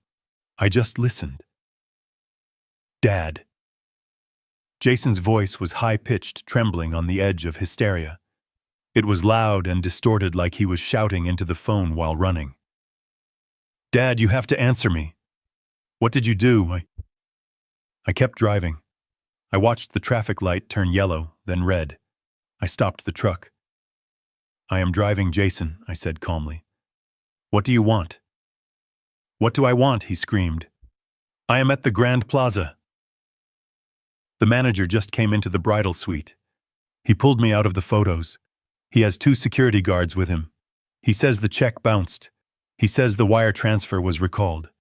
I just listened. Dad. Jason's voice was high-pitched, trembling on the edge of hysteria. It was loud and distorted, like he was shouting into the phone while running. Dad, you have to answer me. What did you do? I kept driving. I watched the traffic light turn yellow, then red. I stopped the truck. I am driving Jason, I said calmly. What do you want? What do I want? He screamed. I am at the Grand Plaza. The manager just came into the bridal suite. He pulled me out of the photos. He has 2 security guards with him. He says the check bounced. He says the wire transfer was recalled.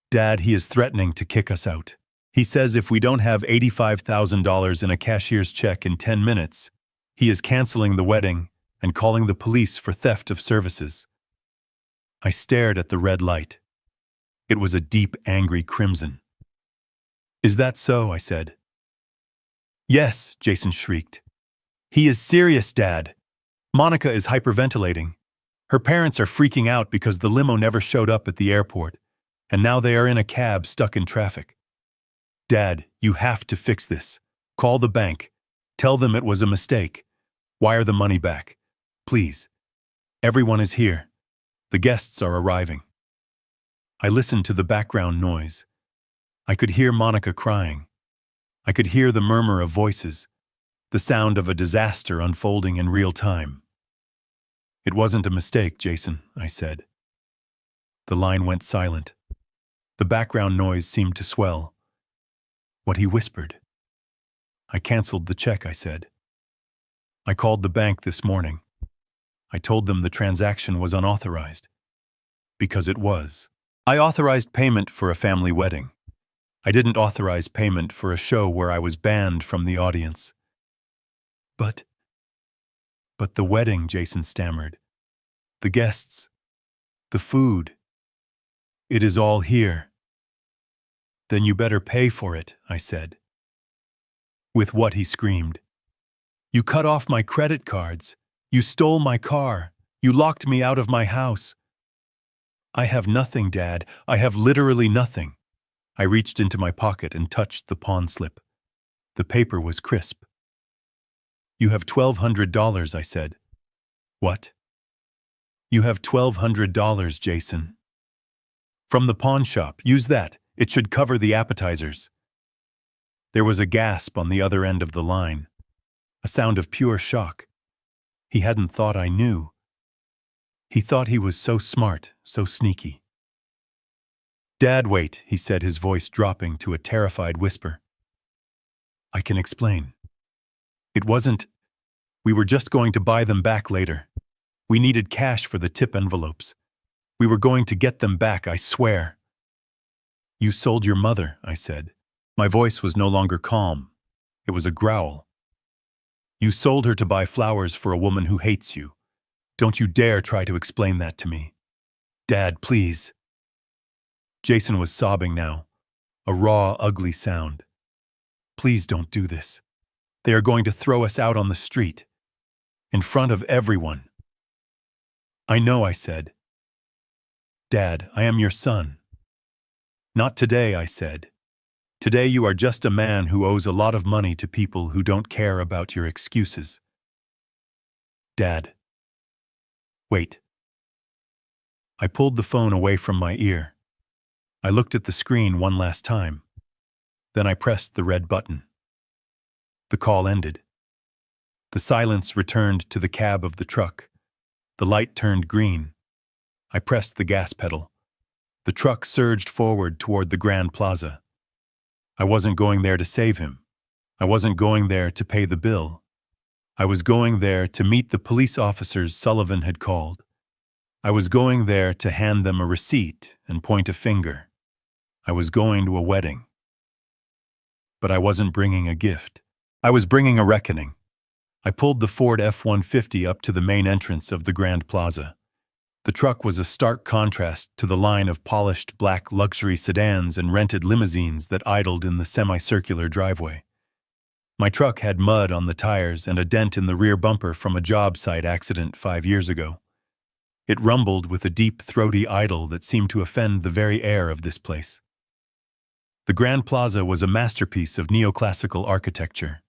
Dad, he is threatening to kick us out. He says if we don't have $85,000 in a cashier's check in 10 minutes, he is canceling the wedding and calling the police for theft of services. I stared at the red light. It was a deep, angry crimson. Is that so? I said. Yes, Jason shrieked. He is serious, Dad. Monica is hyperventilating. Her parents are freaking out because the limo never showed up at the airport, and now they are in a cab stuck in traffic. Dad, you have to fix this. Call the bank. Tell them it was a mistake. Wire the money back. Please. Everyone is here. The guests are arriving. I listened to the background noise. I could hear Monica crying. I could hear the murmur of voices, the sound of a disaster unfolding in real time. It wasn't a mistake, Jason, I said. The line went silent. The background noise seemed to swell. What he whispered. I canceled the check, I said. I called the bank this morning. I told them the transaction was unauthorized. Because it was. I authorized payment for a family wedding. I didn't authorize payment for a show where I was banned from the audience. But the wedding, Jason stammered. The guests. The food. It is all here. Then you better pay for it, I said. With what? He screamed. You cut off my credit cards. You stole my car. You locked me out of my house. I have nothing, Dad. I have literally nothing. I reached into my pocket and touched the pawn slip. The paper was crisp. You have $1,200, I said. What? You have $1,200, Jason. From the pawn shop. Use that. It should cover the appetizers. There was a gasp on the other end of the line. A sound of pure shock. He hadn't thought I knew. He thought he was so smart, so sneaky. Dad, wait, he said, his voice dropping to a terrified whisper. I can explain. It wasn't. We were just going to buy them back later. We needed cash for the tip envelopes. We were going to get them back, I swear. You sold your mother, I said. My voice was no longer calm. It was a growl. You sold her to buy flowers for a woman who hates you. Don't you dare try to explain that to me. Dad, please. Jason was sobbing now, a raw, ugly sound. Please don't do this. They are going to throw us out on the street, in front of everyone. I know, I said. Dad, I am your son. Not today, I said. Today you are just a man who owes a lot of money to people who don't care about your excuses. Dad. Wait. I pulled the phone away from my ear. I looked at the screen one last time. Then I pressed the red button. The call ended. The silence returned to the cab of the truck. The light turned green. I pressed the gas pedal. The truck surged forward toward the Grand Plaza. I wasn't going there to save him. I wasn't going there to pay the bill. I was going there to meet the police officers Sullivan had called. I was going there to hand them a receipt and point a finger. I was going to a wedding. But I wasn't bringing a gift. I was bringing a reckoning. I pulled the Ford F-150 up to the main entrance of the Grand Plaza. The truck was a stark contrast to the line of polished black luxury sedans and rented limousines that idled in the semicircular driveway. My truck had mud on the tires and a dent in the rear bumper from a job site accident 5 years ago. It rumbled with a deep, throaty idle that seemed to offend the very air of this place. The Grand Plaza was a masterpiece of neoclassical architecture.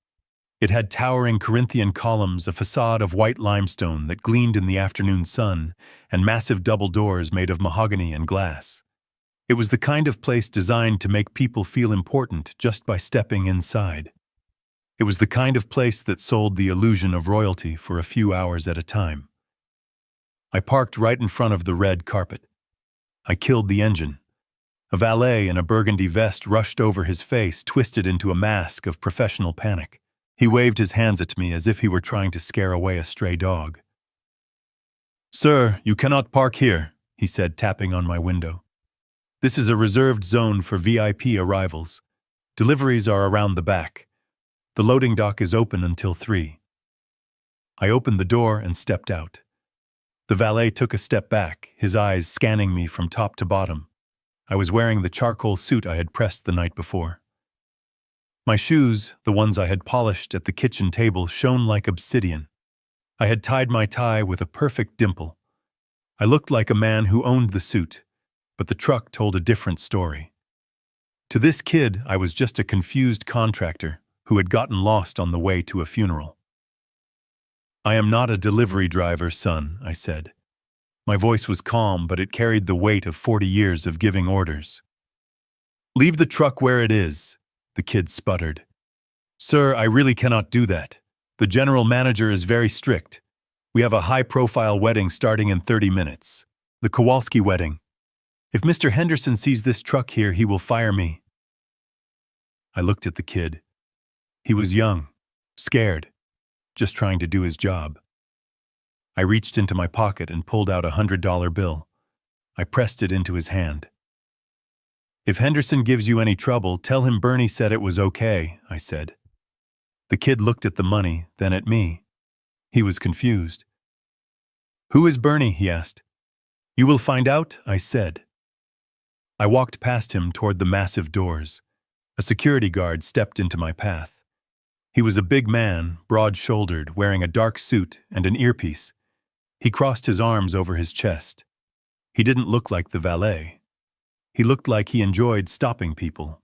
It had towering Corinthian columns, a facade of white limestone that gleamed in the afternoon sun, and massive double doors made of mahogany and glass. It was the kind of place designed to make people feel important just by stepping inside. It was the kind of place that sold the illusion of royalty for a few hours at a time. I parked right in front of the red carpet. I killed the engine. A valet in a burgundy vest rushed over his face, twisted into a mask of professional panic. He waved his hands at me as if he were trying to scare away a stray dog. Sir, you cannot park here, he said, tapping on my window. This is a reserved zone for VIP arrivals. Deliveries are around the back. The loading dock is open until 3. I opened the door and stepped out. The valet took a step back, his eyes scanning me from top to bottom. I was wearing the charcoal suit I had pressed the night before. My shoes, the ones I had polished at the kitchen table, shone like obsidian. I had tied my tie with a perfect dimple. I looked like a man who owned the suit, but the truck told a different story. To this kid, I was just a confused contractor who had gotten lost on the way to a funeral. I am not a delivery driver, son, I said. My voice was calm, but it carried the weight of 40 years of giving orders. Leave the truck where it is, the kid sputtered. Sir, I really cannot do that. The general manager is very strict. We have a high-profile wedding starting in 30 minutes. The Kowalski wedding. If Mr. Henderson sees this truck here, he will fire me. I looked at the kid. He was young, scared, just trying to do his job. I reached into my pocket and pulled out a $100 bill. I pressed it into his hand. If Henderson gives you any trouble, tell him Bernie said it was okay, I said. The kid looked at the money, then at me. He was confused. Who is Bernie? He asked. You will find out, I said. I walked past him toward the massive doors. A security guard stepped into my path. He was a big man, broad-shouldered, wearing a dark suit and an earpiece. He crossed his arms over his chest. He didn't look like the valet. He looked like he enjoyed stopping people.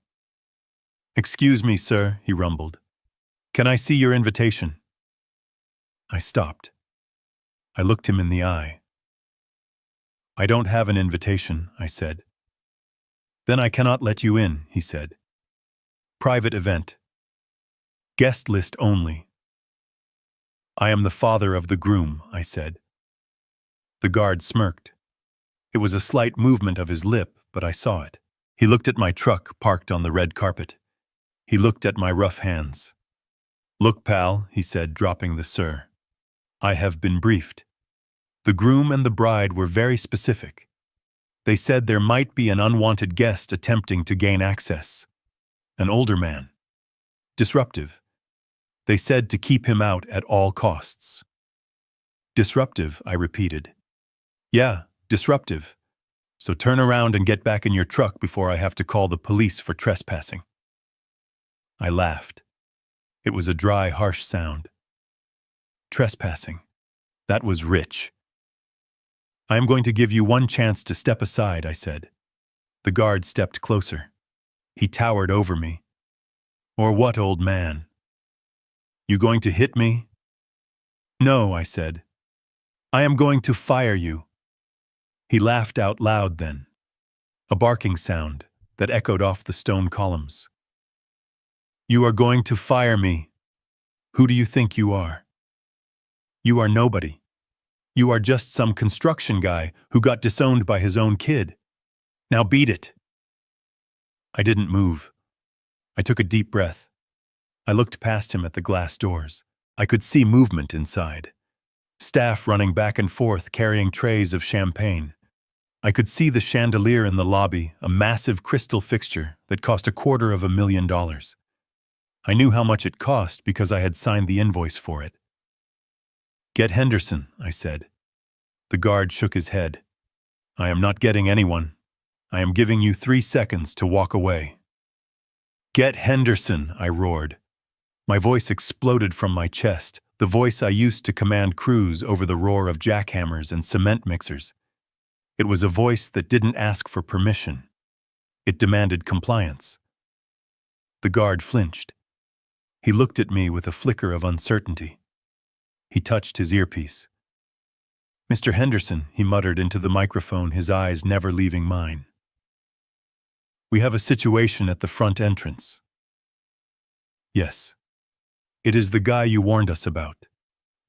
Excuse me, sir, he rumbled. Can I see your invitation? I stopped. I looked him in the eye. I don't have an invitation, I said. Then I cannot let you in, he said. Private event. Guest list only. I am the father of the groom, I said. The guard smirked. It was a slight movement of his lip, but I saw it. He looked at my truck parked on the red carpet. He looked at my rough hands. "Look, pal," he said, dropping the "sir." "I have been briefed. The groom and the bride were very specific. They said there might be an unwanted guest attempting to gain access. An older man. Disruptive. They said to keep him out at all costs." "Disruptive," I repeated. "Yeah, disruptive. So turn around and get back in your truck before I have to call the police for trespassing." I laughed. It was a dry, harsh sound. Trespassing. That was rich. "I am going to give you one chance to step aside," I said. The guard stepped closer. He towered over me. "Or what, old man? You going to hit me?" "No," I said. "I am going to fire you." He laughed out loud then. A barking sound that echoed off the stone columns. "You are going to fire me. Who do you think you are? You are nobody. You are just some construction guy who got disowned by his own kid. Now beat it." I didn't move. I took a deep breath. I looked past him at the glass doors. I could see movement inside. Staff running back and forth carrying trays of champagne. I could see the chandelier in the lobby, a massive crystal fixture that cost $250,000. I knew how much it cost because I had signed the invoice for it. "Get Henderson," I said. The guard shook his head. "I am not getting anyone. I am giving you 3 seconds to walk away." "Get Henderson," I roared. My voice exploded from my chest, the voice I used to command crews over the roar of jackhammers and cement mixers. It was a voice that didn't ask for permission. It demanded compliance. The guard flinched. He looked at me with a flicker of uncertainty. He touched his earpiece. "Mr. Henderson," he muttered into the microphone, his eyes never leaving mine. "We have a situation at the front entrance." "Yes. It is the guy you warned us about.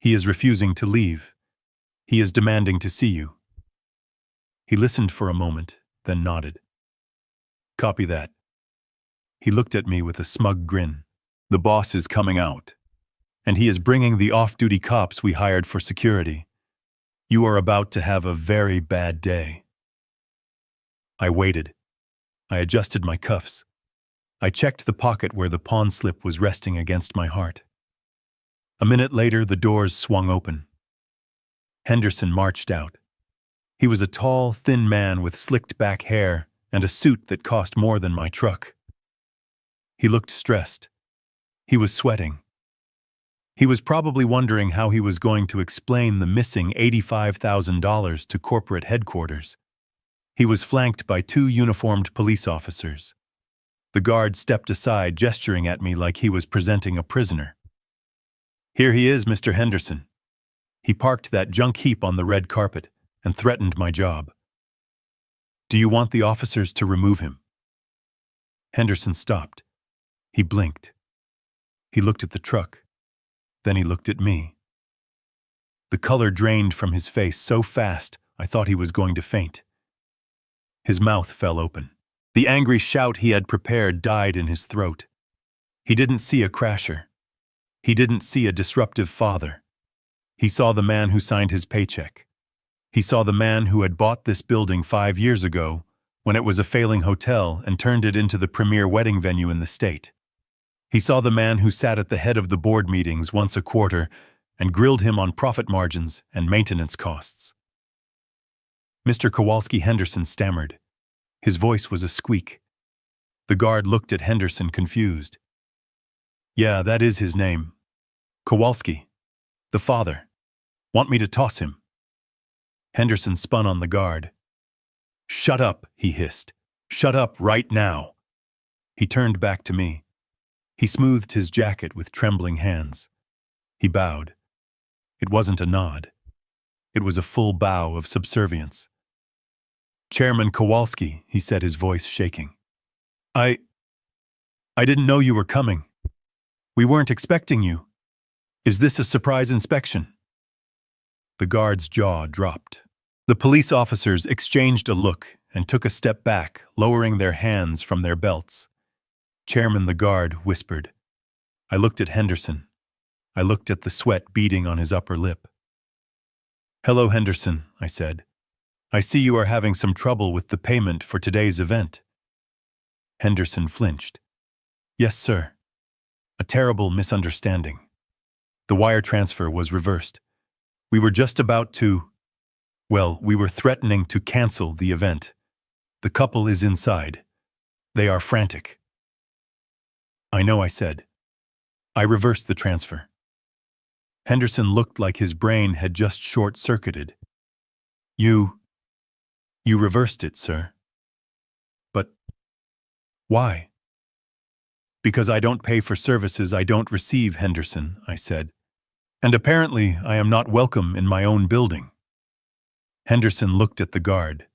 He is refusing to leave. He is demanding to see you." He listened for a moment, then nodded. "Copy that." He looked at me with a smug grin. "The boss is coming out, and he is bringing the off-duty cops we hired for security. You are about to have a very bad day." I waited. I adjusted my cuffs. I checked the pocket where the pawn slip was resting against my heart. A minute later, the doors swung open. Henderson marched out. He was a tall, thin man with slicked back hair and a suit that cost more than my truck. He looked stressed. He was sweating. He was probably wondering how he was going to explain the missing $85,000 to corporate headquarters. He was flanked by 2 uniformed police officers. The guard stepped aside, gesturing at me like he was presenting a prisoner. "Here he is, Mr. Henderson." He parked that junk heap on the red carpet and threatened my job. "Do you want the officers to remove him?" Henderson stopped. He blinked. He looked at the truck. Then he looked at me. The color drained from his face so fast I thought he was going to faint. His mouth fell open. The angry shout he had prepared died in his throat. He didn't see a crasher. He didn't see a disruptive father. He saw the man who signed his paycheck. He saw the man who had bought this building 5 years ago when it was a failing hotel and turned it into the premier wedding venue in the state. He saw the man who sat at the head of the board meetings once a quarter and grilled him on profit margins and maintenance costs. Mr. Kowalski Henderson stammered. His voice was a squeak. The guard looked at Henderson confused. "Yeah, that is his name. Kowalski. The father. Want me to toss him?" Henderson spun on the guard. "Shut up," he hissed. "Shut up right now." He turned back to me. He smoothed his jacket with trembling hands. He bowed. It wasn't a nod. It was a full bow of subservience. "Chairman Kowalski," he said, his voice shaking. I didn't know you were coming. We weren't expecting you. Is this a surprise inspection?" The guard's jaw dropped. The police officers exchanged a look and took a step back, lowering their hands from their belts. Chairman the guard whispered. I looked at Henderson. I looked at the sweat beading on his upper lip. Hello, Henderson, I said. I see you are having some trouble with the payment for today's event. Henderson flinched. Yes, sir. A terrible misunderstanding. The wire transfer was reversed. We were just about to... Well, we were threatening to cancel the event. The couple is inside. They are frantic. I know, I said. I reversed the transfer. Henderson looked like his brain had just short-circuited. You reversed it, sir. But why? Because I don't pay for services I don't receive, Henderson, I said. And apparently I am not welcome in my own building. Henderson looked at the guard.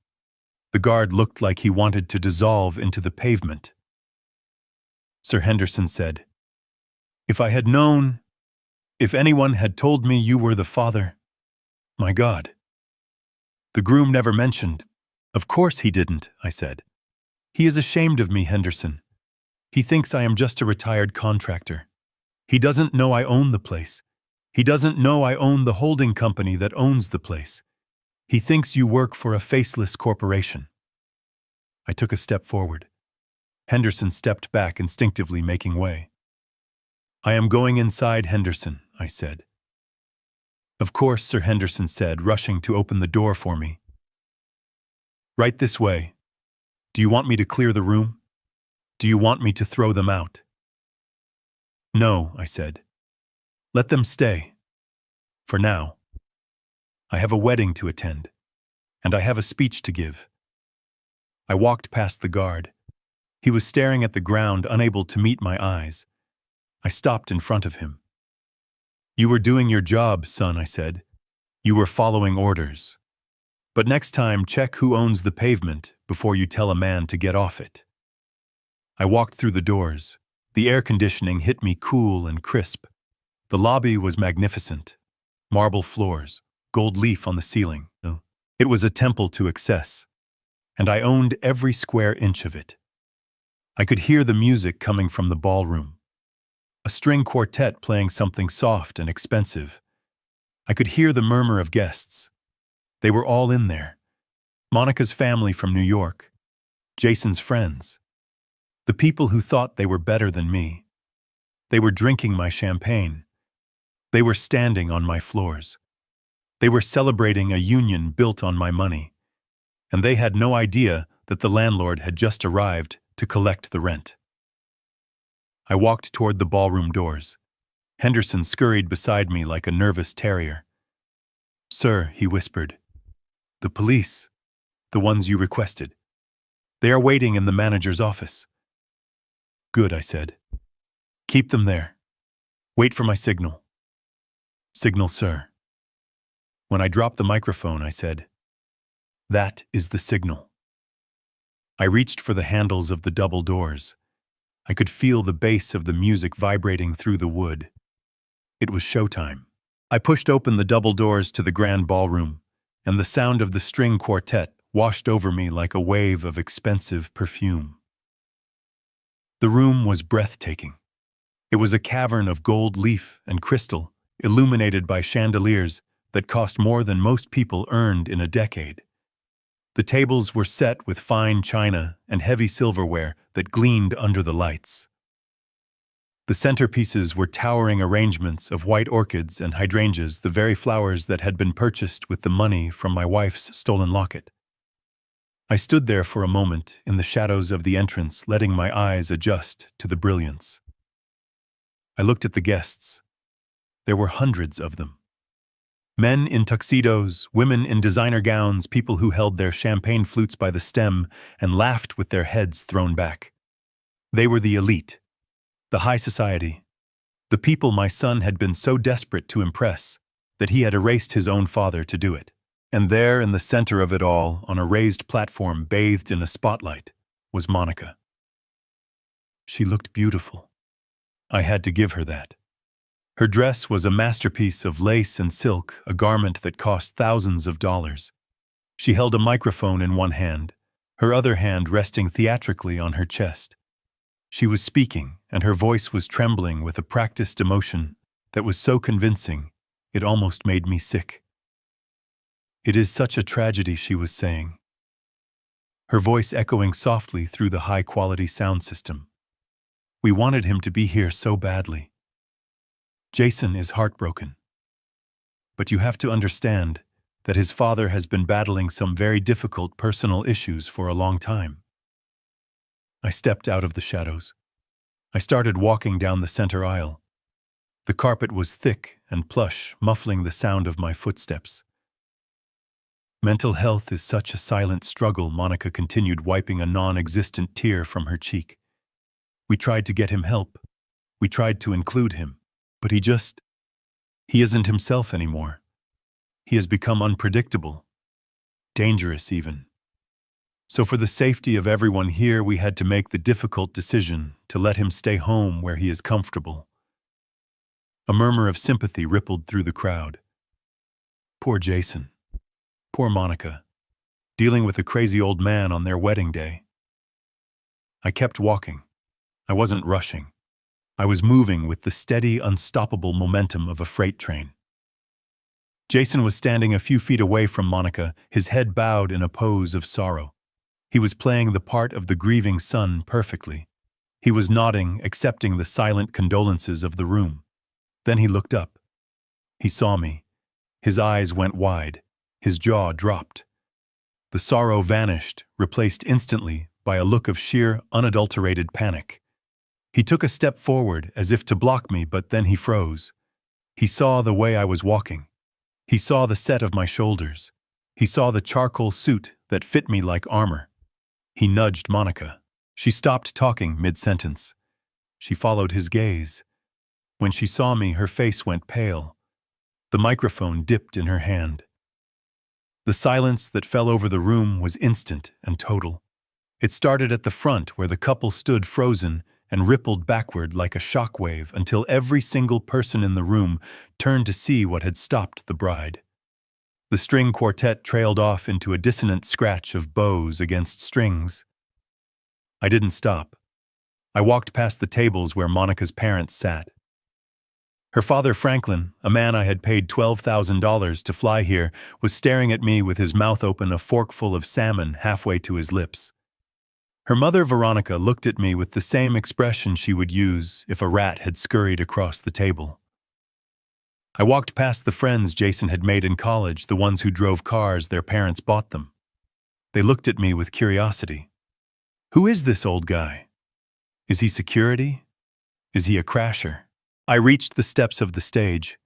The guard looked like he wanted to dissolve into the pavement. Sir Henderson said, If I had known, if anyone had told me you were the father, my God. The groom never mentioned. Of course he didn't, I said. He is ashamed of me, Henderson. He thinks I am just a retired contractor. He doesn't know I own the place. He doesn't know I own the holding company that owns the place. He thinks you work for a faceless corporation. I took a step forward. Henderson stepped back, instinctively making way. I am going inside, Henderson, I said. Of course, Sir Henderson said, rushing to open the door for me. Right this way. Do you want me to clear the room? Do you want me to throw them out? No, I said. Let them stay. For now. I have a wedding to attend, and I have a speech to give. I walked past the guard. He was staring at the ground, unable to meet my eyes. I stopped in front of him. You were doing your job, son, I said. You were following orders. But next time, check who owns the pavement before you tell a man to get off it. I walked through the doors. The air conditioning hit me cool and crisp. The lobby was magnificent. Marble floors, gold leaf on the ceiling. It was a temple to excess, and I owned every square inch of it. I could hear the music coming from the ballroom. A string quartet playing something soft and expensive. I could hear the murmur of guests. They were all in there. Monica's family from New York. Jason's friends. The people who thought they were better than me. They were drinking my champagne. They were standing on my floors. They were celebrating a union built on my money. And they had no idea that the landlord had just arrived to collect the rent. I walked toward the ballroom doors. Henderson scurried beside me like a nervous terrier. Sir, he whispered. The police. The ones you requested. They are waiting in the manager's office. Good, I said. Keep them there. Wait for my signal. Signal, sir. When I dropped the microphone, I said, That is the signal. I reached for the handles of the double doors. I could feel the bass of the music vibrating through the wood. It was showtime. I pushed open the double doors to the grand ballroom, and the sound of the string quartet washed over me like a wave of expensive perfume. The room was breathtaking. It was a cavern of gold leaf and crystal, illuminated by chandeliers that cost more than most people earned in a decade. The tables were set with fine china and heavy silverware that gleamed under the lights. The centerpieces were towering arrangements of white orchids and hydrangeas, the very flowers that had been purchased with the money from my wife's stolen locket. I stood there for a moment in the shadows of the entrance, letting my eyes adjust to the brilliance. I looked at the guests. There were hundreds of them. Men in tuxedos, women in designer gowns, people who held their champagne flutes by the stem and laughed with their heads thrown back. They were the elite, the high society, the people my son had been so desperate to impress that he had erased his own father to do it. And there in the center of it all, on a raised platform bathed in a spotlight, was Monica. She looked beautiful. I had to give her that. Her dress was a masterpiece of lace and silk, a garment that cost thousands of dollars. She held a microphone in one hand, her other hand resting theatrically on her chest. She was speaking, and her voice was trembling with a practiced emotion that was so convincing, it almost made me sick. "It is such a tragedy," she was saying, her voice echoing softly through the high-quality sound system. "We wanted him to be here so badly. Jason is heartbroken. But you have to understand that his father has been battling some very difficult personal issues for a long time." I stepped out of the shadows. I started walking down the center aisle. The carpet was thick and plush, muffling the sound of my footsteps. "Mental health is such a silent struggle," Monica continued, wiping a non-existent tear from her cheek. "We tried to get him help. We tried to include him. But he isn't himself anymore. He has become unpredictable, dangerous even. So for the safety of everyone here, we had to make the difficult decision to let him stay home where he is comfortable." A murmur of sympathy rippled through the crowd. Poor Jason. Poor Monica, dealing with a crazy old man on their wedding day. I kept walking. I wasn't rushing. I was moving with the steady, unstoppable momentum of a freight train. Jason was standing a few feet away from Monica, his head bowed in a pose of sorrow. He was playing the part of the grieving son perfectly. He was nodding, accepting the silent condolences of the room. Then he looked up. He saw me. His eyes went wide. His jaw dropped. The sorrow vanished, replaced instantly by a look of sheer, unadulterated panic. He took a step forward as if to block me, but then he froze. He saw the way I was walking. He saw the set of my shoulders. He saw the charcoal suit that fit me like armor. He nudged Monica. She stopped talking mid-sentence. She followed his gaze. When she saw me, her face went pale. The microphone dipped in her hand. The silence that fell over the room was instant and total. It started at the front, where the couple stood frozen and rippled backward like a shockwave until every single person in the room turned to see what had stopped the bride. The string quartet trailed off into a dissonant scratch of bows against strings. I didn't stop. I walked past the tables where Monica's parents sat. Her father, Franklin, a man I had paid $12,000 to fly here, was staring at me with his mouth open, a forkful of salmon halfway to his lips. Her mother, Veronica, looked at me with the same expression she would use if a rat had scurried across the table. I walked past the friends Jason had made in college, the ones who drove cars their parents bought them. They looked at me with curiosity. Who is this old guy? Is he security? Is he a crasher? I reached the steps of the stage.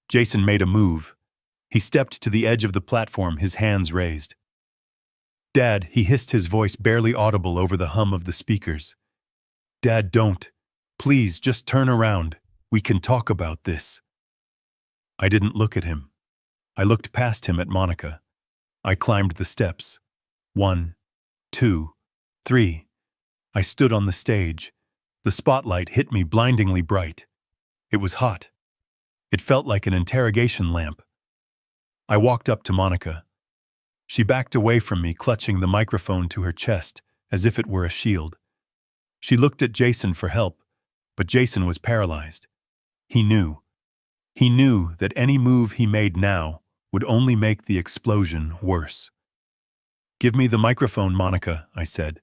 Jason made a move. He stepped to the edge of the platform, his hands raised. "Dad," he hissed, his voice barely audible over the hum of the speakers. "Dad, don't. Please, just turn around. We can talk about this." I didn't look at him. I looked past him at Monica. I climbed the steps. 1, 2, 3. I stood on the stage. The spotlight hit me blindingly bright. It was hot. It felt like an interrogation lamp. I walked up to Monica. She backed away from me, clutching the microphone to her chest as if it were a shield. She looked at Jason for help, but Jason was paralyzed. He knew. He knew that any move he made now would only make the explosion worse. "Give me the microphone, Monica," I said.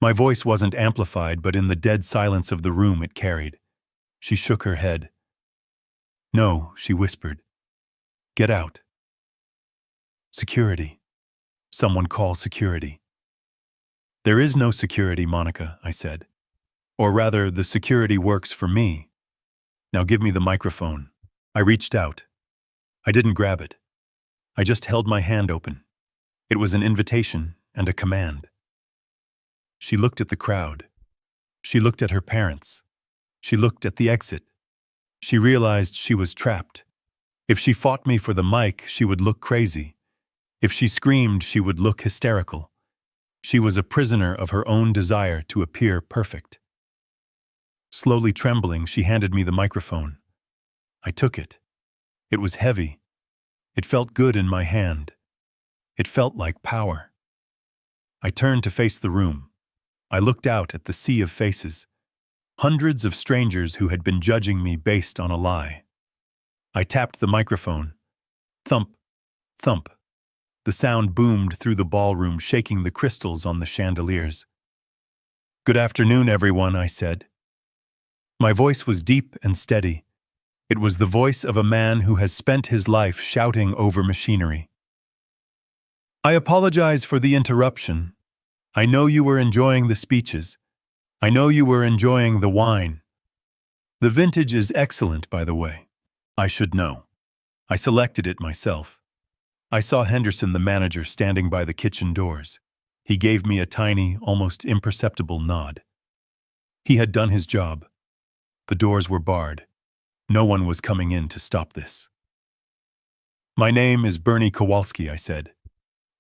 My voice wasn't amplified, but in the dead silence of the room it carried. She shook her head. "No," she whispered. "Get out." "Security. Someone call security." "There is no security, Monica," I said. "Or rather, the security works for me. Now give me the microphone." I reached out. I didn't grab it. I just held my hand open. It was an invitation and a command. She looked at the crowd. She looked at her parents. She looked at the exit. She realized she was trapped. If she fought me for the mic, she would look crazy. If she screamed, she would look hysterical. She was a prisoner of her own desire to appear perfect. Slowly trembling, she handed me the microphone. I took it. It was heavy. It felt good in my hand. It felt like power. I turned to face the room. I looked out at the sea of faces, hundreds of strangers who had been judging me based on a lie. I tapped the microphone. Thump, thump. The sound boomed through the ballroom, shaking the crystals on the chandeliers. "Good afternoon, everyone," I said. My voice was deep and steady. It was the voice of a man who has spent his life shouting over machinery. "I apologize for the interruption. I know you were enjoying the speeches. I know you were enjoying the wine. The vintage is excellent, by the way. I should know. I selected it myself." I saw Henderson, the manager, standing by the kitchen doors. He gave me a tiny, almost imperceptible nod. He had done his job. The doors were barred. No one was coming in to stop this. "My name is Bernie Kowalski," I said.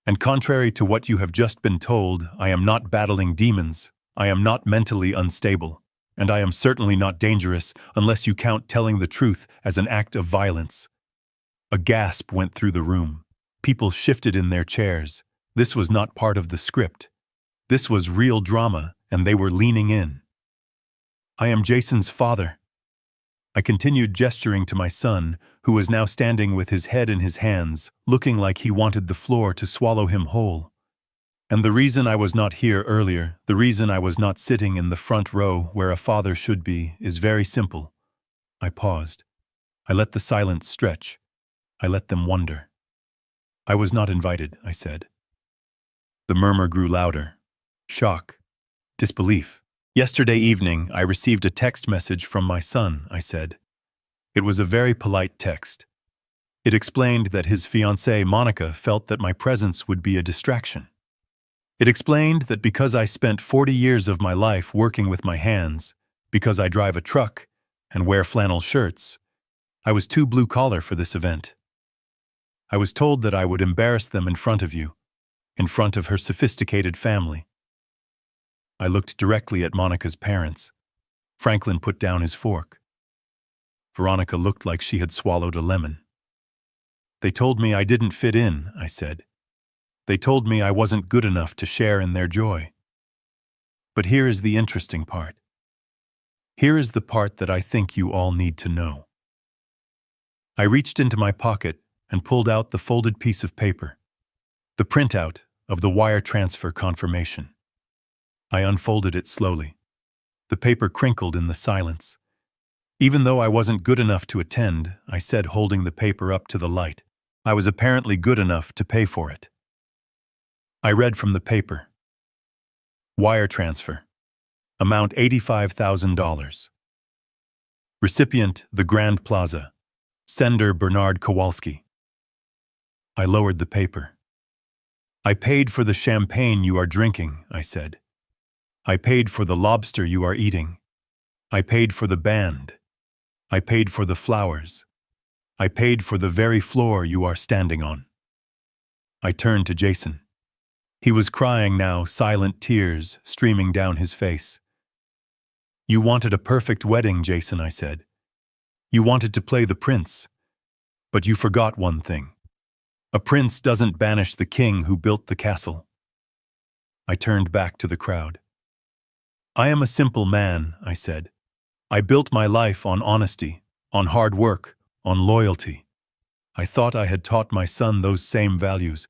"And contrary to what you have just been told, I am not battling demons, I am not mentally unstable, and I am certainly not dangerous unless you count telling the truth as an act of violence." A gasp went through the room. People shifted in their chairs. This was not part of the script. This was real drama, and they were leaning in. "I am Jason's father." I continued gesturing to my son, who was now standing with his head in his hands, looking like he wanted the floor to swallow him whole. "And the reason I was not here earlier, the reason I was not sitting in the front row where a father should be, is very simple." I paused. I let the silence stretch. I let them wonder. "I was not invited," I said. The murmur grew louder. Shock. Disbelief. "Yesterday evening, I received a text message from my son," I said. It was a very polite text. It explained that his fiancée, Monica, felt that my presence would be a distraction. It explained that because I spent 40 years of my life working with my hands, because I drive a truck and wear flannel shirts, I was too blue-collar for this event. I was told that I would embarrass them in front of you, in front of her sophisticated family. I looked directly at Monica's parents. Franklin put down his fork. Veronica looked like she had swallowed a lemon. "They told me I didn't fit in," I said. "They told me I wasn't good enough to share in their joy." But here is the interesting part. Here is the part that I think you all need to know. I reached into my pocket and pulled out the folded piece of paper, the printout of the wire transfer confirmation. I unfolded it slowly. The paper crinkled in the silence. "Even though I wasn't good enough to attend," I said, holding the paper up to the light, "I was apparently good enough to pay for it." I read from the paper. Wire transfer. Amount $85,000. Recipient, the Grand Plaza. Sender, Bernard Kowalski. I lowered the paper. "I paid for the champagne you are drinking," I said. "I paid for the lobster you are eating. I paid for the band. I paid for the flowers. I paid for the very floor you are standing on." I turned to Jason. He was crying now, silent tears streaming down his face. "You wanted a perfect wedding, Jason," I said. "You wanted to play the prince. But you forgot one thing. A prince doesn't banish the king who built the castle." I turned back to the crowd. "I am a simple man," I said. "I built my life on honesty, on hard work, on loyalty. I thought I had taught my son those same values.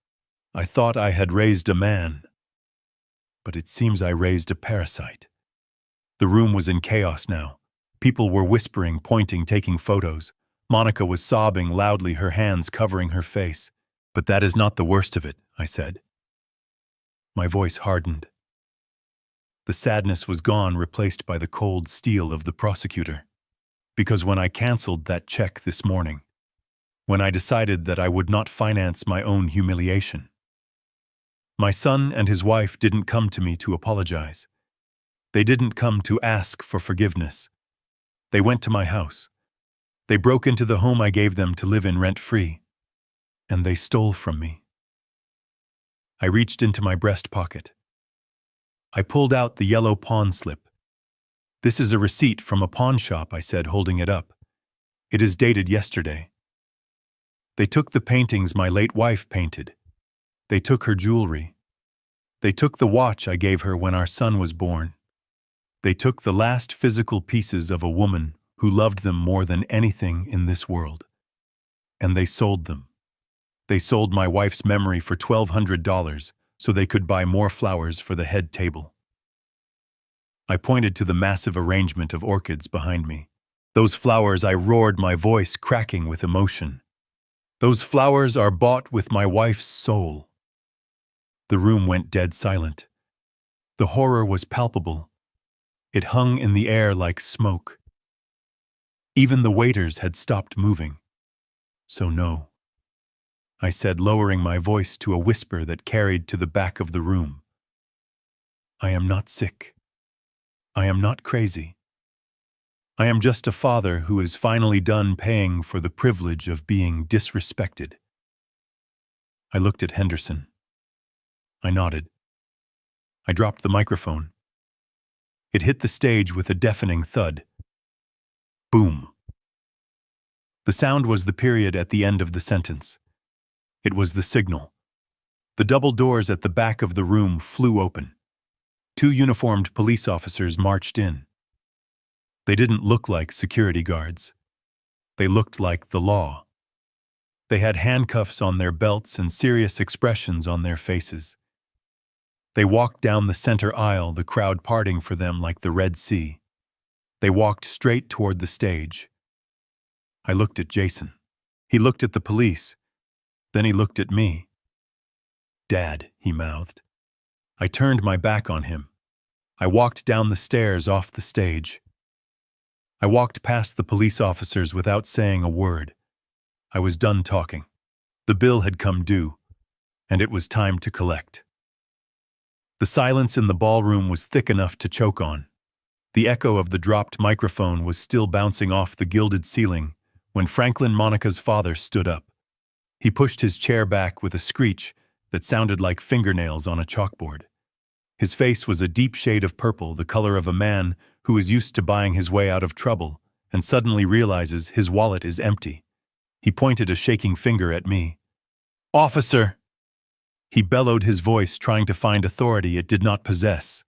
I thought I had raised a man. But it seems I raised a parasite." The room was in chaos now. People were whispering, pointing, taking photos. Monica was sobbing loudly, her hands covering her face. "But that is not the worst of it," I said. My voice hardened. The sadness was gone, replaced by the cold steel of the prosecutor. Because when I canceled that check this morning, when I decided that I would not finance my own humiliation, my son and his wife didn't come to me to apologize. They didn't come to ask for forgiveness. They went to my house. They broke into the home I gave them to live in rent-free. And they stole from me. I reached into my breast pocket. I pulled out the yellow pawn slip. "This is a receipt from a pawn shop," I said, holding it up. "It is dated yesterday. They took the paintings my late wife painted. They took her jewelry. They took the watch I gave her when our son was born. They took the last physical pieces of a woman who loved them more than anything in this world. And they sold them. They sold my wife's memory for $1,200 so they could buy more flowers for the head table. I pointed to the massive arrangement of orchids behind me. Those flowers, I roared, my voice cracking with emotion. Those flowers are bought with my wife's soul. The room went dead silent. The horror was palpable. It hung in the air like smoke. Even the waiters had stopped moving. So no, I said, lowering my voice to a whisper that carried to the back of the room. I am not sick. I am not crazy. I am just a father who is finally done paying for the privilege of being disrespected. I looked at Henderson. I nodded. I dropped the microphone. It hit the stage with a deafening thud. Boom. The sound was the period at the end of the sentence. It was the signal. The double doors at the back of the room flew open. 2 uniformed police officers marched in. They didn't look like security guards. They looked like the law. They had handcuffs on their belts and serious expressions on their faces. They walked down the center aisle, the crowd parting for them like the Red Sea. They walked straight toward the stage. I looked at Jason. He looked at the police. Then he looked at me. "Dad," he mouthed. I turned my back on him. I walked down the stairs off the stage. I walked past the police officers without saying a word. I was done talking. The bill had come due, and it was time to collect. The silence in the ballroom was thick enough to choke on. The echo of the dropped microphone was still bouncing off the gilded ceiling when Franklin Monica's father stood up. He pushed his chair back with a screech that sounded like fingernails on a chalkboard. His face was a deep shade of purple, the color of a man who is used to buying his way out of trouble and suddenly realizes his wallet is empty. He pointed a shaking finger at me. "Officer!" He bellowed, his voice trying to find authority it did not possess.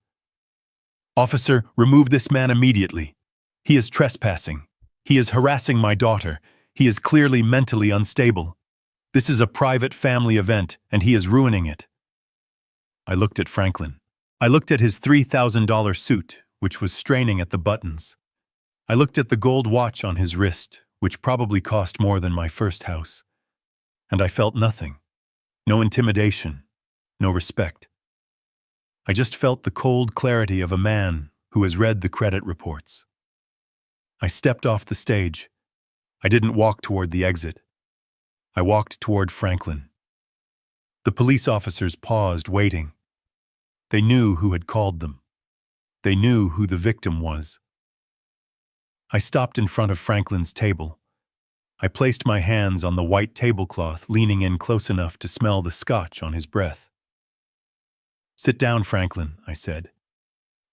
"Officer, remove this man immediately. He is trespassing. He is harassing my daughter. He is clearly mentally unstable. This is a private family event, and he is ruining it." I looked at Franklin. I looked at his $3,000 suit, which was straining at the buttons. I looked at the gold watch on his wrist, which probably cost more than my first house. And I felt nothing. No intimidation. No respect. I just felt the cold clarity of a man who has read the credit reports. I stepped off the stage. I didn't walk toward the exit. I walked toward Franklin. The police officers paused, waiting. They knew who had called them. They knew who the victim was. I stopped in front of Franklin's table. I placed my hands on the white tablecloth, leaning in close enough to smell the scotch on his breath. "Sit down, Franklin," I said.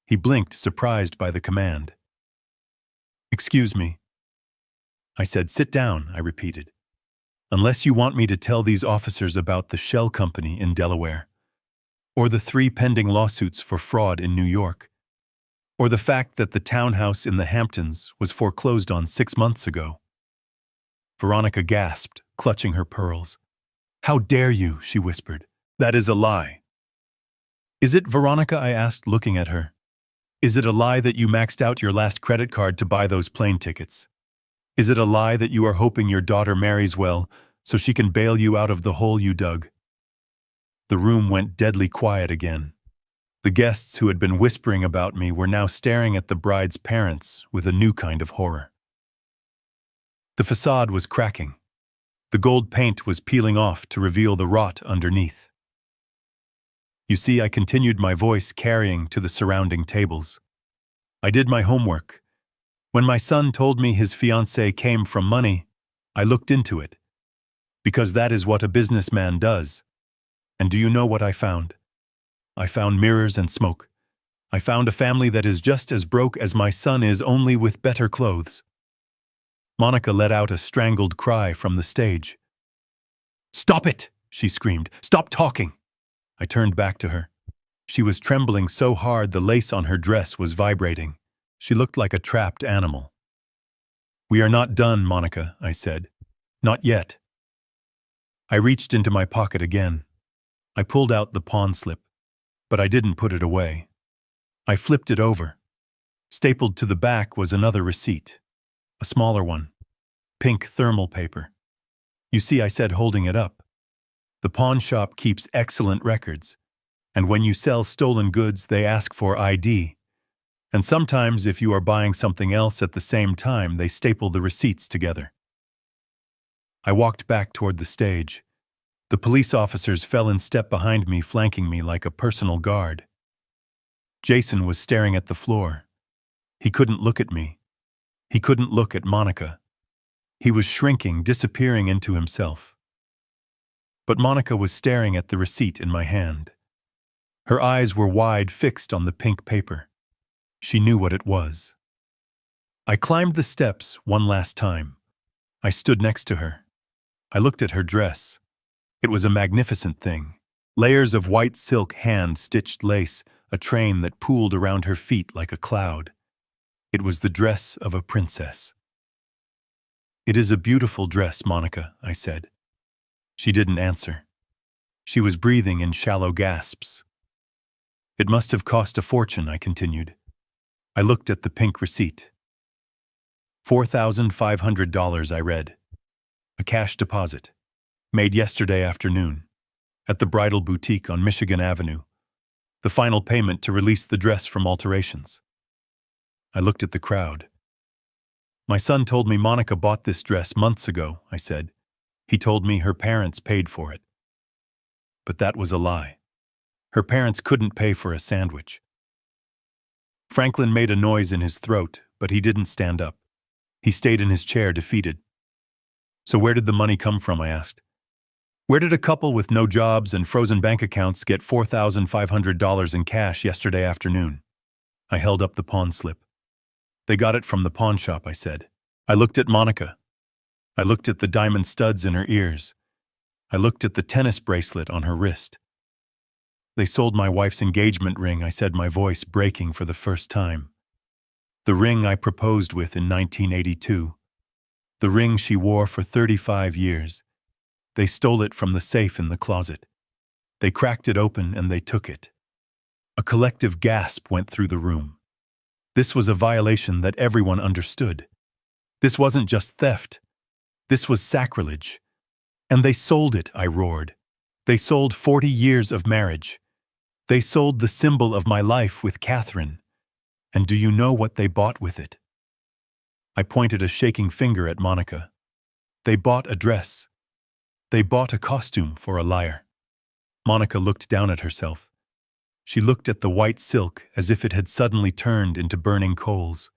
He blinked, surprised by the command. "Excuse me." I said, "Sit down," I repeated. "Unless you want me to tell these officers about the shell company in Delaware, or the 3 pending lawsuits for fraud in New York, or the fact that the townhouse in the Hamptons was foreclosed on 6 months ago." Veronica gasped, clutching her pearls. "How dare you?" she whispered. "That is a lie." "Is it, Veronica?" I asked, looking at her. "Is it a lie that you maxed out your last credit card to buy those plane tickets? Is it a lie that you are hoping your daughter marries well so she can bail you out of the hole you dug?" The room went deadly quiet again. The guests who had been whispering about me were now staring at the bride's parents with a new kind of horror. The facade was cracking. The gold paint was peeling off to reveal the rot underneath. "You see," I continued, my voice carrying to the surrounding tables. "I did my homework. When my son told me his fiancée came from money, I looked into it. Because that is what a businessman does. And do you know what I found? I found mirrors and smoke. I found a family that is just as broke as my son is, only with better clothes." Monica let out a strangled cry from the stage. "Stop it!" she screamed. "Stop talking!" I turned back to her. She was trembling so hard the lace on her dress was vibrating. She looked like a trapped animal. "We are not done, Monica," I said. "Not yet." I reached into my pocket again. I pulled out the pawn slip, but I didn't put it away. I flipped it over. Stapled to the back was another receipt, a smaller one, pink thermal paper. "You see," I said, holding it up. "The pawn shop keeps excellent records, and when you sell stolen goods, they ask for ID. And sometimes, if you are buying something else at the same time, they staple the receipts together." I walked back toward the stage. The police officers fell in step behind me, flanking me like a personal guard. Jason was staring at the floor. He couldn't look at me. He couldn't look at Monica. He was shrinking, disappearing into himself. But Monica was staring at the receipt in my hand. Her eyes were wide, fixed on the pink paper. She knew what it was. I climbed the steps one last time. I stood next to her. I looked at her dress. It was a magnificent thing. Layers of white silk hand-stitched lace, a train that pooled around her feet like a cloud. It was the dress of a princess. "It is a beautiful dress, Monica," I said. She didn't answer. She was breathing in shallow gasps. "It must have cost a fortune," I continued. I looked at the pink receipt. $4,500, I read. A cash deposit. Made yesterday afternoon. At the bridal boutique on Michigan Avenue. The final payment to release the dress from alterations. I looked at the crowd. "My son told me Monica bought this dress months ago," I said. "He told me her parents paid for it." But that was a lie. Her parents couldn't pay for a sandwich. Franklin made a noise in his throat, but he didn't stand up. He stayed in his chair, defeated. "So where did the money come from?" I asked. "Where did a couple with no jobs and frozen bank accounts get $4,500 in cash yesterday afternoon?" I held up the pawn slip. "They got it from the pawn shop," I said. I looked at Monica. I looked at the diamond studs in her ears. I looked at the tennis bracelet on her wrist. "They sold my wife's engagement ring," I said, my voice breaking for the first time. "The ring I proposed with in 1982. The ring she wore for 35 years. They stole it from the safe in the closet. They cracked it open and they took it." A collective gasp went through the room. This was a violation that everyone understood. This wasn't just theft. This was sacrilege. "And they sold it," I roared. "They sold 40 years of marriage. They sold the symbol of my life with Catherine. And do you know what they bought with it?" I pointed a shaking finger at Monica. "They bought a dress. They bought a costume for a liar." Monica looked down at herself. She looked at the white silk as if it had suddenly turned into burning coals.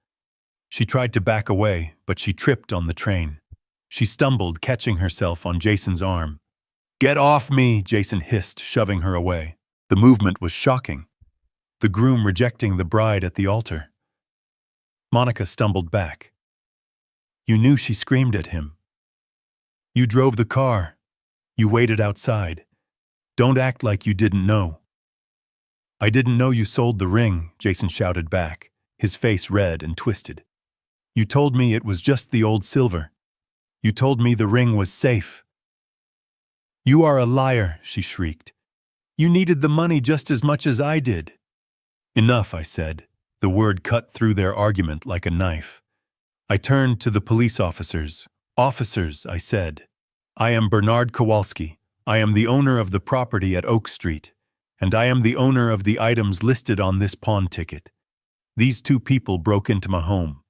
She tried to back away, but she tripped on the train. She stumbled, catching herself on Jason's arm. "Get off me!" Jason hissed, shoving her away. The movement was shocking. The groom rejecting the bride at the altar. Monica stumbled back. "You knew," she screamed at him. "You drove the car. You waited outside. Don't act like you didn't know." "I didn't know you sold the ring," Jason shouted back, his face red and twisted. "You told me it was just the old silver. You told me the ring was safe." "You are a liar," she shrieked. "You needed the money just as much as I did." "Enough," I said. The word cut through their argument like a knife. I turned to the police officers. "Officers," I said, "I am Bernard Kowalski. I am the owner of the property at Oak Street, and I am the owner of the items listed on this pawn ticket. These two people broke into my home.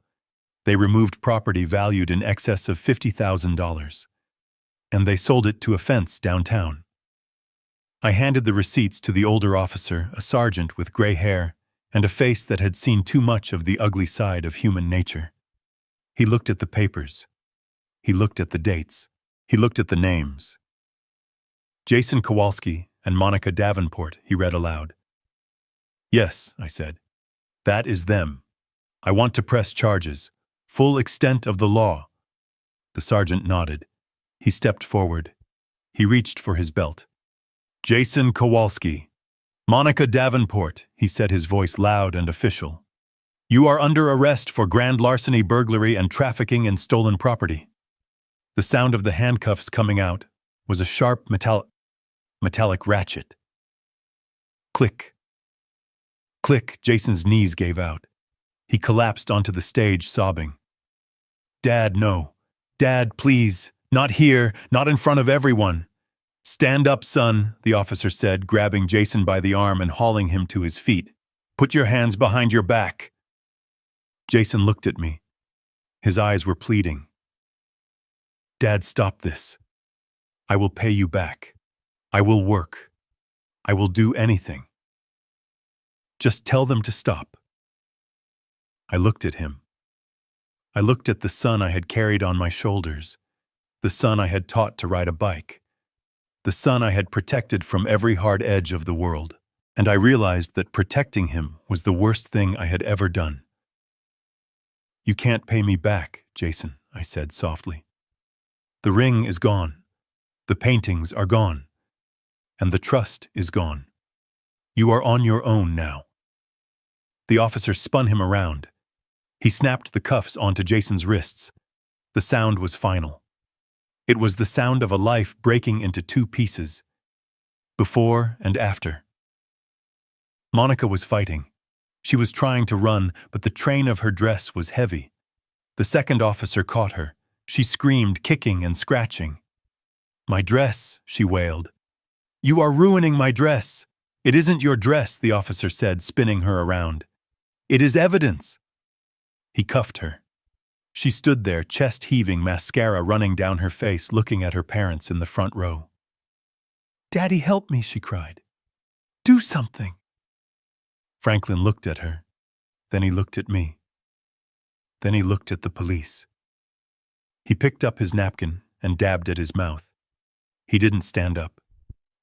They removed property valued in excess of $50,000, and they sold it to a fence downtown." I handed the receipts to the older officer, a sergeant with gray hair and a face that had seen too much of the ugly side of human nature. He looked at the papers. He looked at the dates. He looked at the names. "Jason Kowalski and Monica Davenport," he read aloud. "Yes," I said. "That is them. I want to press charges. Full extent of the law." The sergeant nodded. He stepped forward. He reached for his belt. "Jason Kowalski, Monica Davenport, he said, his voice loud and official. You are under arrest for grand larceny, burglary, and trafficking in stolen property. The sound of the handcuffs coming out was a sharp metallic ratchet. Click. Click, Jason's knees gave out. He collapsed onto the stage, sobbing. Dad, no. Dad, please. Not here, not in front of everyone. Stand up, son, the officer said, grabbing Jason by the arm and hauling him to his feet. Put your hands behind your back. Jason looked at me. His eyes were pleading. Dad, stop this. I will pay you back. I will work. I will do anything. Just tell them to stop. I looked at him. I looked at the son I had carried on my shoulders, the son I had taught to ride a bike, the son I had protected from every hard edge of the world, and I realized that protecting him was the worst thing I had ever done. You can't pay me back, Jason, I said softly. The ring is gone, the paintings are gone, and the trust is gone. You are on your own now. The officer spun him around. He snapped the cuffs onto Jason's wrists. The sound was final. It was the sound of a life breaking into two pieces, before and after. Monica was fighting. She was trying to run, but the train of her dress was heavy. The second officer caught her. She screamed, kicking and scratching. My dress, she wailed. You are ruining my dress. It isn't your dress, the officer said, spinning her around. It is evidence. He cuffed her. She stood there, chest heaving, mascara running down her face, looking at her parents in the front row. Daddy, help me, she cried. Do something. Franklin looked at her. Then he looked at me. Then he looked at the police. He picked up his napkin and dabbed at his mouth. He didn't stand up.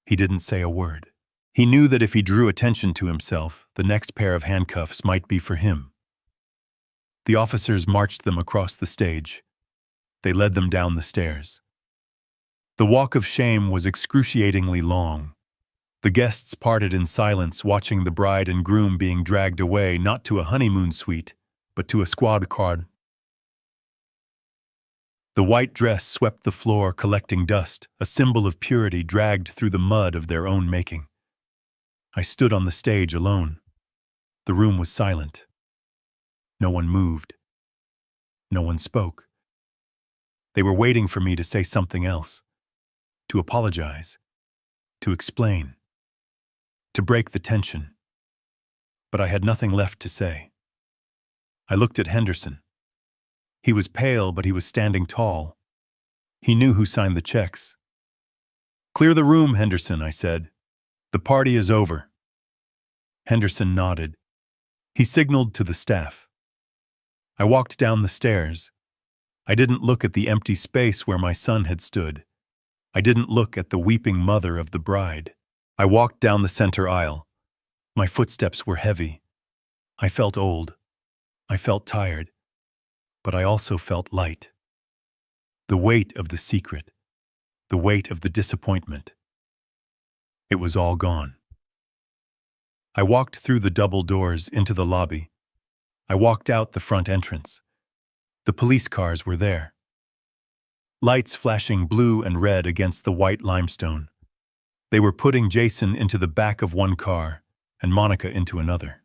He didn't say a word. He knew that if he drew attention to himself, the next pair of handcuffs might be for him. The officers marched them across the stage. They led them down the stairs. The walk of shame was excruciatingly long. The guests parted in silence, watching the bride and groom being dragged away, not to a honeymoon suite, but to a squad car. The white dress swept the floor, collecting dust, a symbol of purity dragged through the mud of their own making. I stood on the stage alone. The room was silent. No one moved. No one spoke. They were waiting for me to say something else, to apologize, to explain, to break the tension. But I had nothing left to say. I looked at Henderson. He was pale, but he was standing tall. He knew who signed the checks. Clear the room, Henderson, I said. The party is over. Henderson nodded. He signaled to the staff. I walked down the stairs. I didn't look at the empty space where my son had stood. I didn't look at the weeping mother of the bride. I walked down the center aisle. My footsteps were heavy. I felt old. I felt tired. But I also felt light. The weight of the secret. The weight of the disappointment. It was all gone. I walked through the double doors into the lobby. I walked out the front entrance. The police cars were there. Lights flashing blue and red against the white limestone. They were putting Jason into the back of one car and Monica into another.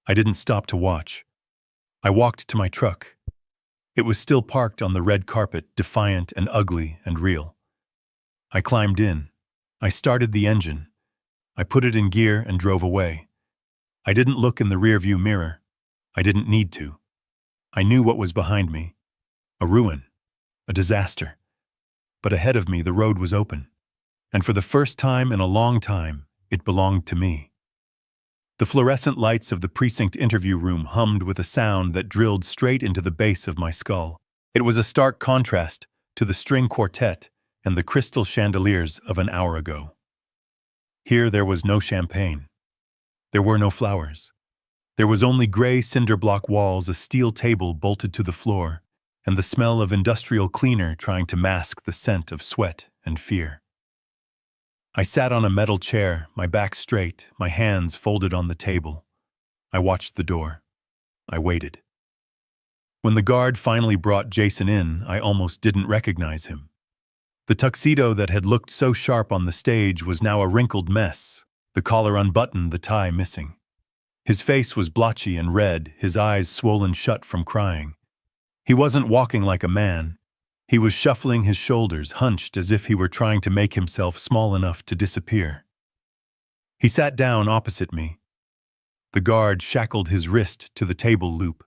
I didn't stop to watch. I walked to my truck. It was still parked on the red carpet, defiant and ugly and real. I climbed in. I started the engine. I put it in gear and drove away. I didn't look in the rearview mirror. I didn't need to. I knew what was behind me. A ruin. A disaster. But ahead of me, the road was open. And for the first time in a long time, it belonged to me. The fluorescent lights of the precinct interview room hummed with a sound that drilled straight into the base of my skull. It was a stark contrast to the string quartet and the crystal chandeliers of an hour ago. Here there was no champagne. There were no flowers. There was only gray cinder block walls, a steel table bolted to the floor, and the smell of industrial cleaner trying to mask the scent of sweat and fear. I sat on a metal chair, my back straight, my hands folded on the table. I watched the door. I waited. When the guard finally brought Jason in, I almost didn't recognize him. The tuxedo that had looked so sharp on the stage was now a wrinkled mess, the collar unbuttoned, the tie missing. His face was blotchy and red, his eyes swollen shut from crying. He wasn't walking like a man. He was shuffling his shoulders, hunched as if he were trying to make himself small enough to disappear. He sat down opposite me. The guard shackled his wrist to the table loop.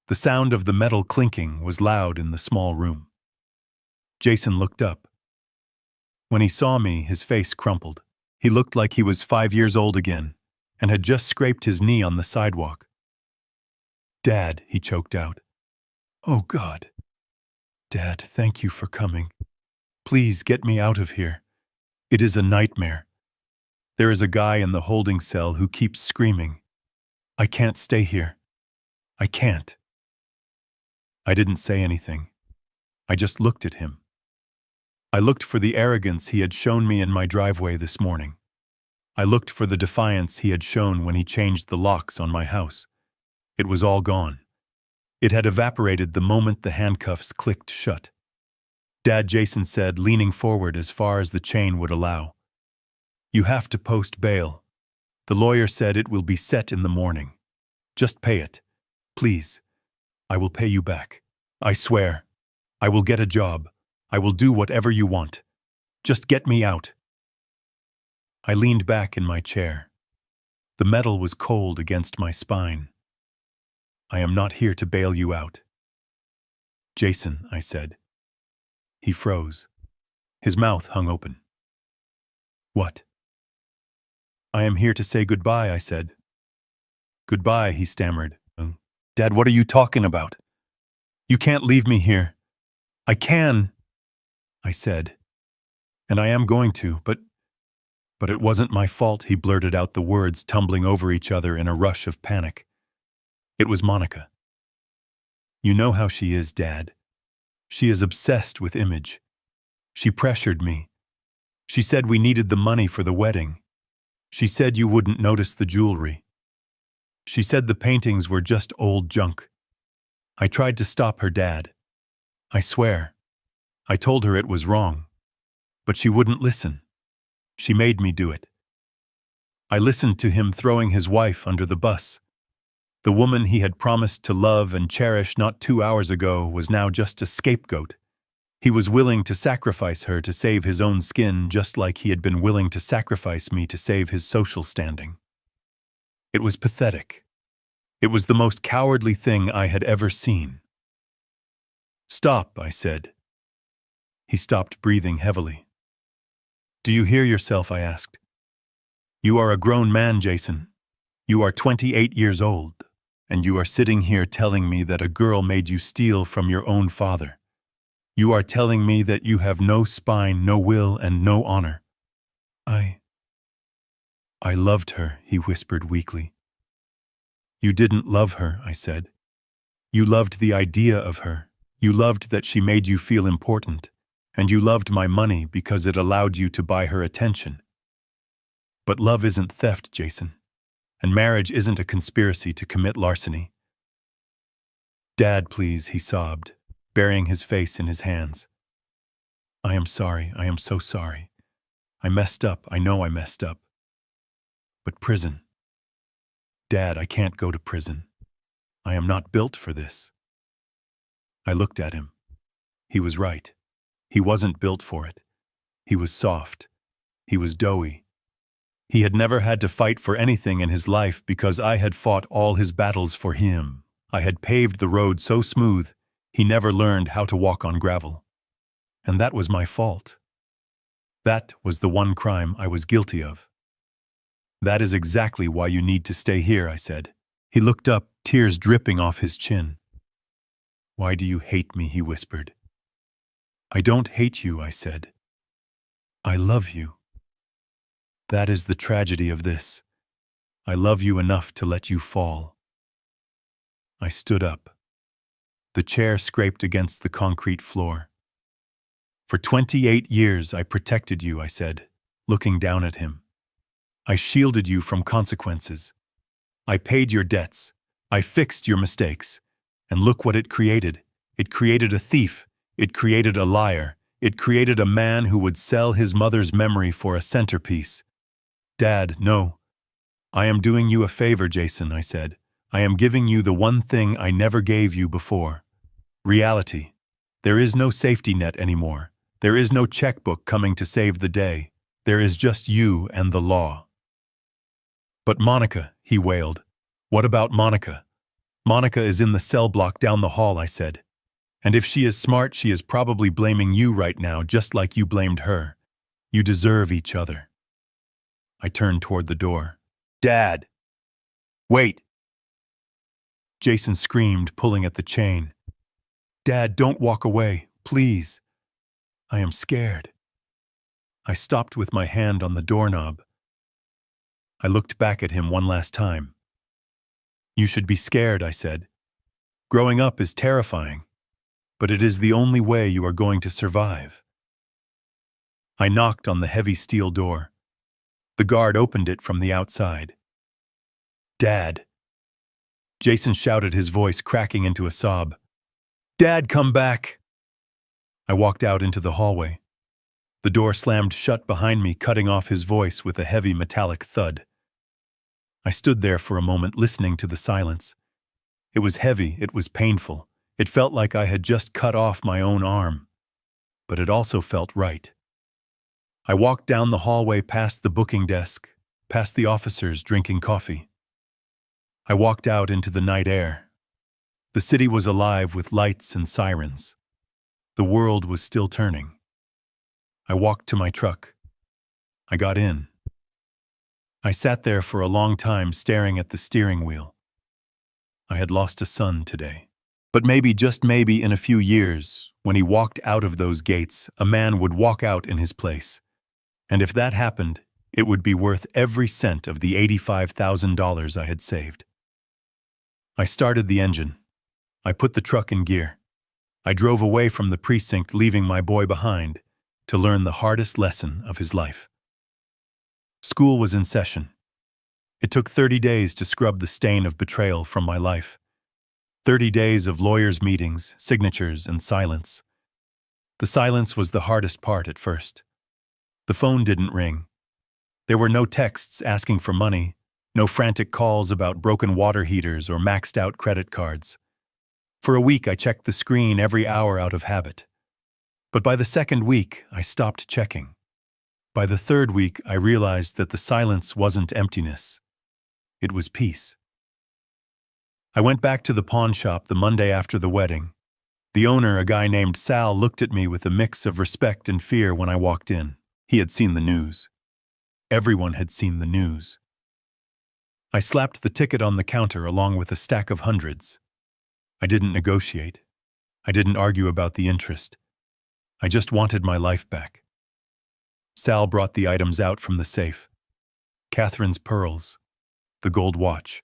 The sound of the metal clinking was loud in the small room. Jason looked up. When he saw me, his face crumpled. He looked like he was 5 years old again, and had just scraped his knee on the sidewalk. "Dad," he choked out. "Oh, God. Dad, thank you for coming. Please get me out of here. It is a nightmare. There is a guy in the holding cell who keeps screaming. I can't stay here. I can't." I didn't say anything. I just looked at him. I looked for the arrogance he had shown me in my driveway this morning. I looked for the defiance he had shown when he changed the locks on my house. It was all gone. It had evaporated the moment the handcuffs clicked shut. "Dad," Jason said, leaning forward as far as the chain would allow. "You have to post bail. The lawyer said it will be set in the morning. Just pay it. Please. I will pay you back. I swear. I will get a job. I will do whatever you want. Just get me out." I leaned back in my chair. The metal was cold against my spine. "I am not here to bail you out." "Jason," I said. He froze. His mouth hung open. "What?" "I am here to say goodbye," I said. "Goodbye," he stammered. "Dad, what are you talking about? You can't leave me here." "I can," I said. "And I am going to, but it wasn't my fault," he blurted out, the words tumbling over each other in a rush of panic. "It was Monica. You know how she is, Dad. She is obsessed with image. She pressured me. She said we needed the money for the wedding. She said you wouldn't notice the jewelry. She said the paintings were just old junk. I tried to stop her, Dad. I swear. I told her it was wrong. But she wouldn't listen. She made me do it. I listened to him throwing his wife under the bus. The woman he had promised to love and cherish not 2 hours ago was now just a scapegoat. He was willing to sacrifice her to save his own skin, just like he had been willing to sacrifice me to save his social standing. It was pathetic. It was the most cowardly thing I had ever seen. "Stop," I said. He stopped, breathing heavily. "Do you hear yourself?" I asked. "You are a grown man, Jason. You are 28 years old, and you are sitting here telling me that a girl made you steal from your own father. You are telling me that you have no spine, no will, and no honor." I loved her," he whispered weakly. "You didn't love her," I said. "You loved the idea of her. You loved that she made you feel important. And you loved my money because it allowed you to buy her attention. But love isn't theft, Jason. And marriage isn't a conspiracy to commit larceny." "Dad, please," he sobbed, burying his face in his hands. "I am sorry. I am so sorry. I messed up. I know I messed up. But prison. Dad, I can't go to prison. I am not built for this." I looked at him. He was right. He wasn't built for it. He was soft. He was doughy. He had never had to fight for anything in his life because I had fought all his battles for him. I had paved the road so smooth, he never learned how to walk on gravel. And that was my fault. That was the one crime I was guilty of. "That is exactly why you need to stay here," I said. He looked up, tears dripping off his chin. "Why do you hate me?" he whispered. "I don't hate you," I said. "I love you. That is the tragedy of this. I love you enough to let you fall." I stood up. The chair scraped against the concrete floor. "For 28 years I protected you," I said. looking down at him. I shielded you from consequences. I paid your debts. I fixed your mistakes. And look what it created. It created a thief. It created a liar. It created a man who would sell his mother's memory for a centerpiece. Dad, no. I am doing you a favor, Jason, I said. I am giving you the one thing I never gave you before. Reality. There is no safety net anymore. There is no checkbook coming to save the day. There is just you and the law. But Monica, he wailed. What about Monica? Monica is in the cell block down the hall, I said. And if she is smart, she is probably blaming you right now, just like you blamed her. You deserve each other. I turned toward the door. Dad! Wait! Jason screamed, pulling at the chain. Dad, don't walk away, please. I am scared. I stopped with my hand on the doorknob. I looked back at him one last time. You should be scared, I said. Growing up is terrifying, but it is the only way you are going to survive. I knocked on the heavy steel door. The guard opened it from the outside. Dad! Jason shouted, his voice cracking into a sob. Dad, come back! I walked out into the hallway. The door slammed shut behind me, cutting off his voice with a heavy metallic thud. I stood there for a moment, listening to the silence. It was heavy, it was painful. It felt like I had just cut off my own arm. But it also felt right. I walked down the hallway past the booking desk, past the officers drinking coffee. I walked out into the night air. The city was alive with lights and sirens. The world was still turning. I walked to my truck. I got in. I sat there for a long time, staring at the steering wheel. I had lost a son today. But maybe, just maybe, in a few years, when he walked out of those gates, a man would walk out in his place. And if that happened, it would be worth every cent of the $85,000 I had saved. I started the engine. I put the truck in gear. I drove away from the precinct, leaving my boy behind, to learn the hardest lesson of his life. School was in session. It took 30 days to scrub the stain of betrayal from my life. 30 days of lawyers' meetings, signatures, and silence. The silence was the hardest part at first. The phone didn't ring. There were no texts asking for money, no frantic calls about broken water heaters or maxed-out credit cards. For a week, I checked the screen every hour out of habit. But by the second week, I stopped checking. By the third week, I realized that the silence wasn't emptiness. It was peace. I went back to the pawn shop the Monday after the wedding. The owner, a guy named Sal, looked at me with a mix of respect and fear when I walked in. He had seen the news. Everyone had seen the news. I slapped the ticket on the counter along with a stack of hundreds. I didn't negotiate. I didn't argue about the interest. I just wanted my life back. Sal brought the items out from the safe. Catherine's pearls, the gold watch,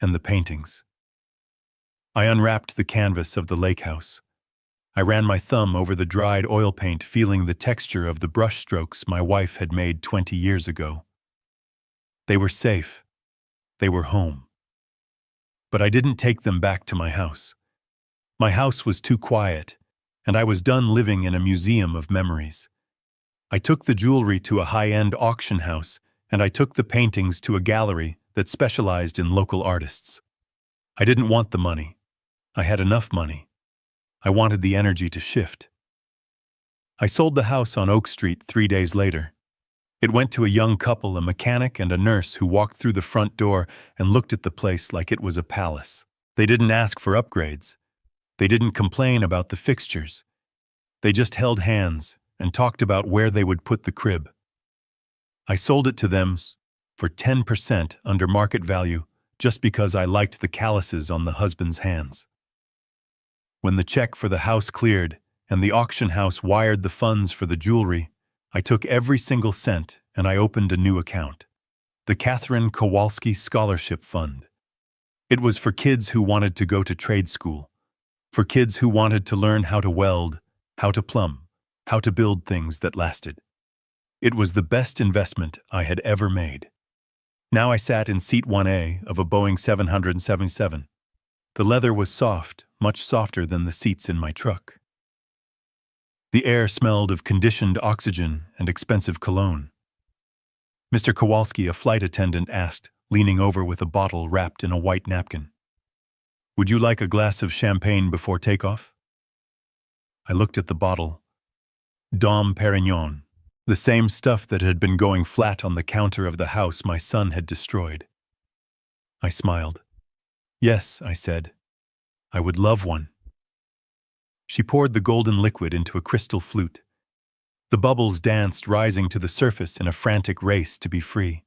and the paintings. I unwrapped the canvas of the lake house. I ran my thumb over the dried oil paint, feeling the texture of the brush strokes my wife had made 20 years ago. They were safe. They were home. But I didn't take them back to my house. My house was too quiet, and I was done living in a museum of memories. I took the jewelry to a high-end auction house, and I took the paintings to a gallery that specialized in local artists. I didn't want the money. I had enough money. I wanted the energy to shift. I sold the house on Oak Street 3 days later. It went to a young couple, a mechanic and a nurse, who walked through the front door and looked at the place like it was a palace. They didn't ask for upgrades. They didn't complain about the fixtures. They just held hands and talked about where they would put the crib. I sold it to them for 10% under market value just because I liked the calluses on the husband's hands. When the check for the house cleared and the auction house wired the funds for the jewelry, I took every single cent and I opened a new account. The Catherine Kowalski Scholarship Fund. It was for kids who wanted to go to trade school, for kids who wanted to learn how to weld, how to plumb, how to build things that lasted. It was the best investment I had ever made. Now I sat in seat 1A of a Boeing 777. The leather was soft, much softer than the seats in my truck. The air smelled of conditioned oxygen and expensive cologne. Mr. Kowalski, a flight attendant, asked, leaning over with a bottle wrapped in a white napkin. "Would you like a glass of champagne before takeoff?" I looked at the bottle. Dom Perignon, the same stuff that had been going flat on the counter of the house my son had destroyed. I smiled. "Yes," I said. "I would love one." She poured the golden liquid into a crystal flute. The bubbles danced, rising to the surface in a frantic race to be free.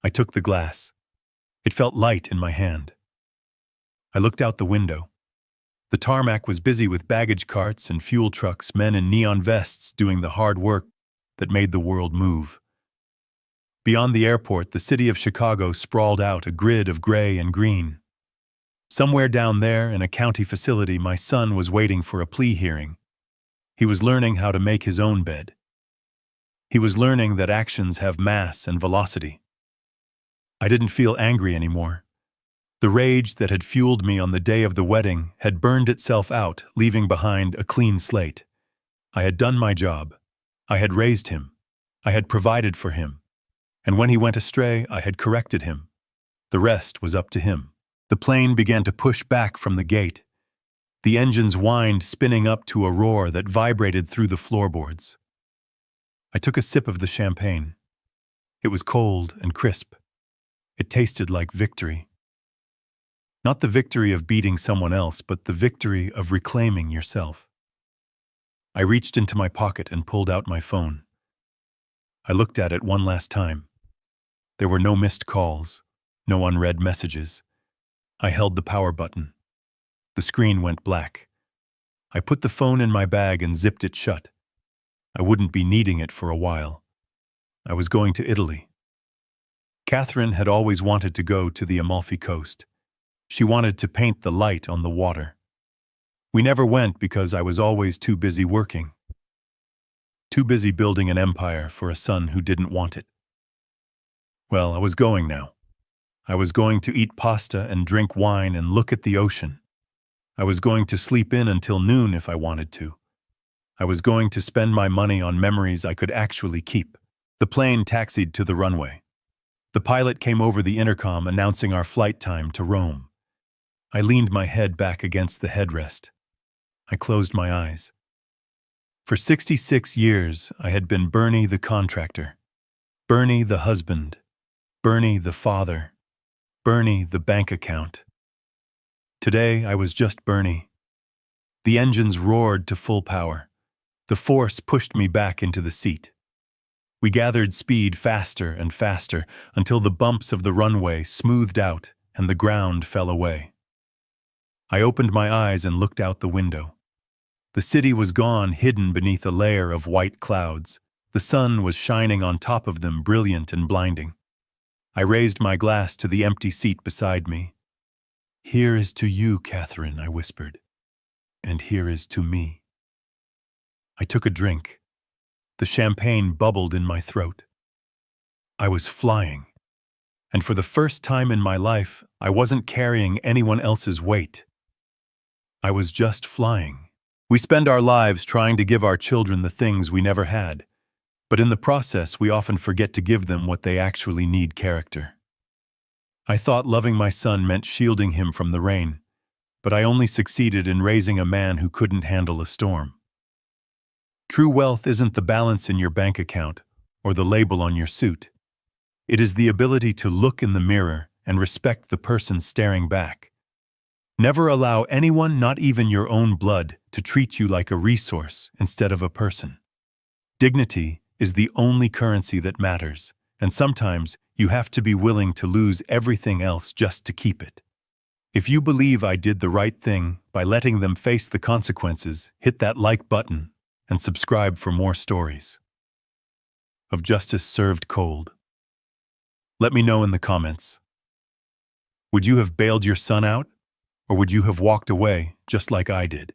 I took the glass. It felt light in my hand. I looked out the window. The tarmac was busy with baggage carts and fuel trucks, men in neon vests doing the hard work that made the world move. Beyond the airport, the city of Chicago sprawled out, a grid of gray and green. Somewhere down there, in a county facility, my son was waiting for a plea hearing. He was learning how to make his own bed. He was learning that actions have mass and velocity. I didn't feel angry anymore. The rage that had fueled me on the day of the wedding had burned itself out, leaving behind a clean slate. I had done my job. I had raised him. I had provided for him. And when he went astray, I had corrected him. The rest was up to him. The plane began to push back from the gate. The engines whined, spinning up to a roar that vibrated through the floorboards. I took a sip of the champagne. It was cold and crisp. It tasted like victory. Not the victory of beating someone else, but the victory of reclaiming yourself. I reached into my pocket and pulled out my phone. I looked at it one last time. There were no missed calls, no unread messages. I held the power button. The screen went black. I put the phone in my bag and zipped it shut. I wouldn't be needing it for a while. I was going to Italy. Catherine had always wanted to go to the Amalfi Coast. She wanted to paint the light on the water. We never went because I was always too busy working. Too busy building an empire for a son who didn't want it. Well, I was going now. I was going to eat pasta and drink wine and look at the ocean. I was going to sleep in until noon if I wanted to. I was going to spend my money on memories I could actually keep. The plane taxied to the runway. The pilot came over the intercom announcing our flight time to Rome. I leaned my head back against the headrest. I closed my eyes. For 66 years, I had been Bernie the contractor, Bernie the husband, Bernie the father, Bernie the bank account. Today, I was just Bernie. The engines roared to full power. The force pushed me back into the seat. We gathered speed faster and faster until the bumps of the runway smoothed out and the ground fell away. I opened my eyes and looked out the window. The city was gone, hidden beneath a layer of white clouds. The sun was shining on top of them, brilliant and blinding. I raised my glass to the empty seat beside me. "Here is to you, Catherine," I whispered. "And here is to me." I took a drink. The champagne bubbled in my throat. I was flying. And for the first time in my life, I wasn't carrying anyone else's weight. I was just flying. We spend our lives trying to give our children the things we never had, but in the process we often forget to give them what they actually need: character. I thought loving my son meant shielding him from the rain, but I only succeeded in raising a man who couldn't handle a storm. True wealth isn't the balance in your bank account or the label on your suit. It is the ability to look in the mirror and respect the person staring back. Never allow anyone, not even your own blood, to treat you like a resource instead of a person. Dignity is the only currency that matters, and sometimes you have to be willing to lose everything else just to keep it. If you believe I did the right thing by letting them face the consequences, hit that like button and subscribe for more stories of justice served cold. Let me know in the comments. Would you have bailed your son out, or would you have walked away just like I did?